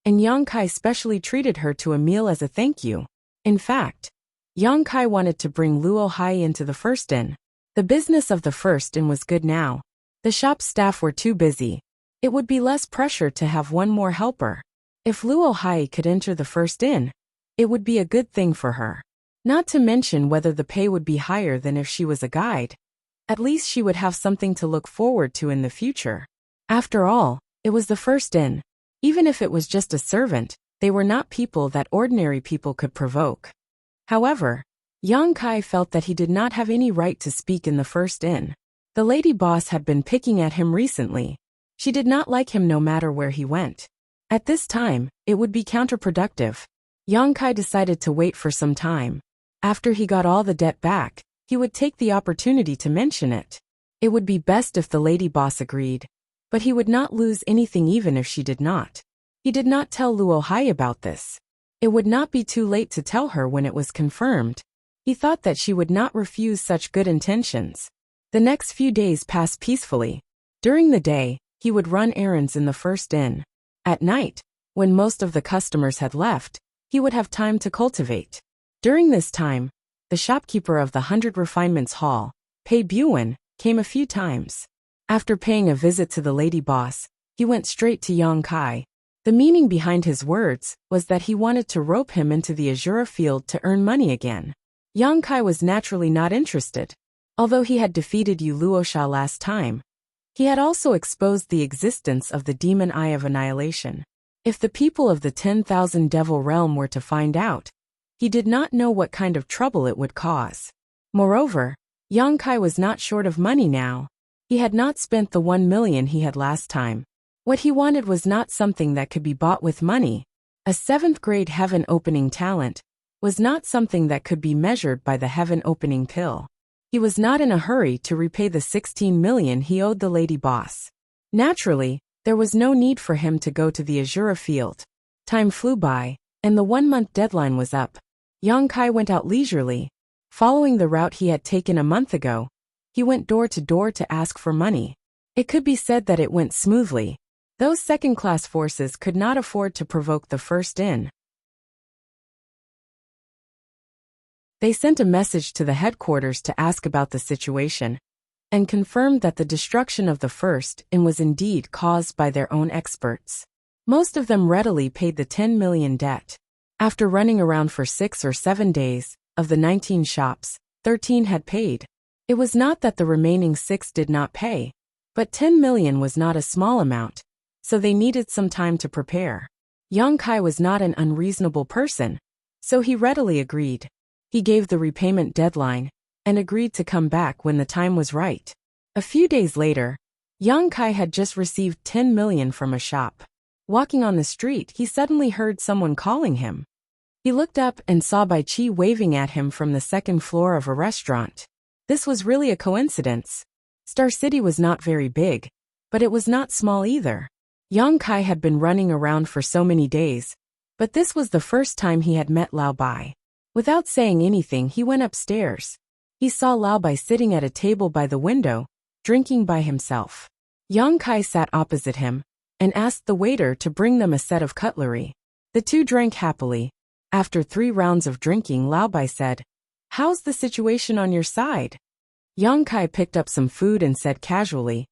and Yang Kai specially treated her to a meal as a thank you. In fact, Yang Kai wanted to bring Luo Hai into the first inn. The business of the first inn was good now. The shop staff were too busy. It would be less pressure to have one more helper. If Luo Hai could enter the first inn, it would be a good thing for her. Not to mention whether the pay would be higher than if she was a guide. At least she would have something to look forward to in the future. After all, it was the first inn. Even if it was just a servant, they were not people that ordinary people could provoke. However, Yang Kai felt that he did not have any right to speak in the first inn. The lady boss had been picking at him recently. She did not like him no matter where he went. At this time, it would be counterproductive. Yang Kai decided to wait for some time. After he got all the debt back, he would take the opportunity to mention it. It would be best if the lady boss agreed, but he would not lose anything even if she did not. He did not tell Luo Hai about this. It would not be too late to tell her when it was confirmed. He thought that she would not refuse such good intentions. The next few days passed peacefully. During the day, he would run errands in the first inn. At night, when most of the customers had left, he would have time to cultivate. During this time, the shopkeeper of the 100 Refinements Hall, Pei Buan, came a few times. After paying a visit to the lady boss, he went straight to Yang Kai. The meaning behind his words was that he wanted to rope him into the Azura field to earn money again. Yang Kai was naturally not interested. Although he had defeated Yu Luosha last time, he had also exposed the existence of the demon eye of annihilation. If the people of the 10,000 devil realm were to find out, he did not know what kind of trouble it would cause. Moreover, Yang Kai was not short of money now. He had not spent the 1 million he had last time. What he wanted was not something that could be bought with money. A 7th grade heaven opening talent was not something that could be measured by the heaven opening pill. He was not in a hurry to repay the 16 million he owed the lady boss. Naturally, there was no need for him to go to the Azura field. Time flew by, and the 1-month deadline was up. Yang Kai went out leisurely. Following the route he had taken a month ago, he went door to door to ask for money. It could be said that it went smoothly. Those second-class forces could not afford to provoke the first inn. They sent a message to the headquarters to ask about the situation, and confirmed that the destruction of the first inn was indeed caused by their own experts. Most of them readily paid the 10 million debt. After running around for 6 or 7 days, of the 19 shops, 13 had paid. It was not that the remaining 6 did not pay, but 10 million was not a small amount, so they needed some time to prepare. Yang Kai was not an unreasonable person, so he readily agreed. He gave the repayment deadline, and agreed to come back when the time was right. A few days later, Yang Kai had just received 10 million from a shop. Walking on the street, he suddenly heard someone calling him. He looked up and saw Bai Qi waving at him from the 2nd floor of a restaurant. This was really a coincidence. Star City was not very big, but it was not small either. Yang Kai had been running around for so many days, but this was the first time he had met Lao Bai. Without saying anything, he went upstairs. He saw Lao Bai sitting at a table by the window, drinking by himself. Yang Kai sat opposite him and asked the waiter to bring them a set of cutlery. The two drank happily. After 3 rounds of drinking, Lao Bai said, "How's the situation on your side?" Yang Kai picked up some food and said casually,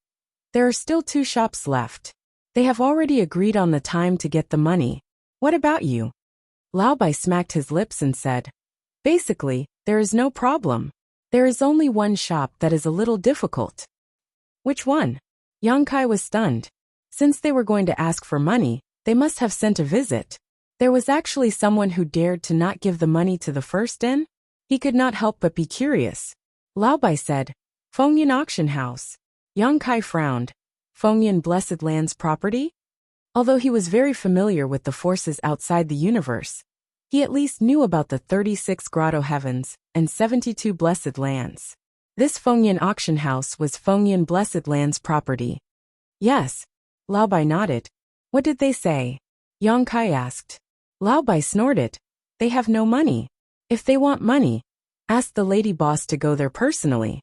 "There are still 2 shops left. They have already agreed on the time to get the money. What about you?" Lao Bai smacked his lips and said, "Basically, there is no problem. There is only one shop that is a little difficult." "Which one?" Yang Kai was stunned. Since they were going to ask for money, they must have sent a visit. There was actually someone who dared to not give the money to the first in? He could not help but be curious. Lao Bai said, "Fengyan Auction House." Yang Kai frowned. Fengyan Blessed Land's property? Although he was very familiar with the forces outside the universe, he at least knew about the 36 grotto heavens and 72 blessed lands. This Fengyan Auction House was Fengyan Blessed Land's property. "Yes." Lao Bai nodded. "What did they say?" Yang Kai asked. Lao Bai snorted. "They have no money. If they want money, ask the lady boss to go there personally."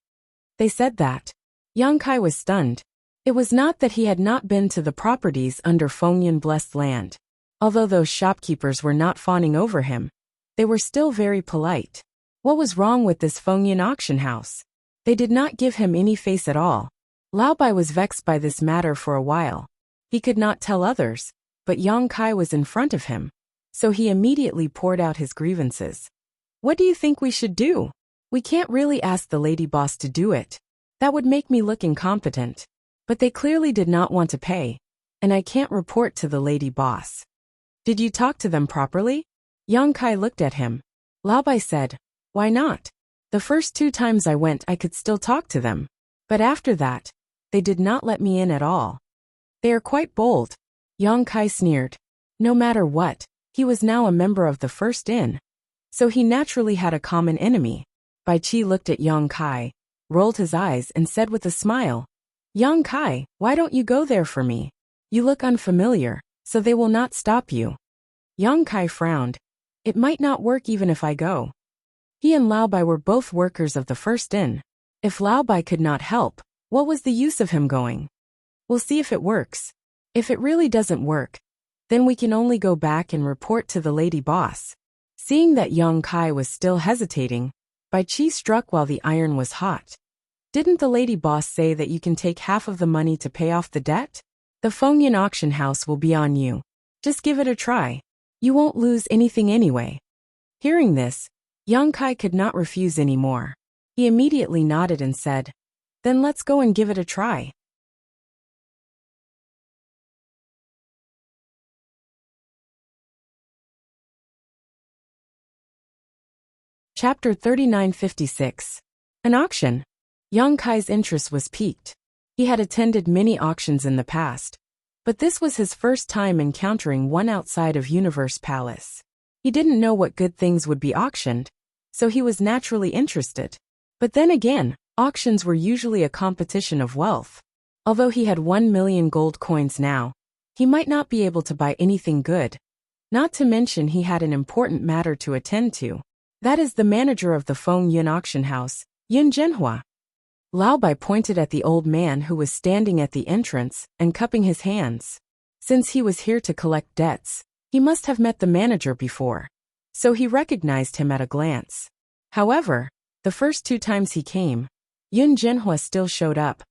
They said that. Yang Kai was stunned. It was not that he had not been to the properties under Fengyan Blessed Land. Although those shopkeepers were not fawning over him, they were still very polite. What was wrong with this Fengyan auction house? They did not give him any face at all. Lao Bai was vexed by this matter for a while. He could not tell others, but Yang Kai was in front of him, so he immediately poured out his grievances. "What do you think we should do? We can't really ask the lady boss to do it. That would make me look incompetent. But they clearly did not want to pay, and I can't report to the lady boss." "Did you talk to them properly?" Yang Kai looked at him. Lao Bai said, "Why not? The first 2 times I went I could still talk to them. But after that, they did not let me in at all. They are quite bold." Yang Kai sneered. No matter what, he was now a member of the first in, so he naturally had a common enemy. Bai Qi looked at Yang Kai, rolled his eyes and said with a smile, "Yang Kai, why don't you go there for me? You look unfamiliar, so they will not stop you." Yang Kai frowned. "It might not work even if I go." He and Lao Bai were both workers of the first in. If Lao Bai could not help, what was the use of him going? "We'll see if it works. If it really doesn't work, then we can only go back and report to the lady boss." Seeing that Yang Kai was still hesitating, Bai Qi struck while the iron was hot. "Didn't the lady boss say that you can take half of the money to pay off the debt? The Fengyan auction house will be on you. Just give it a try. You won't lose anything anyway." Hearing this, Yang Kai could not refuse any more. He immediately nodded and said, "Then let's go and give it a try." Chapter 3956. An auction. Yang Kai's interest was piqued. He had attended many auctions in the past, but this was his first time encountering one outside of Universe Palace. He didn't know what good things would be auctioned, so he was naturally interested. But then again, auctions were usually a competition of wealth. Although he had 1 million gold coins now, he might not be able to buy anything good. Not to mention he had an important matter to attend to. That is the manager of the Fengyan auction house, Yin Zhenhua. Lao Bai pointed at the old man who was standing at the entrance and cupping his hands. Since he was here to collect debts, he must have met the manager before, so he recognized him at a glance. However, the first 2 times he came, Yin Zhenhua still showed up.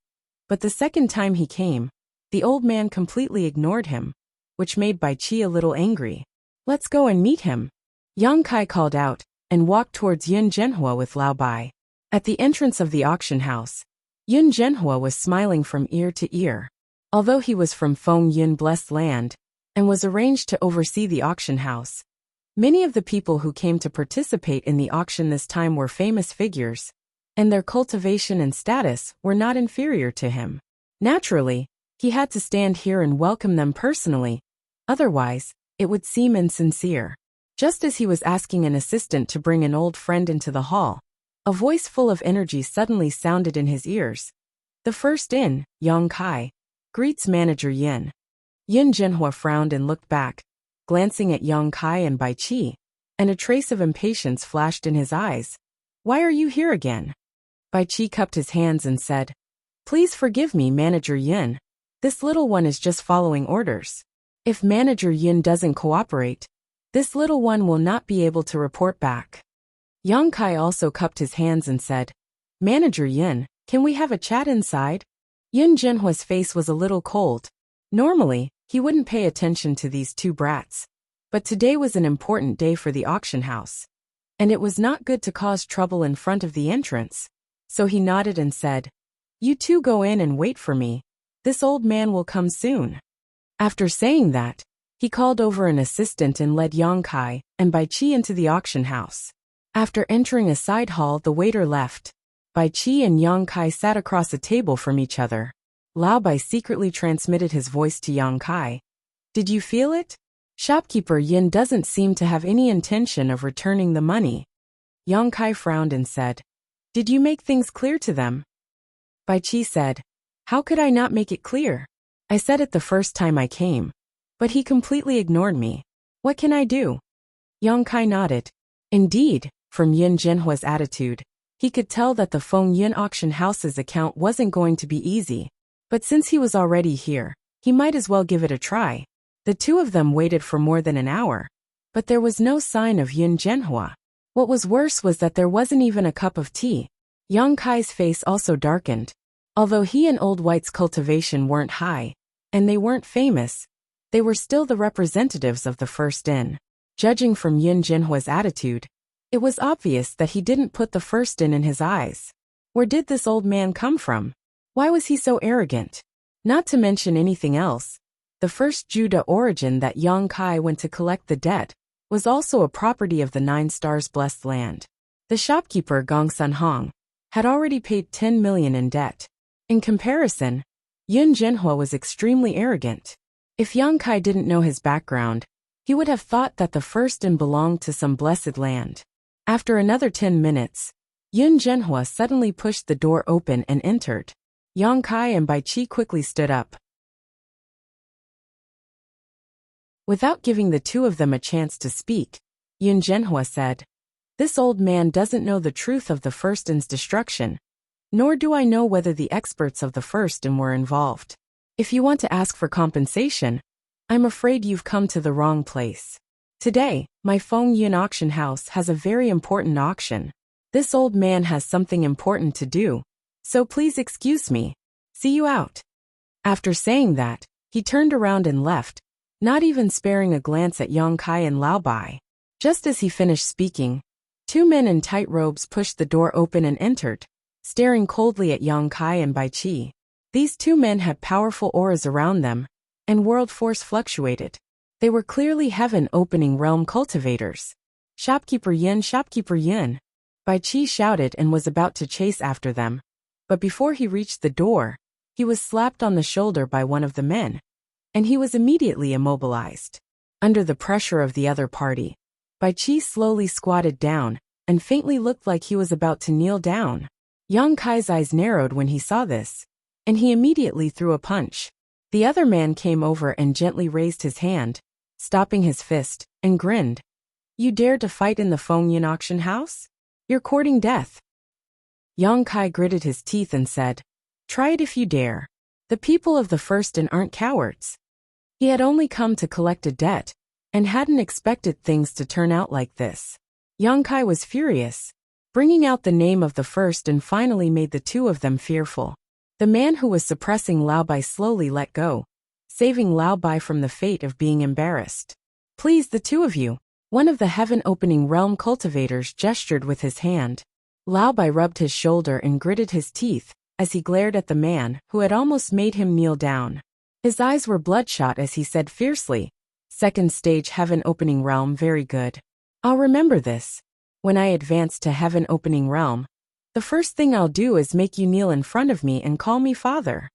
But the second time he came, the old man completely ignored him, which made Bai Qi a little angry. "Let's go and meet him," Yang Kai called out, and walked towards Yin Zhenhua with Lao Bai. At the entrance of the auction house, Yin Zhenhua was smiling from ear to ear. Although he was from Fengyan Blessed Land and was arranged to oversee the auction house, many of the people who came to participate in the auction this time were famous figures, and their cultivation and status were not inferior to him. Naturally, he had to stand here and welcome them personally, otherwise, it would seem insincere. Just as he was asking an assistant to bring an old friend into the hall, a voice full of energy suddenly sounded in his ears. "The first in, Yang Kai, greets manager Yin." Yin Zhenhua frowned and looked back, glancing at Yang Kai and Bai Qi, and a trace of impatience flashed in his eyes. "Why are you here again?" Bai Qi cupped his hands and said, "Please forgive me, manager Yin. This little one is just following orders. If Manager Yin doesn't cooperate, this little one will not be able to report back. Yang Kai also cupped his hands and said, Manager Yin, can we have a chat inside? Yin Jinhua's face was a little cold. Normally, he wouldn't pay attention to these two brats. But today was an important day for the auction house. And it was not good to cause trouble in front of the entrance. So he nodded and said, You two go in and wait for me. This old man will come soon. After saying that, he called over an assistant and led Yang Kai and Bai Qi into the auction house. After entering a side hall, the waiter left. Bai Qi and Yang Kai sat across a table from each other. Lao Bai secretly transmitted his voice to Yang Kai. Did you feel it? Shopkeeper Yin doesn't seem to have any intention of returning the money. Yang Kai frowned and said, Did you make things clear to them? Bai Qi said, How could I not make it clear? I said it the first time I came. But he completely ignored me. What can I do? Yang Kai nodded. Indeed, from Yin Jinhua's attitude, he could tell that the Feng Yin auction house's account wasn't going to be easy. But since he was already here, he might as well give it a try. The two of them waited for more than an hour. But there was no sign of Yin Jinhua. What was worse was that there wasn't even a cup of tea. Yang Kai's face also darkened. Although he and Old White's cultivation weren't high, and they weren't famous, they were still the representatives of the first inn. Judging from Yin Jinhua's attitude, it was obvious that he didn't put the first inn in his eyes. Where did this old man come from? Why was he so arrogant? Not to mention anything else, the first Juda origin that Yang Kai went to collect the debt was also a property of the 9 Stars Blessed Land. The shopkeeper Gong Sun Hong had already paid 10 million in debt. In comparison, Yin Jinhua was extremely arrogant. If Yang Kai didn't know his background, he would have thought that the first inn belonged to some blessed land. After another 10 minutes, Yin Jinhua suddenly pushed the door open and entered. Yang Kai and Bai Qi quickly stood up. Without giving the two of them a chance to speak, Yin Jinhua said, This old man doesn't know the truth of the first inn's destruction, nor do I know whether the experts of the first inn were involved. If you want to ask for compensation, I'm afraid you've come to the wrong place. Today, my Feng Yin auction house has a very important auction. This old man has something important to do, so please excuse me. See you out. After saying that, he turned around and left, not even sparing a glance at Yang Kai and Lao Bai. Just as he finished speaking, 2 men in tight robes pushed the door open and entered, staring coldly at Yang Kai and Bai Qi. These 2 men had powerful auras around them, and world force fluctuated. They were clearly heaven-opening realm cultivators. Shopkeeper Yin, Bai Qi shouted and was about to chase after them. But before he reached the door, he was slapped on the shoulder by one of the men, and he was immediately immobilized. Under the pressure of the other party, Bai Qi slowly squatted down and faintly looked like he was about to kneel down. Yang Kai's eyes narrowed when he saw this, and he immediately threw a punch. The other man came over and gently raised his hand, stopping his fist, and grinned. You dare to fight in the Feng Yin auction house? You're courting death. Yang Kai gritted his teeth and said, Try it if you dare. The people of the first inn aren't cowards. He had only come to collect a debt, and hadn't expected things to turn out like this. Yang Kai was furious. Bringing out the name of the first inn finally made the two of them fearful. The man who was suppressing Lao Bai slowly let go, saving Lao Bai from the fate of being embarrassed. Please, the two of you. One of the heaven-opening realm cultivators gestured with his hand. Lao Bai rubbed his shoulder and gritted his teeth as he glared at the man who had almost made him kneel down. His eyes were bloodshot as he said fiercely, Second stage heaven-opening realm, very good. I'll remember this. When I advance to heaven-opening realm, the first thing I'll do is make you kneel in front of me and call me father.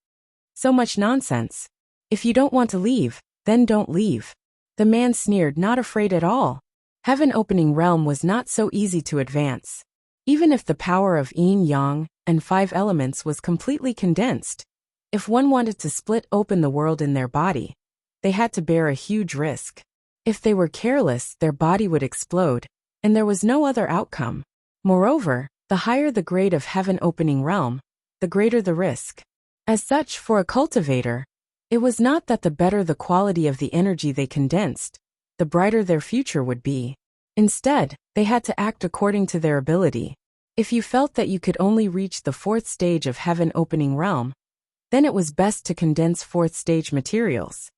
So much nonsense. If you don't want to leave, then don't leave. The man sneered, not afraid at all. Heaven-opening realm was not so easy to advance. Even if the power of yin, yang, and 5 elements was completely condensed, if one wanted to split open the world in their body, they had to bear a huge risk. If they were careless, their body would explode, and there was no other outcome. Moreover, the higher the grade of heaven-opening realm, the greater the risk. As such, for a cultivator, It was not that the better the quality of the energy they condensed, the brighter their future would be. Instead, they had to act according to their ability. If you felt that you could only reach the 4th stage of heaven opening realm, then it was best to condense 4th stage materials.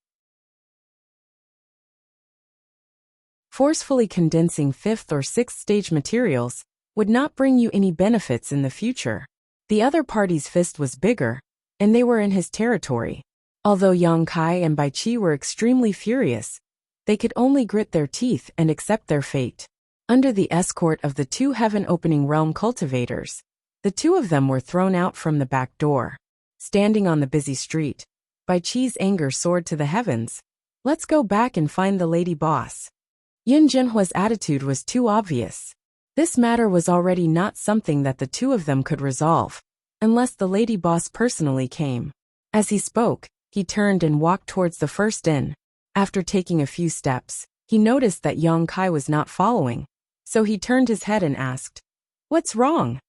Forcefully condensing 5th or 6th stage materials would not bring you any benefits in the future. The other party's fist was bigger, and they were in his territory. Although Yang Kai and Bai Qi were extremely furious, they could only grit their teeth and accept their fate. Under the escort of the 2 heaven-opening realm cultivators, the 2 of them were thrown out from the back door. Standing on the busy street, Bai Qi's anger soared to the heavens. Let's go back and find the lady boss. Yin Jinhua's attitude was too obvious. This matter was already not something that the 2 of them could resolve, unless the lady boss personally came. As he spoke, he turned and walked towards the first inn. After taking a few steps, he noticed that Yang Kai was not following, so he turned his head and asked, "What's wrong?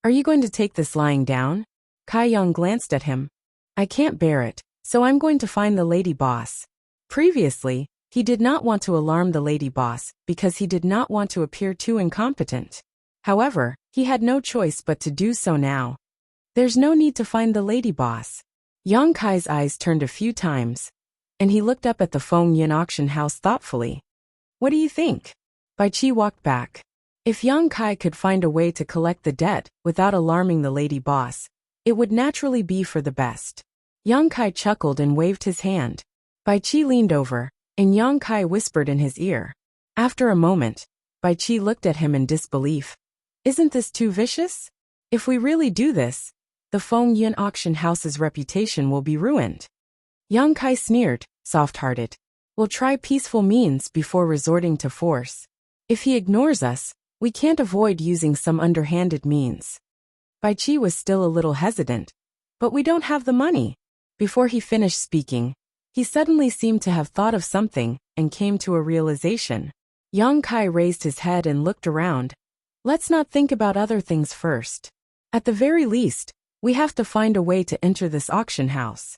Are you going to take this lying down?" Kai Yang glanced at him. "I can't bear it, so I'm going to find the lady boss." Previously, he did not want to alarm the lady boss because he did not want to appear too incompetent. However, he had no choice but to do so now. There's no need to find the lady boss. Yang Kai's eyes turned a few times, and he looked up at the Feng Yin auction house thoughtfully. "What do you think?" Bai Qi walked back. If Yang Kai could find a way to collect the debt without alarming the lady boss, it would naturally be for the best. Yang Kai chuckled and waved his hand. Bai Qi leaned over, and Yang Kai whispered in his ear. After a moment, Bai Qi looked at him in disbelief. "Isn't this too vicious? If we really do this, the Feng Yin auction house's reputation will be ruined." Yang Kai sneered, soft-hearted. "We'll try peaceful means before resorting to force. If he ignores us, we can't avoid using some underhanded means." Bai Qi was still a little hesitant. "But we don't have the money." Before he finished speaking, he suddenly seemed to have thought of something and came to a realization. Yang Kai raised his head and looked around. "Let's not think about other things first. At the very least, we have to find a way to enter this auction house."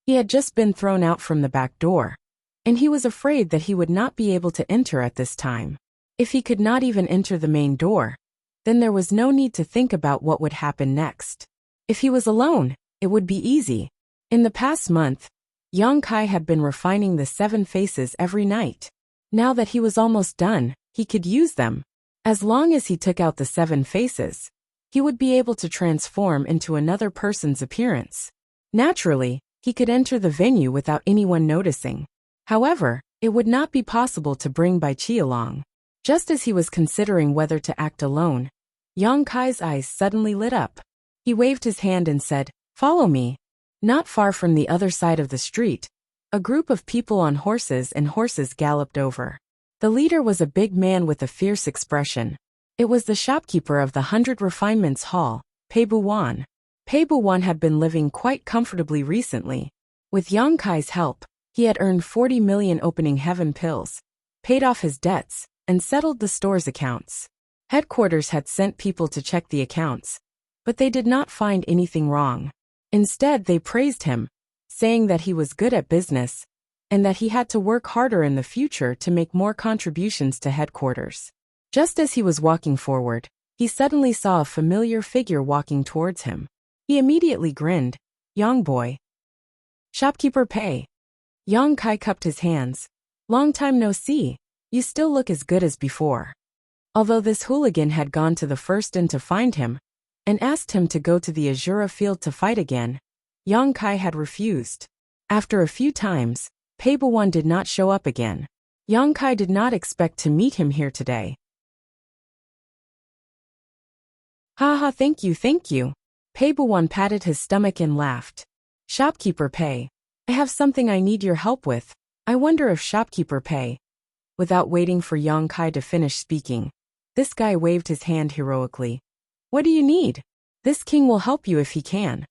He had just been thrown out from the back door, and he was afraid that he would not be able to enter at this time. If he could not even enter the main door, then there was no need to think about what would happen next. If he was alone, it would be easy. In the past month, Yang Kai had been refining the 7 faces every night. Now that he was almost done, he could use them. As long as he took out the 7 faces, he would be able to transform into another person's appearance. Naturally, he could enter the venue without anyone noticing. However, it would not be possible to bring Bai Qi along. Just as he was considering whether to act alone, Yang Kai's eyes suddenly lit up. He waved his hand and said, "Follow me." Not far from the other side of the street, a group of people on horses galloped over. The leader was a big man with a fierce expression. It was the shopkeeper of the 100 Refinements Hall, Pei Buwan. Pei Buwan had been living quite comfortably recently. With Yang Kai's help, he had earned 40 million opening heaven pills, paid off his debts, and settled the store's accounts. Headquarters had sent people to check the accounts, but they did not find anything wrong. Instead, they praised him, saying that he was good at business, and that he had to work harder in the future to make more contributions to headquarters. Just as he was walking forward, he suddenly saw a familiar figure walking towards him. He immediately grinned. "Yang boy." "Shopkeeper Pei." Yang Kai cupped his hands. "Long time no see. You still look as good as before." Although this hooligan had gone to the first inn to find him, and asked him to go to the Azura field to fight again, Yang Kai had refused. After a few times, Pei Buwan did not show up again. Yang Kai did not expect to meet him here today. "Haha, thank you, thank you." Pei Buwan patted his stomach and laughed. "Shopkeeper Pei, I have something I need your help with. I wonder if Shopkeeper Pei..." Without waiting for Yang Kai to finish speaking, this guy waved his hand heroically. "What do you need? This king will help you if he can."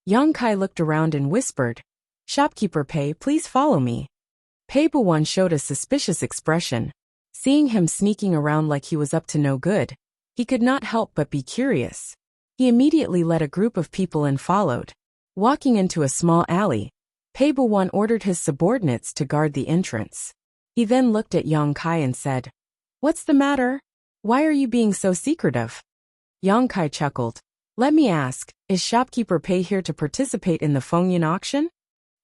Yang Kai looked around and whispered, "Shopkeeper Pei, please follow me." Pei Buwan showed a suspicious expression. Seeing him sneaking around like he was up to no good, he could not help but be curious. He immediately led a group of people and followed. Walking into a small alley, Pei Buwan ordered his subordinates to guard the entrance. He then looked at Yang Kai and said, "What's the matter? Why are you being so secretive?" Yang Kai chuckled. "Let me ask, is shopkeeper Pei here to participate in the Fengyan auction?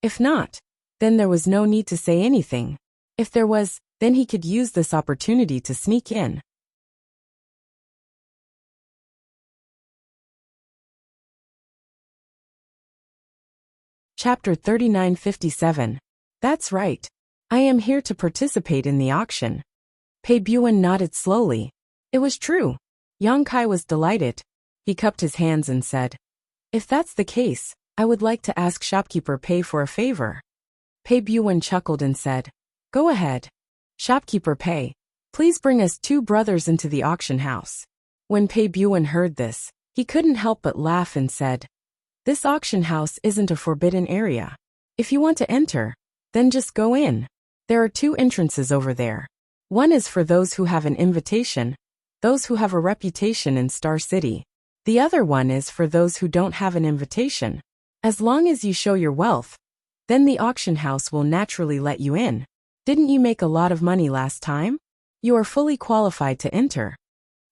If not, then there was no need to say anything. If there was, then he could use this opportunity to sneak in." Chapter 3957. That's right. I am here to participate in the auction. Pei Buwan nodded slowly. It was true. Yang Kai was delighted. He cupped his hands and said, "If that's the case, I would like to ask shopkeeper Pei for a favor." Pei Buwan chuckled and said, "Go ahead. Shopkeeper Pei, please bring us 2 brothers into the auction house." When Pei Buwan heard this, he couldn't help but laugh and said, "This auction house isn't a forbidden area. If you want to enter, then just go in. There are 2 entrances over there. One is for those who have an invitation, those who have a reputation in Star City. The other one is for those who don't have an invitation. As long as you show your wealth, then the auction house will naturally let you in. Didn't you make a lot of money last time? You are fully qualified to enter."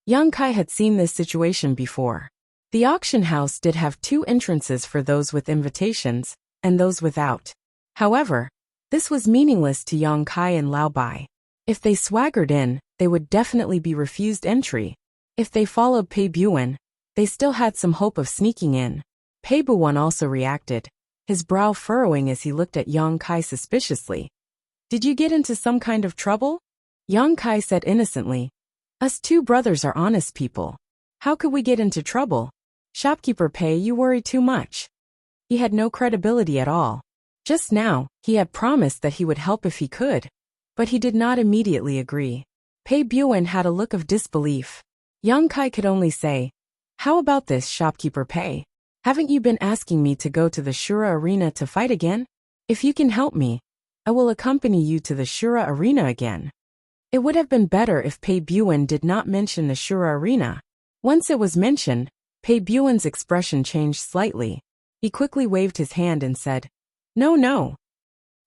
Yang Kai had seen this situation before. The auction house did have 2 entrances for those with invitations, and those without. However, this was meaningless to Yang Kai and Lao Bai. If they swaggered in, they would definitely be refused entry. If they followed Pei Buwan, they still had some hope of sneaking in. Pei Buwan also reacted, his brow furrowing as he looked at Yang Kai suspiciously. "Did you get into some kind of trouble?" Yang Kai said innocently, "Us 2 brothers are honest people. How could we get into trouble? Shopkeeper Pei, you worry too much." He had no credibility at all. Just now, he had promised that he would help if he could, but he did not immediately agree. Pei Buwan had a look of disbelief. Yang Kai could only say, "How about this, Shopkeeper Pei? Haven't you been asking me to go to the Shura Arena to fight again? If you can help me, I will accompany you to the Shura Arena again." It would have been better if Pei Buwan did not mention the Shura Arena. Once it was mentioned, Pei Buwan's expression changed slightly. He quickly waved his hand and said, "No, no."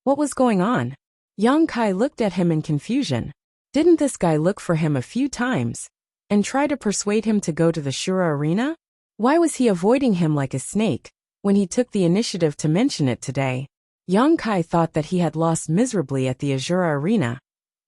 What was going on? Yang Kai looked at him in confusion. Didn't this guy look for him a few times and try to persuade him to go to the Shura Arena? Why was he avoiding him like a snake when he took the initiative to mention it today? Yang Kai thought that he had lost miserably at the Azura Arena,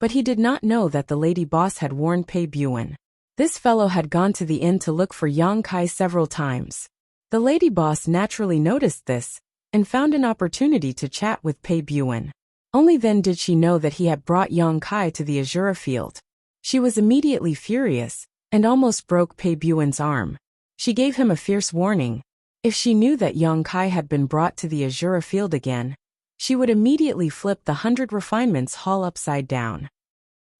but he did not know that the lady boss had warned Pei Buwan. This fellow had gone to the inn to look for Yang Kai several times. The lady boss naturally noticed this and found an opportunity to chat with Pei Buwan. Only then did she know that he had brought Yang Kai to the Azura field. She was immediately furious and almost broke Pei Buwan's arm. She gave him a fierce warning. If she knew that Yang Kai had been brought to the Azura field again, she would immediately flip the 100 Refinements Hall upside down.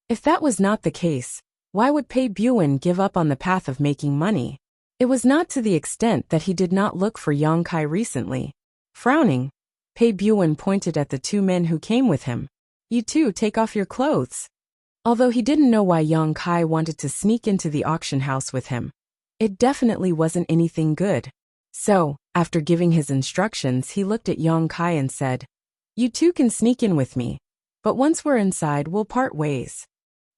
If that was not the case, why would Pei Buwan give up on the path of making money? It was not to the extent that he did not look for Yang Kai recently. Frowning, Pei Buwan pointed at the 2 men who came with him. "You 2 take off your clothes." Although he didn't know why Yang Kai wanted to sneak into the auction house with him, it definitely wasn't anything good. So, after giving his instructions, he looked at Yang Kai and said, "You 2 can sneak in with me, but once we're inside, we'll part ways."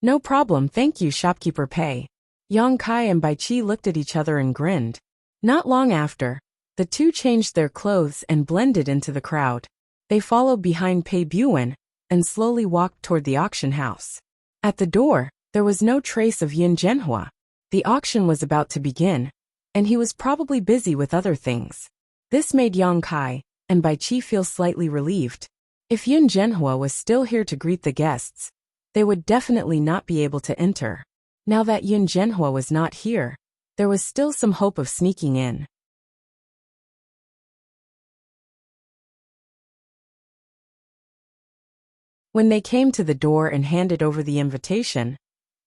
"No problem, thank you, Shopkeeper Pei." Yang Kai and Bai Qi looked at each other and grinned. Not long after, the 2 changed their clothes and blended into the crowd. They followed behind Pei Buwan and slowly walked toward the auction house. At the door, there was no trace of Yin Zhenhua. The auction was about to begin, and he was probably busy with other things. This made Yang Kai and Bai Qi feel slightly relieved. If Yin Zhenhua was still here to greet the guests, they would definitely not be able to enter. Now that Yin Zhenhua was not here, there was still some hope of sneaking in. When they came to the door and handed over the invitation,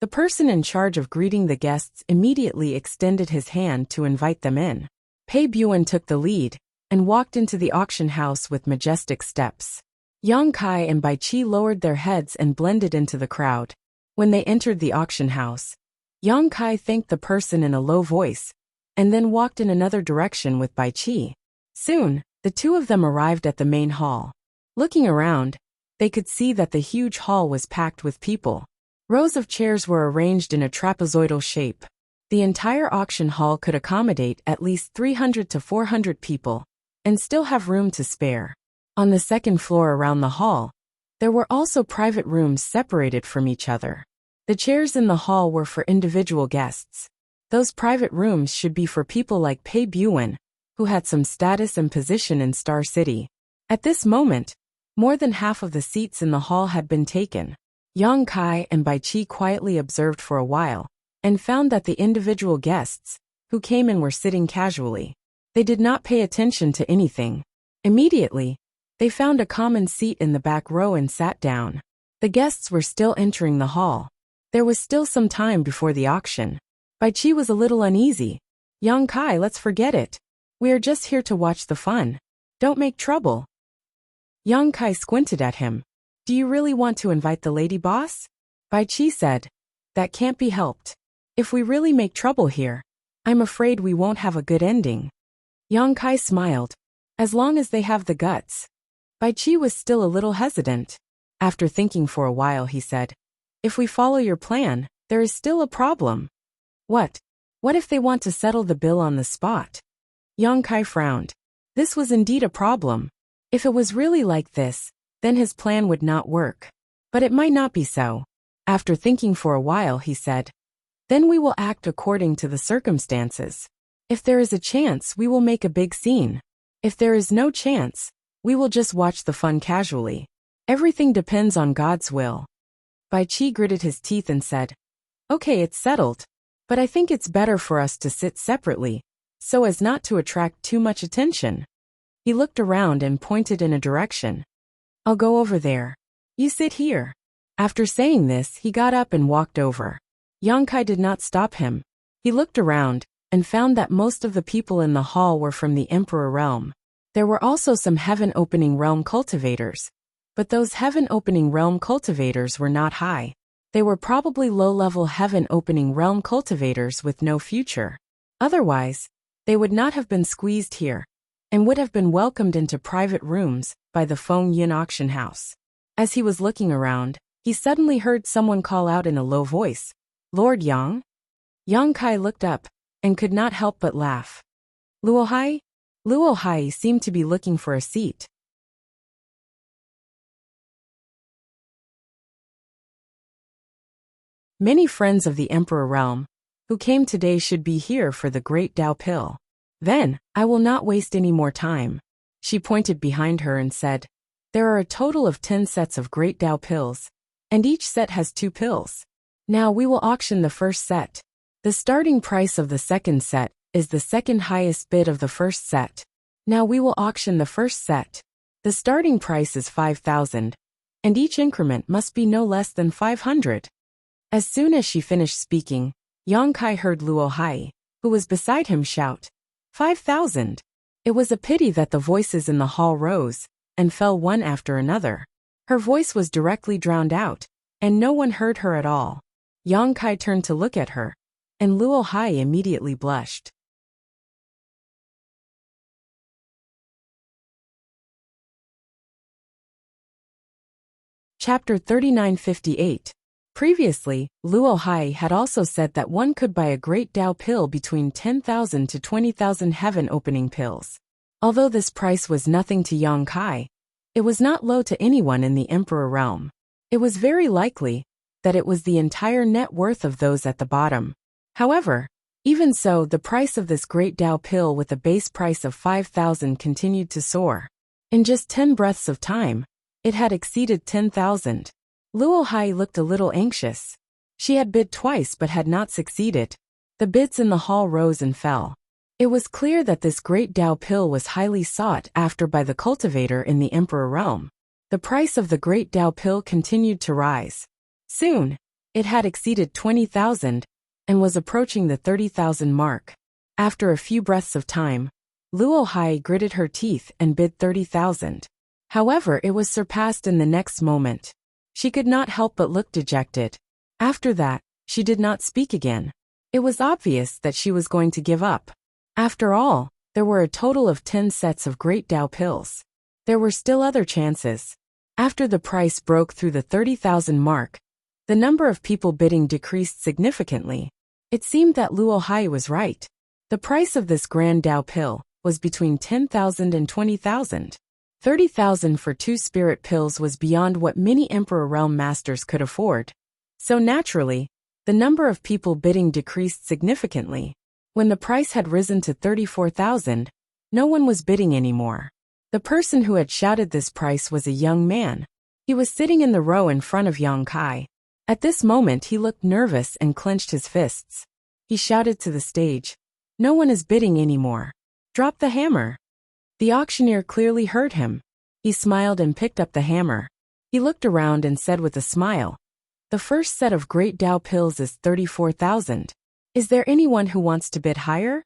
the person in charge of greeting the guests immediately extended his hand to invite them in. Pei Buwan took the lead and walked into the auction house with majestic steps. Yang Kai and Bai Qi lowered their heads and blended into the crowd. When they entered the auction house, Yang Kai thanked the person in a low voice and then walked in another direction with Bai Qi. Soon, the 2 of them arrived at the main hall. Looking around, they could see that the huge hall was packed with people. Rows of chairs were arranged in a trapezoidal shape. The entire auction hall could accommodate at least 300 to 400 people, and still have room to spare. On the second floor around the hall, there were also private rooms separated from each other. The chairs in the hall were for individual guests. Those private rooms should be for people like Pei Buwen, who had some status and position in Star City. At this moment, more than half of the seats in the hall had been taken. Yang Kai and Bai Qi quietly observed for a while, and found that the individual guests, who came in, were sitting casually. They did not pay attention to anything. Immediately, they found a common seat in the back row and sat down. The guests were still entering the hall. There was still some time before the auction. Bai Qi was a little uneasy. Yang Kai, let's forget it. We are just here to watch the fun. Don't make trouble. Yang Kai squinted at him. Do you really want to invite the lady boss? Bai Qi said. That can't be helped. If we really make trouble here, I'm afraid we won't have a good ending. Yang Kai smiled. As long as they have the guts. Bai Qi was still a little hesitant. After thinking for a while, he said, if we follow your plan, there is still a problem. What? What if they want to settle the bill on the spot? Yang Kai frowned. This was indeed a problem. If it was really like this, then his plan would not work. But it might not be so. After thinking for a while, he said, then we will act according to the circumstances. If there is a chance, we will make a big scene. If there is no chance, we will just watch the fun casually. Everything depends on God's will. Bai Qi gritted his teeth and said, okay, it's settled. But I think it's better for us to sit separately, so as not to attract too much attention. He looked around and pointed in a direction. I'll go over there. You sit here. After saying this, he got up and walked over. Yang Kai did not stop him. He looked around and found that most of the people in the hall were from the Emperor realm. There were also some heaven-opening realm cultivators. But those heaven-opening realm cultivators were not high. They were probably low-level heaven-opening realm cultivators with no future. Otherwise, they would not have been squeezed here, and would have been welcomed into private rooms by the Feng Yin auction house. As he was looking around, he suddenly heard someone call out in a low voice, Lord Yang? Yang Kai looked up, and could not help but laugh. Luohai? Luohai seemed to be looking for a seat. Many friends of the Emperor realm, who came today, should be here for the Great Dao Pill. Then, I will not waste any more time. She pointed behind her and said, there are a total of 10 sets of Great Dao Pills, and each set has 2 pills. Now we will auction the first set. The starting price of the second set is the second highest bid of the first set. Now we will auction the first set. The starting price is 5,000, and each increment must be no less than 500. As soon as she finished speaking, Yang Kai heard Luo Hai, who was beside him, shout, 5,000. It was a pity that the voices in the hall rose and fell one after another. Her voice was directly drowned out, and no one heard her at all. Yang Kai turned to look at her, and Luo Hai immediately blushed. Chapter 3958. Previously, Luo Hai had also said that one could buy a Great Dao Pill between 10,000 to 20,000 heaven-opening pills. Although this price was nothing to Yang Kai, it was not low to anyone in the Emperor realm. It was very likely that it was the entire net worth of those at the bottom. However, even so, the price of this Great Dao Pill with a base price of 5,000 continued to soar. In just 10 breaths of time, it had exceeded 10,000. Luo Hai looked a little anxious. She had bid twice but had not succeeded. The bids in the hall rose and fell. It was clear that this Great Dao Pill was highly sought after by the cultivator in the Emperor realm. The price of the Great Dao Pill continued to rise. Soon, it had exceeded 20,000 and was approaching the 30,000 mark. After a few breaths of time, Luo Hai gritted her teeth and bid 30,000. However, it was surpassed in the next moment. She could not help but look dejected. After that, she did not speak again. It was obvious that she was going to give up. After all, there were a total of 10 sets of Great Dao Pills. There were still other chances. After the price broke through the 30,000 mark, the number of people bidding decreased significantly. It seemed that Luo Hai was right. The price of this Grand Dao pill was between 10,000 and 20,000. 30,000 for 2 spirit pills was beyond what many Emperor Realm masters could afford. So naturally, the number of people bidding decreased significantly. When the price had risen to 34,000, no one was bidding anymore. The person who had shouted this price was a young man. He was sitting in the row in front of Yang Kai. At this moment he looked nervous and clenched his fists. He shouted to the stage, "No one is bidding anymore. Drop the hammer." The auctioneer clearly heard him. He smiled and picked up the hammer. He looked around and said with a smile, "The first set of Great Dao pills is 34,000. Is there anyone who wants to bid higher?"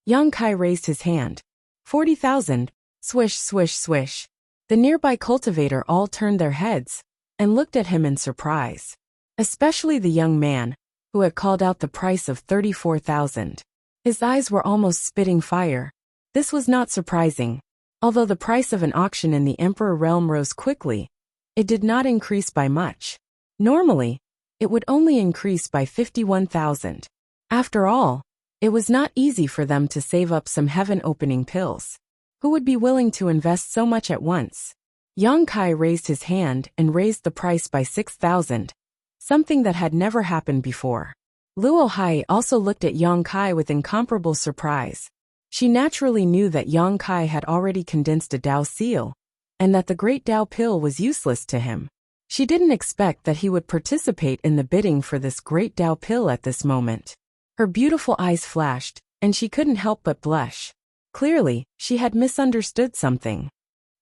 Yang Kai raised his hand. 40,000. Swish, swish, swish. The nearby cultivator all turned their heads and looked at him in surprise. Especially the young man, who had called out the price of 34,000. His eyes were almost spitting fire. This was not surprising. Although the price of an auction in the Emperor Realm rose quickly, it did not increase by much. Normally, it would only increase by 51,000. After all, it was not easy for them to save up some heaven-opening pills. Who would be willing to invest so much at once? Yang Kai raised his hand and raised the price by 6,000, something that had never happened before. Luo Hai also looked at Yang Kai with incomparable surprise. She naturally knew that Yang Kai had already condensed a Dao seal, and that the Great Dao pill was useless to him. She didn't expect that he would participate in the bidding for this Great Dao pill at this moment. Her beautiful eyes flashed, and she couldn't help but blush. Clearly, she had misunderstood something.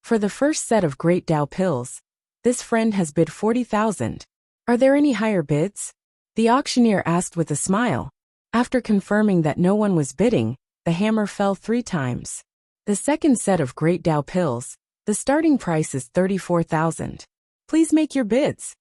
For the first set of Great Dao pills, this friend has bid 40,000. Are there any higher bids? The auctioneer asked with a smile. After confirming that no one was bidding, the hammer fell 3 times. The second set of Great Dao pills, the starting price is 34,000. Please make your bids.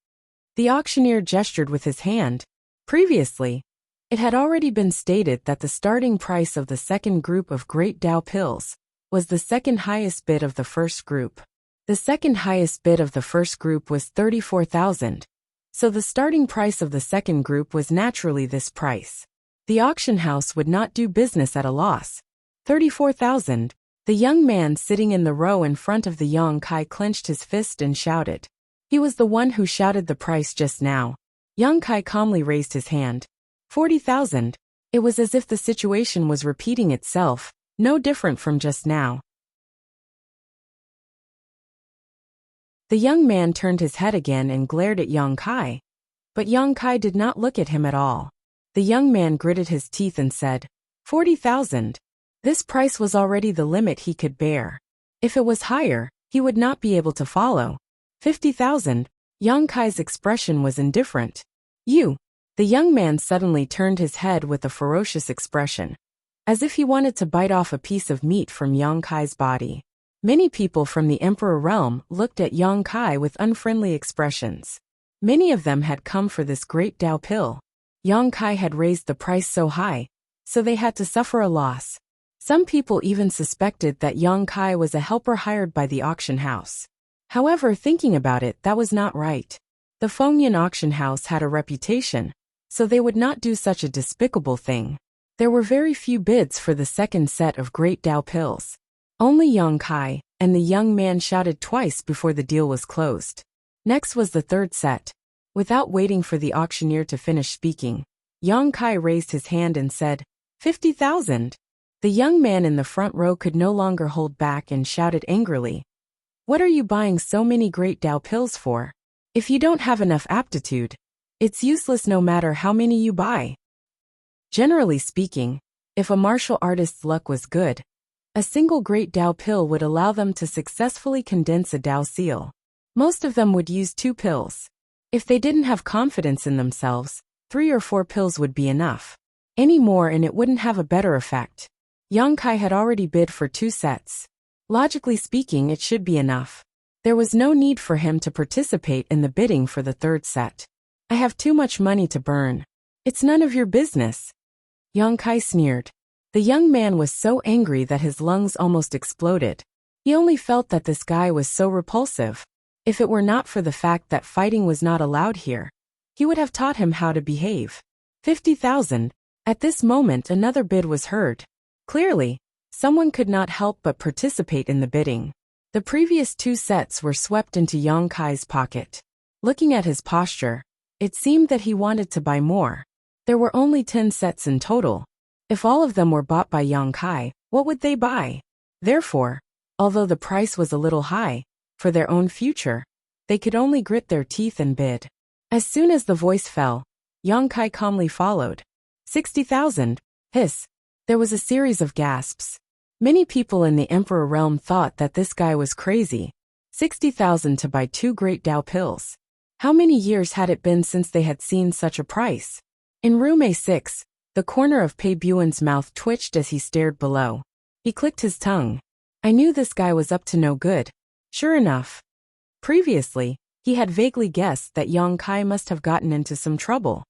The auctioneer gestured with his hand. Previously, it had already been stated that the starting price of the second group of Great Dao pills was the second highest bid of the first group. The second highest bid of the first group was 34,000, so the starting price of the second group was naturally this price. The auction house would not do business at a loss. 34,000. The young man sitting in the row in front of the Yang Kai clenched his fist and shouted. He was the one who shouted the price just now. Yang Kai calmly raised his hand. 40,000. It was as if the situation was repeating itself, no different from just now. The young man turned his head again and glared at Yang Kai. But Yang Kai did not look at him at all. The young man gritted his teeth and said, 40,000. This price was already the limit he could bear. If it was higher, he would not be able to follow. 50,000. Yang Kai's expression was indifferent. You. The young man suddenly turned his head with a ferocious expression, as if he wanted to bite off a piece of meat from Yang Kai's body. Many people from the Emperor Realm looked at Yang Kai with unfriendly expressions. Many of them had come for this Great Dao pill. Yang Kai had raised the price so high, so they had to suffer a loss. Some people even suspected that Yang Kai was a helper hired by the auction house. However, thinking about it, that was not right. The Fengyan auction house had a reputation, so they would not do such a despicable thing. There were very few bids for the second set of Great Dao pills. Only Yang Kai and the young man shouted twice before the deal was closed. Next was the third set. Without waiting for the auctioneer to finish speaking, Yang Kai raised his hand and said, 50,000. The young man in the front row could no longer hold back and shouted angrily, What are you buying so many Great Dao pills for? If you don't have enough aptitude, it's useless no matter how many you buy. Generally speaking, if a martial artist's luck was good, a single Great Dao pill would allow them to successfully condense a Dao seal. Most of them would use 2 pills. If they didn't have confidence in themselves, 3 or 4 pills would be enough. Any more and it wouldn't have a better effect. Yang Kai had already bid for 2 sets. Logically speaking, it should be enough. There was no need for him to participate in the bidding for the third set. I have too much money to burn. It's none of your business. Yang Kai sneered. The young man was so angry that his lungs almost exploded. He only felt that this guy was so repulsive. If it were not for the fact that fighting was not allowed here, he would have taught him how to behave. 50,000. At this moment another bid was heard. Clearly, someone could not help but participate in the bidding. The previous 2 sets were swept into Yang Kai's pocket. Looking at his posture, it seemed that he wanted to buy more. There were only 10 sets in total. If all of them were bought by Yang Kai, what would they buy? Therefore, although the price was a little high, for their own future, they could only grit their teeth and bid. As soon as the voice fell, Yang Kai calmly followed. 60,000. Hiss. There was a series of gasps. Many people in the Emperor realm thought that this guy was crazy. 60,000 to buy 2 great Dao pills. How many years had it been since they had seen such a price? In room A6, the corner of Pei Buen's mouth twitched as he stared below. He clicked his tongue. I knew this guy was up to no good. Sure enough. Previously, he had vaguely guessed that Yang Kai must have gotten into some trouble.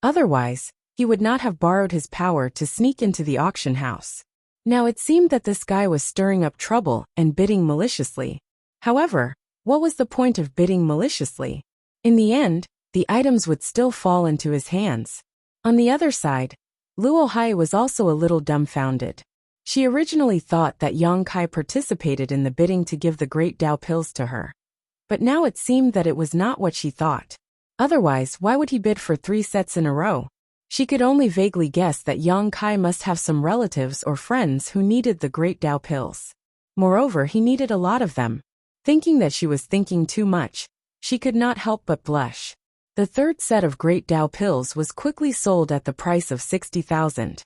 Otherwise, he would not have borrowed his power to sneak into the auction house. Now it seemed that this guy was stirring up trouble and bidding maliciously. However, what was the point of bidding maliciously? In the end, the items would still fall into his hands. On the other side, Luo Hai was also a little dumbfounded. She originally thought that Yang Kai participated in the bidding to give the great Dao pills to her. But now it seemed that it was not what she thought. Otherwise, why would he bid for 3 sets in a row? She could only vaguely guess that Yang Kai must have some relatives or friends who needed the great Dao pills. Moreover, he needed a lot of them. Thinking that she was thinking too much, she could not help but blush. The 3rd set of great Dao pills was quickly sold at the price of 60,000.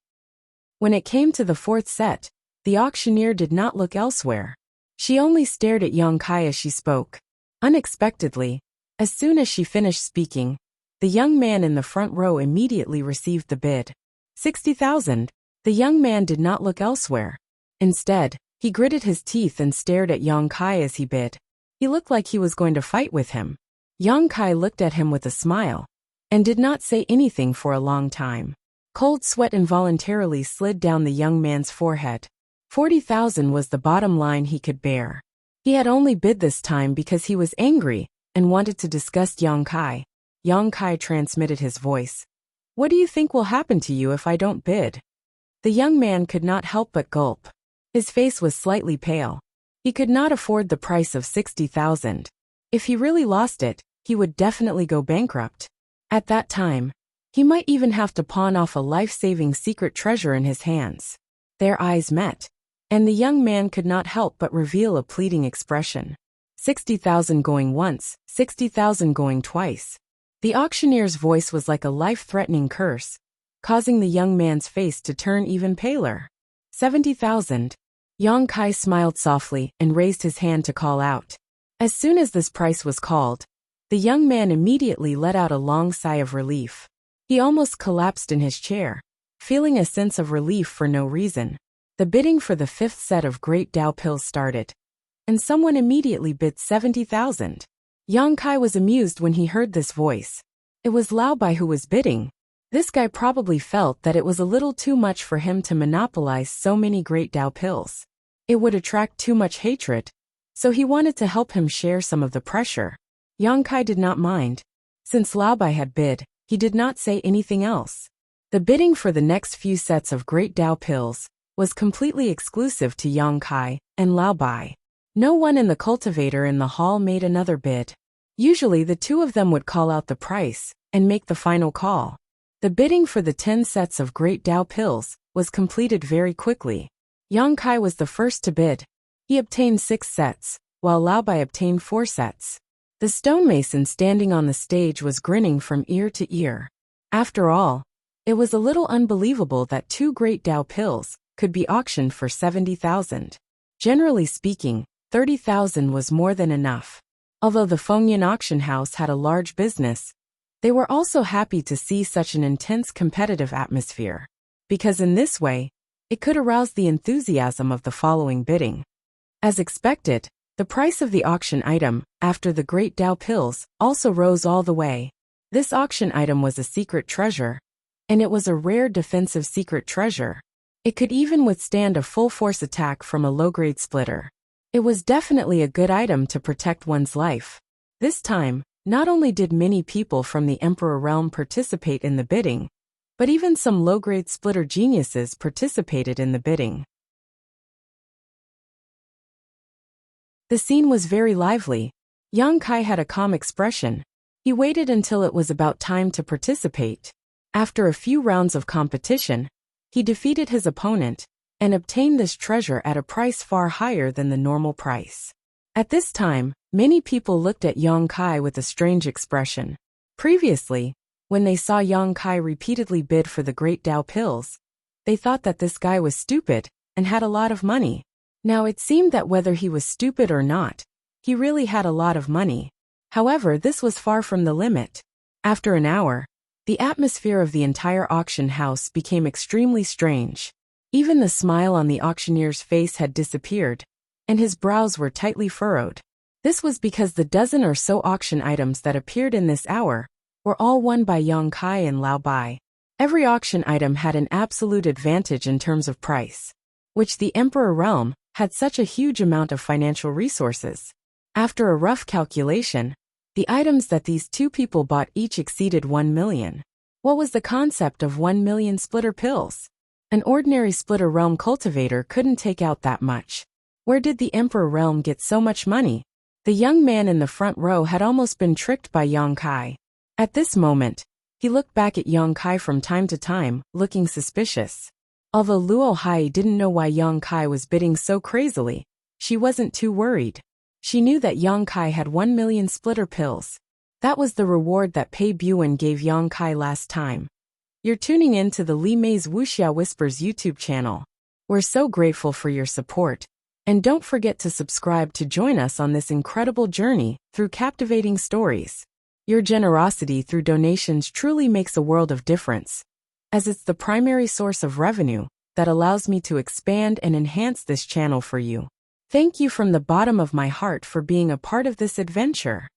When it came to the 4th set, the auctioneer did not look elsewhere. She only stared at Yang Kai as she spoke. Unexpectedly, as soon as she finished speaking, the young man in the front row immediately received the bid. 60,000. The young man did not look elsewhere. Instead, he gritted his teeth and stared at Yang Kai as he bid. He looked like he was going to fight with him. Yang Kai looked at him with a smile and did not say anything for a long time. Cold sweat involuntarily slid down the young man's forehead. 40,000 was the bottom line he could bear. He had only bid this time because he was angry and wanted to disgust Yang Kai. Yang Kai transmitted his voice. What do you think will happen to you if I don't bid? The young man could not help but gulp. His face was slightly pale. He could not afford the price of 60,000. If he really lost it, he would definitely go bankrupt. At that time, he might even have to pawn off a life-saving secret treasure in his hands. Their eyes met, and the young man could not help but reveal a pleading expression. 60,000 going once, 60,000 going twice. The auctioneer's voice was like a life-threatening curse, causing the young man's face to turn even paler. 70,000. Yang Kai smiled softly and raised his hand to call out. As soon as this price was called, the young man immediately let out a long sigh of relief. He almost collapsed in his chair, feeling a sense of relief for no reason. The bidding for the 5th set of great Dao pills started, and someone immediately bid 70,000. Yang Kai was amused when he heard this voice. It was Lao Bai who was bidding. This guy probably felt that it was a little too much for him to monopolize so many great Dao pills. It would attract too much hatred, so he wanted to help him share some of the pressure. Yang Kai did not mind. Since Lao Bai had bid, he did not say anything else. The bidding for the next few sets of great Dao pills was completely exclusive to Yang Kai and Lao Bai. No one in the cultivator in the hall made another bid. Usually the 2 of them would call out the price and make the final call. The bidding for the 10 sets of great Dao pills was completed very quickly. Yang Kai was the first to bid. He obtained 6 sets, while Lao Bai obtained 4 sets. The stonemason standing on the stage was grinning from ear to ear. After all, it was a little unbelievable that 2 great Dao pills could be auctioned for 70,000. Generally speaking, 30,000 was more than enough. Although the Fengyan auction house had a large business, they were also happy to see such an intense competitive atmosphere, because in this way, it could arouse the enthusiasm of the following bidding. As expected, the price of the auction item, after the great Dao pills, also rose all the way. This auction item was a secret treasure, and it was a rare defensive secret treasure. It could even withstand a full-force attack from a low-grade splitter. It was definitely a good item to protect one's life. This time, not only did many people from the Emperor realm participate in the bidding, but even some low-grade splitter geniuses participated in the bidding. The scene was very lively. Yang Kai had a calm expression. He waited until it was about time to participate. After a few rounds of competition, he defeated his opponent and obtained this treasure at a price far higher than the normal price. At this time, many people looked at Yang Kai with a strange expression. Previously, when they saw Yang Kai repeatedly bid for the Great Dao pills, they thought that this guy was stupid and had a lot of money. Now it seemed that whether he was stupid or not, he really had a lot of money. However, this was far from the limit. After an hour, the atmosphere of the entire auction house became extremely strange. Even the smile on the auctioneer's face had disappeared, and his brows were tightly furrowed. This was because the dozen or so auction items that appeared in this hour were all won by Yang Kai and Lao Bai. Every auction item had an absolute advantage in terms of price, which the Emperor realm had such a huge amount of financial resources. After a rough calculation, the items that these two people bought each exceeded 1 million. What was the concept of 1 million splitter pills? An ordinary splitter realm cultivator couldn't take out that much. Where did the Emperor realm get so much money? The young man in the front row had almost been tricked by Yang Kai. At this moment, he looked back at Yang Kai from time to time, looking suspicious. Although Luo Hai didn't know why Yang Kai was bidding so crazily, she wasn't too worried. She knew that Yang Kai had 1 million splitter pills. That was the reward that Pei Buan gave Yang Kai last time. You're tuning in to the Li Mei's Wuxia Whispers YouTube channel. We're so grateful for your support. And don't forget to subscribe to join us on this incredible journey through captivating stories. Your generosity through donations truly makes a world of difference, as it's the primary source of revenue that allows me to expand and enhance this channel for you. Thank you from the bottom of my heart for being a part of this adventure.